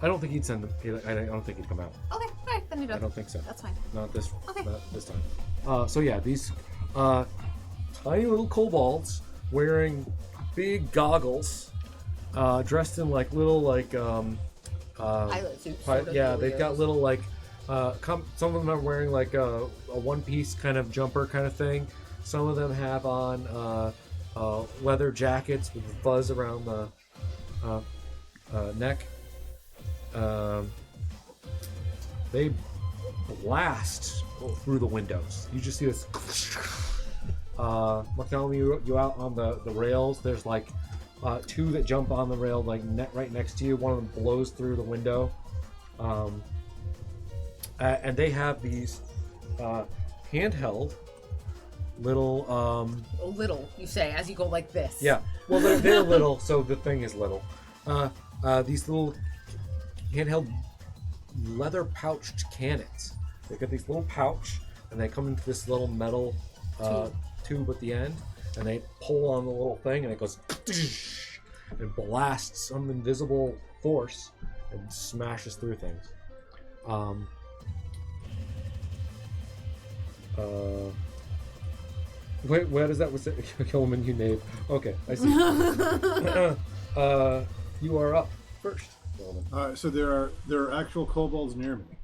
I don't think he'd send him. I don't think he'd come out. Okay, alright, then he does. I don't think so. That's fine. Not this. Okay. Not this time. So yeah, these tiny little kobolds wearing big goggles, dressed in like little Pilot suits. sort of yeah, they've got dealios. little like some of them are wearing like a one-piece kind of jumper kind of thing. Some of them have on leather jackets with fuzz around the neck. They blast through the windows. You just see this. Bartholomew, you out on the rails. There's like two that jump on the rail like right next to you. One of them blows through the window. And they have these handheld little Little, you say, as you go like this. yeah, well they're little, so the thing is little. These little handheld leather pouched cannons. They've got these little pouch, and they come into this little metal tube at the end, and they pull on the little thing, and it goes and blasts some invisible force and smashes through things. Wait, where does that was Kilman, you name? Okay, I see. You are up first, Kilman. So there are actual kobolds near me.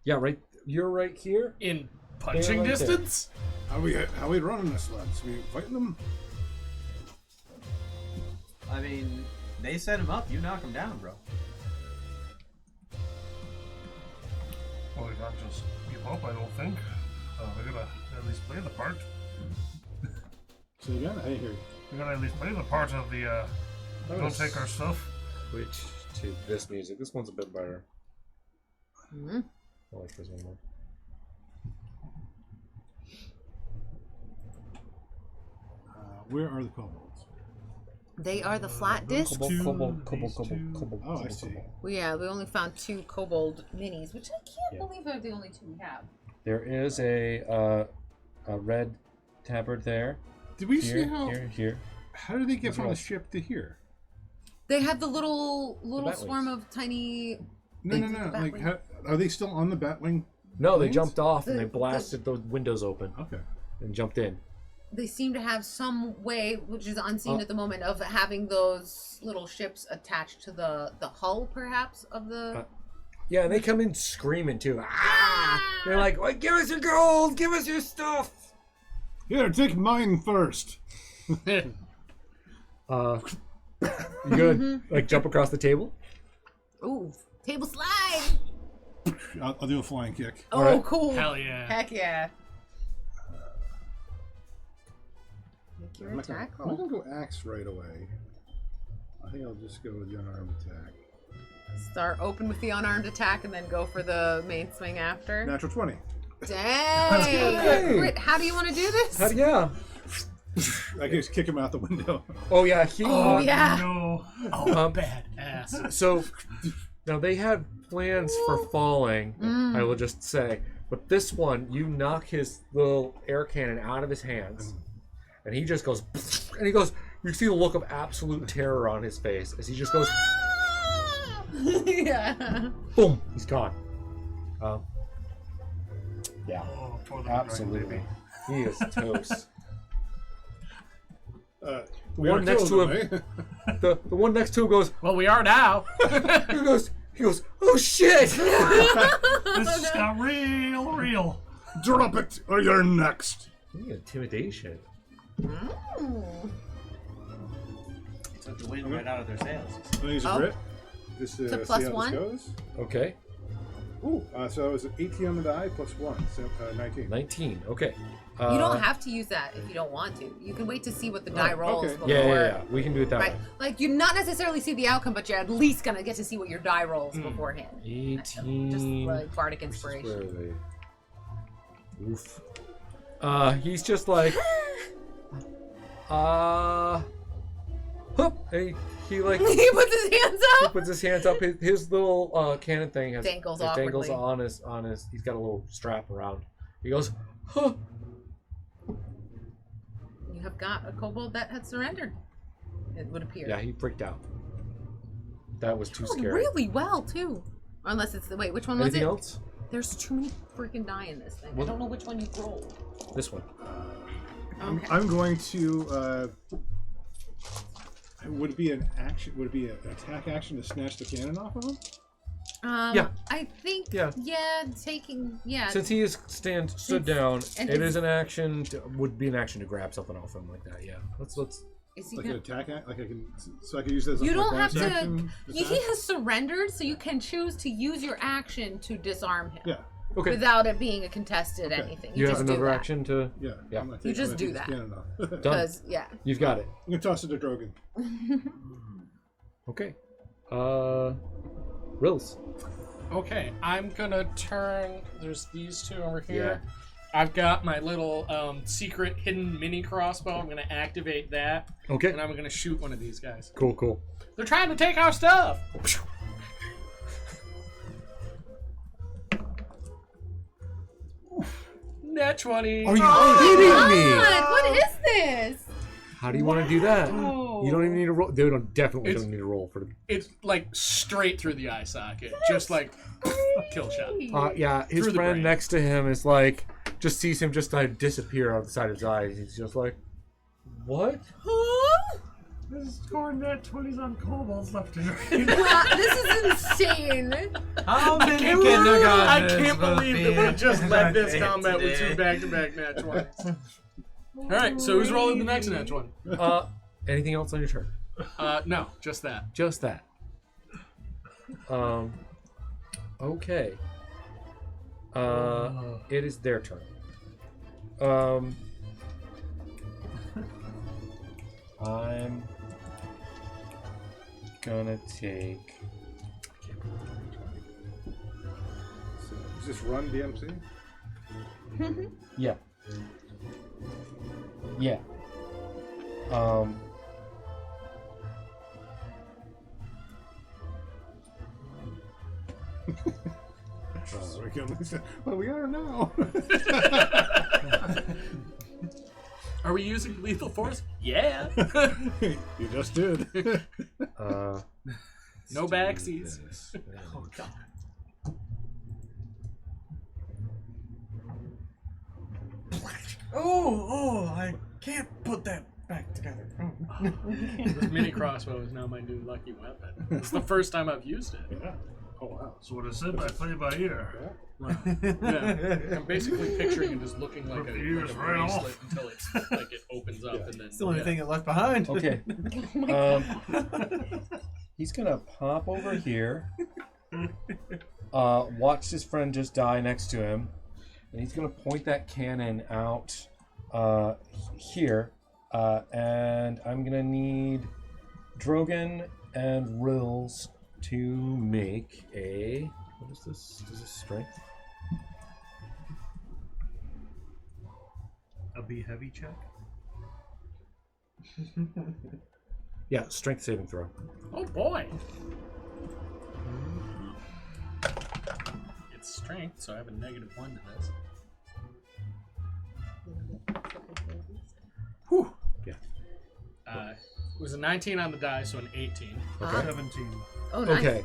Yeah, right. You're right here. In punching right there. distance? How we running this, lads? We fighting them? I mean, they set him up. You knock him down, bro. Well, we can't just give up, I don't think. We gotta at least play the part. So again, I didn't hear you. We gotta at least play the part of the, don't take our stuff. Switch to this music. This one's a bit better. Mhm. I like this one more. Where are the kobolds? They are the flat discs. Oh, I see. Well, yeah, we only found 2 kobold minis, which I can't believe are the only 2 we have. There is a red tabard there. Did we see how? Here. How did they get These from are the all- ship to here? They had the little Batwings. swarm of tiny. No. The Like, Batwing. how, are they still on the Batwing? No, they planes? jumped off and they The- blasted the windows open Okay. and jumped in. They seem to have some way, which is unseen at the moment, of having those little ships attached to the hull, perhaps, of the. Yeah, and they come in screaming too. Ah! They're like, "Well, give us your gold, give us your stuff." Here, take mine first. You gonna like jump across the table? Ooh, table slide! I'll do a flying kick. Oh, right. cool! Hell yeah. Heck yeah! Make your I'm not attack gonna roll. go axe right away. I think I'll just go with the unarmed attack. Start open with the unarmed attack and then go for the main swing after. Natural 20. Dang! Crit. How do you want to do this? Yeah. I can just kick him out the window. Oh yeah. He, Oh, yeah. No. Bad ass. So now they had plans for falling. I will just say, but this one, you knock his little air cannon out of his hands, and he just goes, and he goes. You see the look of absolute terror on his face as he just goes, Yeah. boom, he's gone. Yeah, Oh, for the absolutely. He is toast. The one next to him, the one next to him goes, Well, we are now. he goes, oh shit! This just got real. Drop it, or you're next. Intimidation. Took the wind right out of their sails. I'm gonna use a Oh. grit. Just to So see plus how one? this goes. Okay, Ooh, so it was an 18 on the die plus 1, so 19. 19. Okay. You don't have to use that if you don't want to. You can wait to see what the die rolls okay. before. Yeah. We can do it that Right. way. Like you're not necessarily see the outcome, but you're at least gonna get to see what your die rolls beforehand. 18. Just like bardic Where inspiration. are they? Oof. He's just like, hup, and he like He puts his hands he up. puts his hands up. His little cannon thing has Dangles it dangles awkwardly. on his. He's got a little strap around. He goes, huh. You have got a kobold that had surrendered. It would appear. Yeah, he freaked out. That was too Oh, scary. really well too. Unless it's the wait, which one was Anything it? else? There's too many freaking die in this thing. I Well- don't know which one you rolled. This one. Okay. I'm going to. Would it be an action? Would it be an attack action to snatch the cannon off of him? Yeah. I think. Yeah. Yeah. Taking. Yeah. Since he is stood down, and it it's- is an action. Would be an action to grab something off him like that. Yeah. Let's. Is he Like gonna, an attack? Like I can. So I can use this. you as don't my have bonus to. action He attack? has surrendered, so you can choose to use your action to disarm him Yeah. Okay. without it being a contested Okay. anything. You have just do another that. action to. Yeah. Yeah. I'm gonna You take- just I'm gonna do take that. this cannon off. Done. Because yeah. You've got it. I'm gonna toss it to Drogon. Okay. Rills. Okay, I'm gonna turn. There's these two over here. I've got my little secret hidden mini crossbow. I'm gonna activate that, Okay. and I'm gonna shoot one of these guys. Cool. They're trying to take our stuff. Nat 20. Are you God, kidding me? what is this? How do you want to do that? Wow. You don't even need to roll. They definitely It's- don't need to roll for. It's like straight through the eye socket, just like kill shot. Yeah, his Through the friend brain. next to him is like, just sees him just like disappear on the side of his eyes. He's just like, what? This is scoring net 20s on kobolds left and right. This is insane. How many I kindergartens can't will believe be that we just led this in combat with today? two back-to-back nat 20s. Alright, so who's rolling the next nat 20? Anything else on your turn? No, just that. Just that. Okay. It is their turn. I'm gonna take. So, is this run DMC? Yeah. Yeah. So we can at least, well, we are now. Are we using lethal force? Yeah. You just did. No backsies. Oh god. Oh, I can't put that back together. This mini crossbow is now my new lucky weapon. It's the first time I've used it. Yeah. Oh wow. So what I said, I play by ear. Yeah. I'm basically picturing it as looking like Rip a, the like ears a right bracelet off. until it's like it opens up and then. It's the only thing it left behind. Okay. He's gonna pop over here. Watch his friend just die next to him, and he's gonna point that cannon out here. And I'm gonna need Drogon and Rills to make a. What is this? Is this strength? A be heavy check. Yeah, strength saving throw. Oh boy. It's strength, so I have a -1 to this. Whew. Yeah. It was a 19 on the die, so an 18. Okay. 17. Oh, nice. Okay.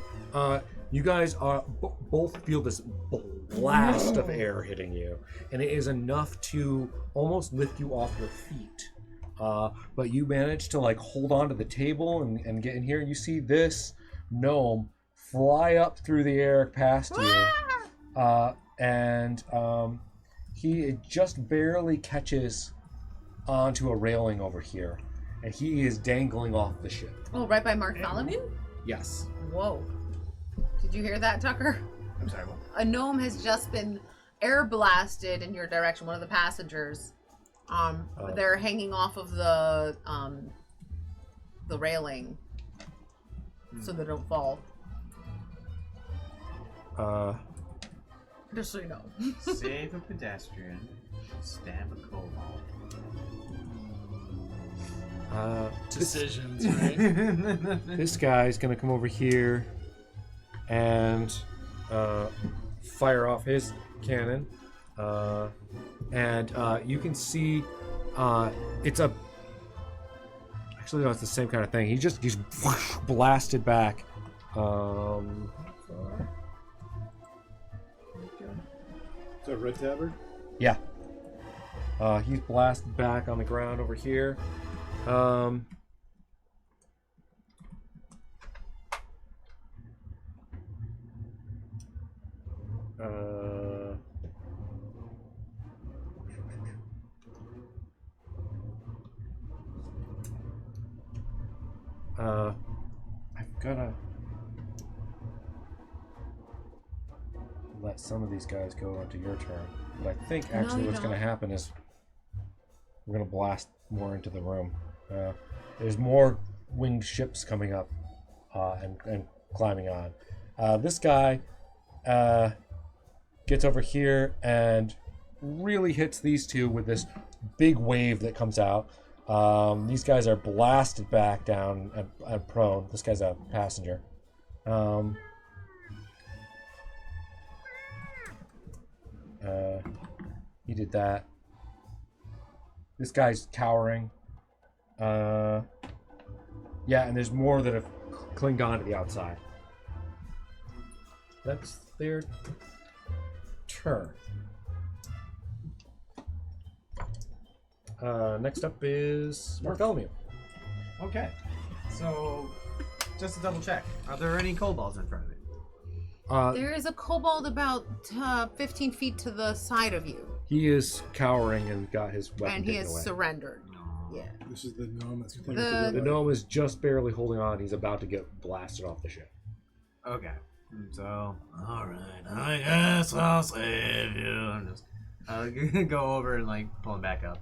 You guys are both feel this blast of air hitting you, and it is enough to almost lift you off your feet. But you manage to like hold on to the table and get in here. You see this gnome fly up through the air past you, and he just barely catches onto a railing over here, and he is dangling off the ship. Oh, right by Bartholomew? Yes. Whoa. Did you hear that, Tucker? I'm sorry. What? A gnome has just been air blasted in your direction, one of the passengers. They're hanging off of the railing so they don't fall. Just so you know. Save a pedestrian, stab a kobold. Decisions, right? This guy's gonna come over here and fire off his cannon, and you can see it's a. Actually, no, it's the same kind of thing. He's blasted back. Is that Red Tabard? Yeah. He's blasted back on the ground over here. I've gotta let some of these guys go into your turn. But I think actually you what's don't. gonna happen is we're gonna blast more into the room. There's more winged ships coming up and climbing on. This guy gets over here and really hits these two with this big wave that comes out. These guys are blasted back down and prone. This guy's a passenger. He did that. This guy's cowering. Yeah, and there's more that have clinged on to the outside. That's their turn. Next up is Bartholomew. Okay. So, just to double check, are there any kobolds in front of me? There is a kobold about 15 feet to the side of you, He is cowering and got his weapon and he taken has away. surrendered. Yeah. This is the gnome that's clinging The- to The gnome is just barely holding on. He's about to get blasted off the ship. Okay. So, alright, I guess I'll save you. I'm just gonna go over and like pull him back up.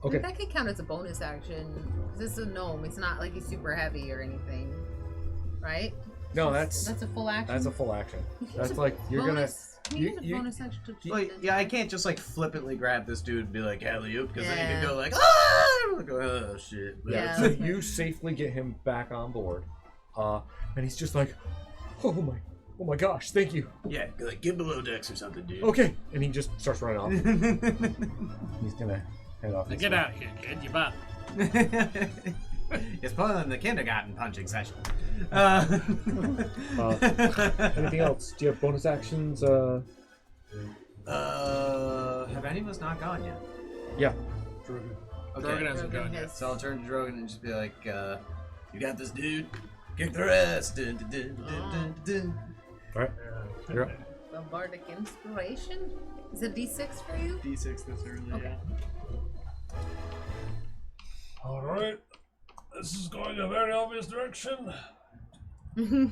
Okay. That could count as a bonus action. 'Cause this is a gnome. It's not like he's super heavy or anything, right? No, that's a full action. a full action. You can That's use a like you're bonus, Can you you- use a you- bonus action to Like, yeah, I can't just like flippantly grab this dude and be like alley-oop because then he Yeah. could go like, ah! Like, oh shit. But- Yeah. So you safely get him back on board, and he's just like, "Oh my Oh my gosh, thank you. Yeah, like get below decks or something, dude. Okay. And he just starts running off. He's gonna head off. Now this get way. out of here, kid. You bought. It's pulling the kindergarten punching session. Anything else? Do you have bonus actions? Have any of us not gone yet? Yeah. Drogon. Okay. Drogon hasn't gone yet. has- So I'll turn to Drogon and just be like, you got this, dude. Kick the rest. Dun, dun, dun, dun, dun, dun. All right. You're up. The bardic inspiration. Is it D6 for you? D6 this early. Okay. All right. This is going a very obvious direction. 25,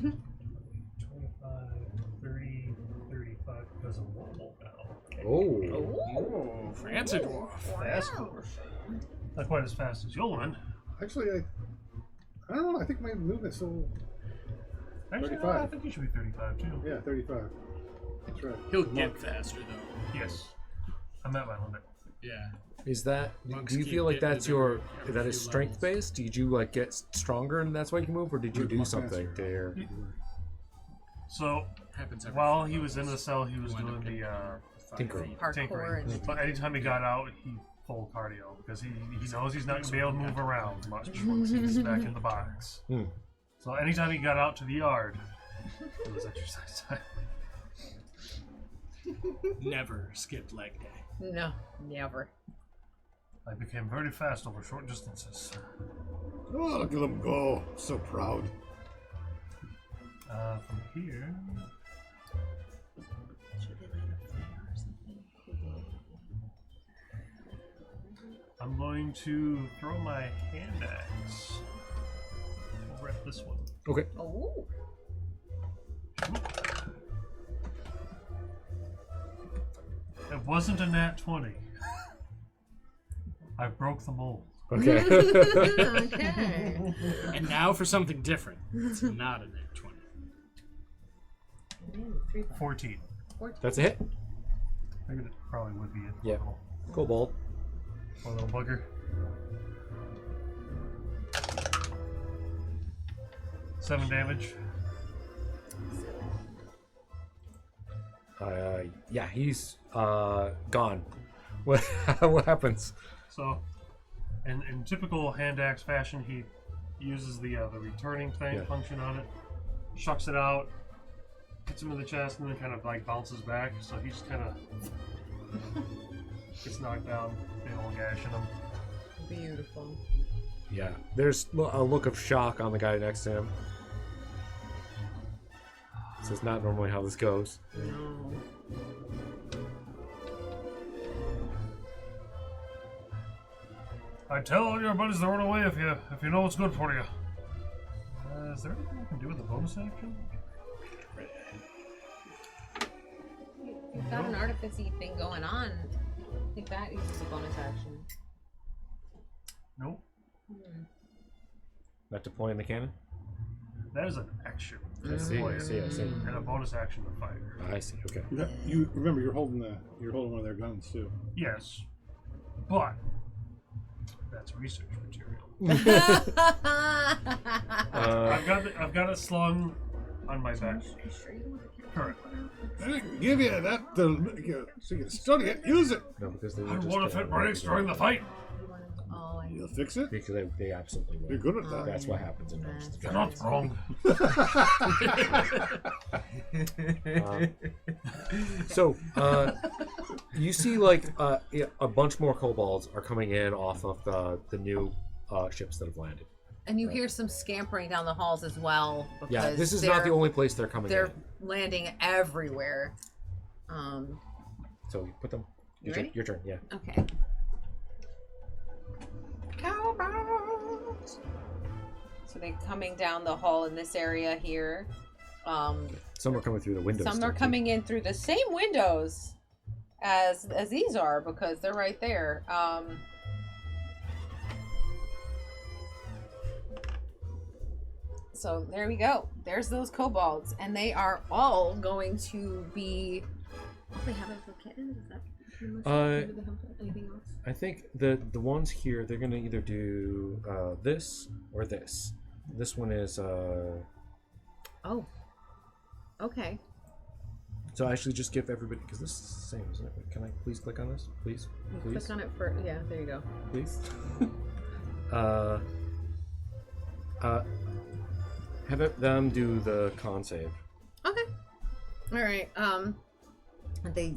30, 35 because I'm normal now. Oh. Oh, fancy dwarf. Fast dwarf. Not quite as fast as Yolan. Actually, I don't know. I think my movement's still. Actually, no, 35. I think you should be 35 too. Yeah, 35. That's right. He'll get faster though. Yes. I'm at my limit. Yeah. Is that? Monks Do you keep feel like getting that's to your? every That few is strength levels. based? Did you like get stronger and that's why you can move, or did you With do my something master. there? So Happens every while few he was in the levels. cell, he was You wind doing up the getting 5 tinkering. feet. Parkour tinkering. and But anytime he got out, he full cardio because he knows he's not gonna be able to move around much once he's back in the box. Hmm. So anytime he got out to the yard, it was exercise time. Never skipped leg day. no, never. I became very fast over short distances. Oh, look at him go. So proud. From here, I'm going to throw my hand axe over at this one. Okay. Oh. It wasn't a nat 20. I broke the mold. Okay. Okay. And now for something different. It's not a net 20. 14. That's a hit. I figured it probably would be it. Yeah. Kobold. Poor little bugger. 7 damage. Yeah, he's gone. What? What happens? So, in typical hand axe fashion, he uses the returning thing Yeah. function on it, shucks it out, hits him in the chest, and then kind of like bounces back. So he just kind of gets knocked down, big old gash in him. Beautiful. Yeah. There's a look of shock on the guy next to him. This is not normally how this goes. No. I tell all your buddies to run away if you know what's good for you. Is there anything I can do with the bonus action? You've got an artificy thing going on. I think that uses a bonus action. Nope. Not deploying the cannon? That is an action. I see, I see, I see. And a bonus action to fire. I see, okay. You remember you're holding one of their guns too. Yes. But that's research material. I've got it slung on my back. Currently. I didn't give you that so you can study it. Use it. No, because they I were just want if it breaks during the fight. Oh, I You'll fix it. Because they absolutely will. You're good at that. That's what happens in most You're not wrong. So, you see, like, a bunch more kobolds are coming in off of the new ships that have landed. And you hear some scampering down the halls as well. Because Yeah, this is not the only place they're coming They're in. landing everywhere. So, you put them. You Your ready? your turn, yeah. Okay. Cowbells. So they're coming down the hall in this area here. Some are coming through the windows. Some are too. coming in through the same windows as these are because they're right there. So there we go. There's those kobolds, and they are all going to be. Oh, they have a kitten. Is that pretty much Uh, anything else? I think the ones here, they're going to either do this or this. This one is Oh, Okay. So actually, just give everybody because this is the same, isn't it? Can I please click on this, please? You Please, click on it for there you go. please. Have them do the con save. Okay. All right.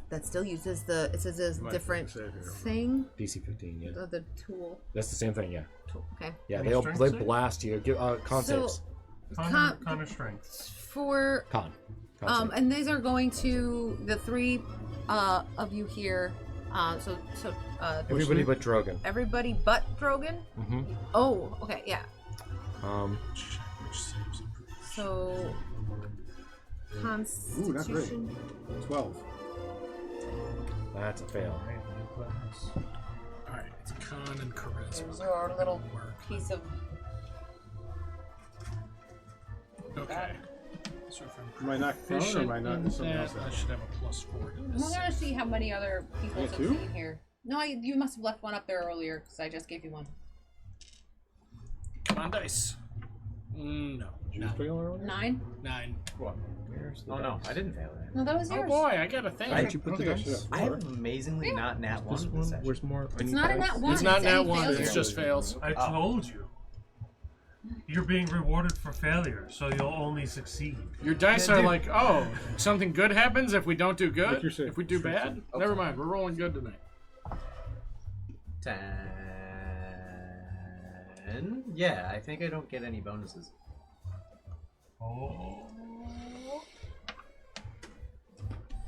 That still uses it says a different thing. DC 15, yeah. The tool. That's the same thing, yeah. Tool. Okay. Yeah, Any they strength they save? blast you. Give con So- saves. Con or strength. For Con save. and these are going to the three of you here. Everybody but Drogon. Everybody but Drogon. Mm-hmm. Oh, okay, yeah. Which saves improve. So Ooh, not great. Constitution. 12. That's a fail. All right, it's con and charisma. There's our little piece of. Okay. So if I'm Am I not prone or proficient am I not in something else? that, I should have a +4 to I'm this. gonna see how many other people Yeah, two? succeed here. No, you must have left one up there earlier because I just gave you one. Come on, dice. No. Did you just fail earlier? 9. 9. What? Where's the Oh no, dice? I didn't fail that. No, that was Oh yours. boy, I got a thing. Why did you I put don't the think I should dice? have I four. have amazingly not nat one. This this one? session. Where's more? I It's need not a dice. nat one. It's not any nat 1, failure. it's just fails. I told you. You're being rewarded for failure, so you'll only succeed. Your dice are like, oh, something good happens if we don't do Make good? your save. If we do Strength bad? save. Never mind, we're rolling good tonight. 10. Yeah, I think I don't get any bonuses. Oh.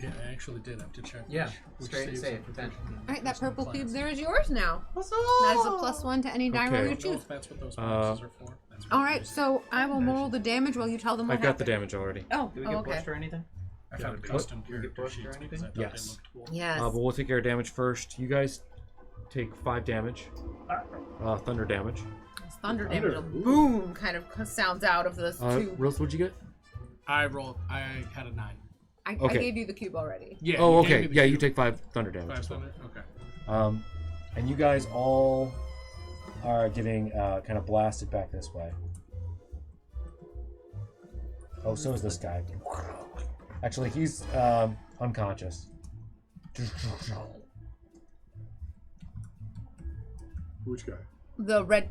Yeah, I actually did have to check. Yeah, which straight saves save, I potential. All right, that There's no purple cube class. there is yours now. That is a +1 to any die roll Okay. you I don't know choose. if that's what those bonuses are for. That's what All it right, is. so I will roll the damage while you tell them what I've got the happened. damage already. Oh, Do we oh, get okay. pushed or anything? I found What? custom Do we get character pushed or sheets anything? because I thought Yes. they looked cool. Yes. But we'll take care of damage first. You guys take 5 damage. Thunder damage. It's thunder damage. A Thunder. Ooh. boom kind of sounds out of this tube. Rose, what'd you get? I had a 9. I okay. gave you the cube already. Yeah. Oh, you gave okay. me the Yeah, you cube. take 5 thunder damage. 5 as well. thunder? Okay. And you guys all are getting kind of blasted back this way. Oh, so is this guy. Actually, he's unconscious. Which guy? The red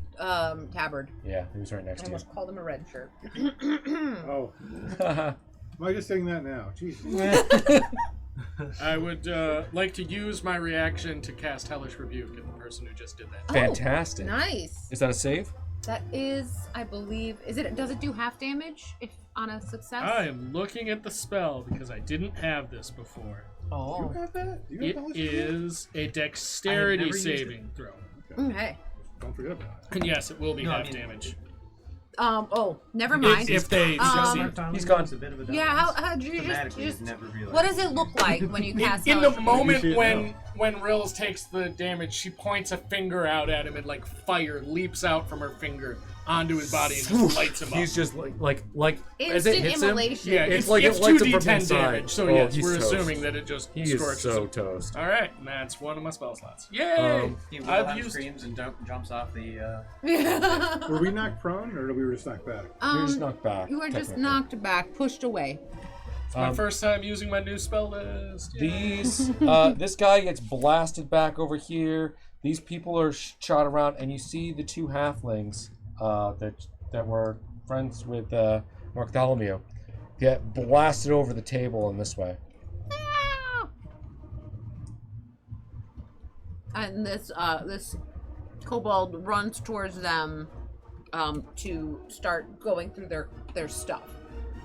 tabard. Yeah, he was right I next to almost called him a red shirt. Oh. you. Am I just saying that now? Jesus. I would like to use my reaction to cast Hellish Rebuke at the person who just did that. Fantastic. Nice. Is that a save? That is, I believe, does it do half damage if on a success? I am looking at the spell because I didn't have this before. Oh. You have that? You have It knowledge? is a I have dexterity never used it. saving throw. Okay. Don't forget about it. And yes, it will be No, I half mean- damage. Oh, never mind. If they succeed. He's gone. A bit of a Yeah, how do you Thematically, just I've never realized. what does it look like when you cast In Hellish the Rebuke? moment You see it when Rills takes the damage, she points a finger out at him and like fire leaps out from her finger onto his body and just lights him up. He's just like as it Instant hits him. immolation. Yeah, It's it's like it's it lights him 2d10 from inside. damage. So Oh, yes, he's we're toast. assuming that it just He is scorches so him. toast. All right, and that's one of my spell slots. Yay! He I've Wilhelm used. screams and jumps off the. Were we knocked prone or we were just knocked back? You're just knocked back. You were just technically. knocked back, pushed away. It's my first time using my new spell list. Yay. These, this guy gets blasted back over here. These people are shot around, and you see the 2 halflings that were friends with Bartholomew get blasted over the table in this way. And this kobold runs towards them to start going through their stuff.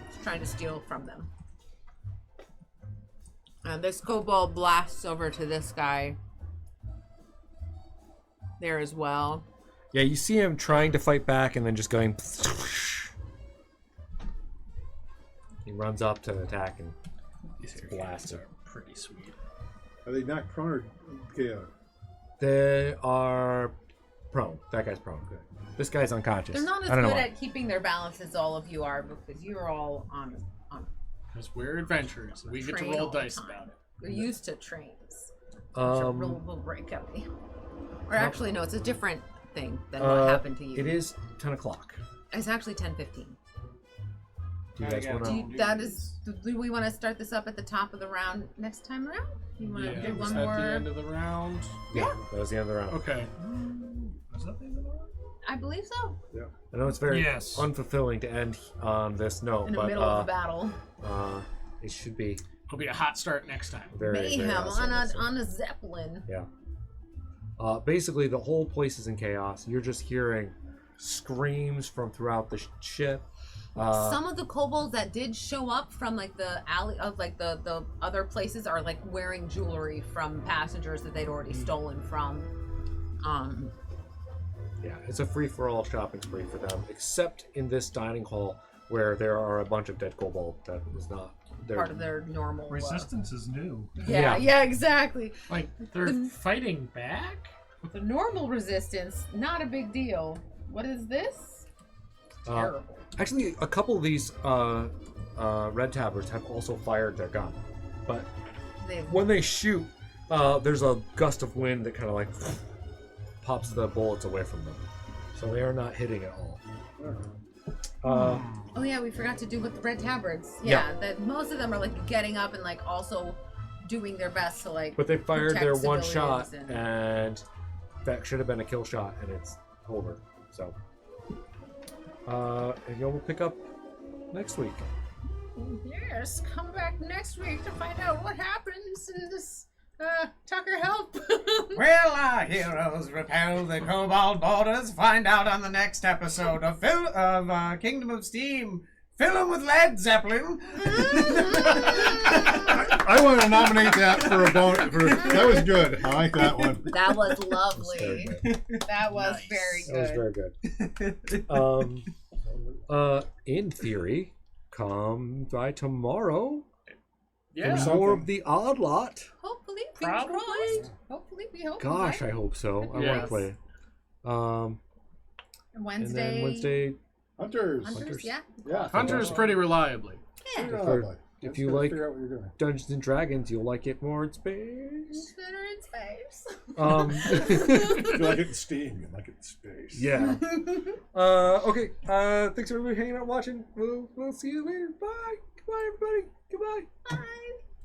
He's trying to steal from them. And this kobold blasts over to this guy there as well. Yeah, you see him trying to fight back, and then just going. He runs up to attack and These gets characters blasted. are pretty sweet. Are they knocked prone or KO? They are prone. That guy's prone. This guy's unconscious. They're not as I don't know good why. at keeping their balance as all of you are because you're all on Because we're adventurers, and we get to train roll all the dice time. about it. You're used to trains. Will break everything. Or actually, no, it's a different thing than what happened to you. It is 10 o'clock. It's actually 10:15. Do you guys want to? Do we want to start this up at the top of the round next time around? You want to Yeah, do was one that more? the end of the round? Yeah, that was the end of the round. Okay. Is that the end of the round? I believe so. I know it's very Yes. unfulfilling to end on this note, In the but middle of the battle. it should be It'll be a hot start next time. very very Mayhem awesome. on a zeppelin. Yeah. Basically, the whole place is in chaos. You're just hearing screams from throughout the ship. Some of the kobolds that did show up from like the alley of like the other places are like wearing jewelry from passengers that they'd already stolen from. Yeah, it's a free-for-all shopping spree for them, except in this dining hall where there are a bunch of dead kobold that is not part of their normal Resistance is new. Yeah, exactly. Like, they're fighting back? The normal resistance, not a big deal. What is this? Terrible. Actually, a couple of these red tabbers have also fired their gun, but when they shoot, there's a gust of wind that kind of like pops the bullets away from them, so they are not hitting at all. Oh yeah, we forgot to do with the red tabards. Yeah. That most of them are like getting up and like also doing their best to like. But they fired protect their one shot, civilians and that should have been a kill shot, and it's over. So, and you'll pick up next week. Yes, come back next week to find out what happens in this. Tucker, help! Will our heroes repel the kobold borders? Find out on the next episode of Kingdom of Steam. Fill them with Led Zeppelin. I want to nominate that for a bonus. That was good. I like that one. That was lovely. That was Nice. very That was good. very good. In theory, come by tomorrow Yeah. for more of the Odd Lot. Hopefully, fingers Probably. crossed. Hopefully, we hope. Gosh, right? I hope so. I want Yes. to play. And And Wednesday. then Wednesday, Hunters. Hunters, yeah. Yeah. Hunters pretty reliably. Yeah. if you like figure out what you're doing. Dungeons and Dragons, you'll like it more in space. It's better in space. If you like it in Steam, you like it in space. Yeah. Okay. Thanks everybody for hanging out, watching. We'll see you later. Bye. Goodbye, everybody. Goodbye. Bye.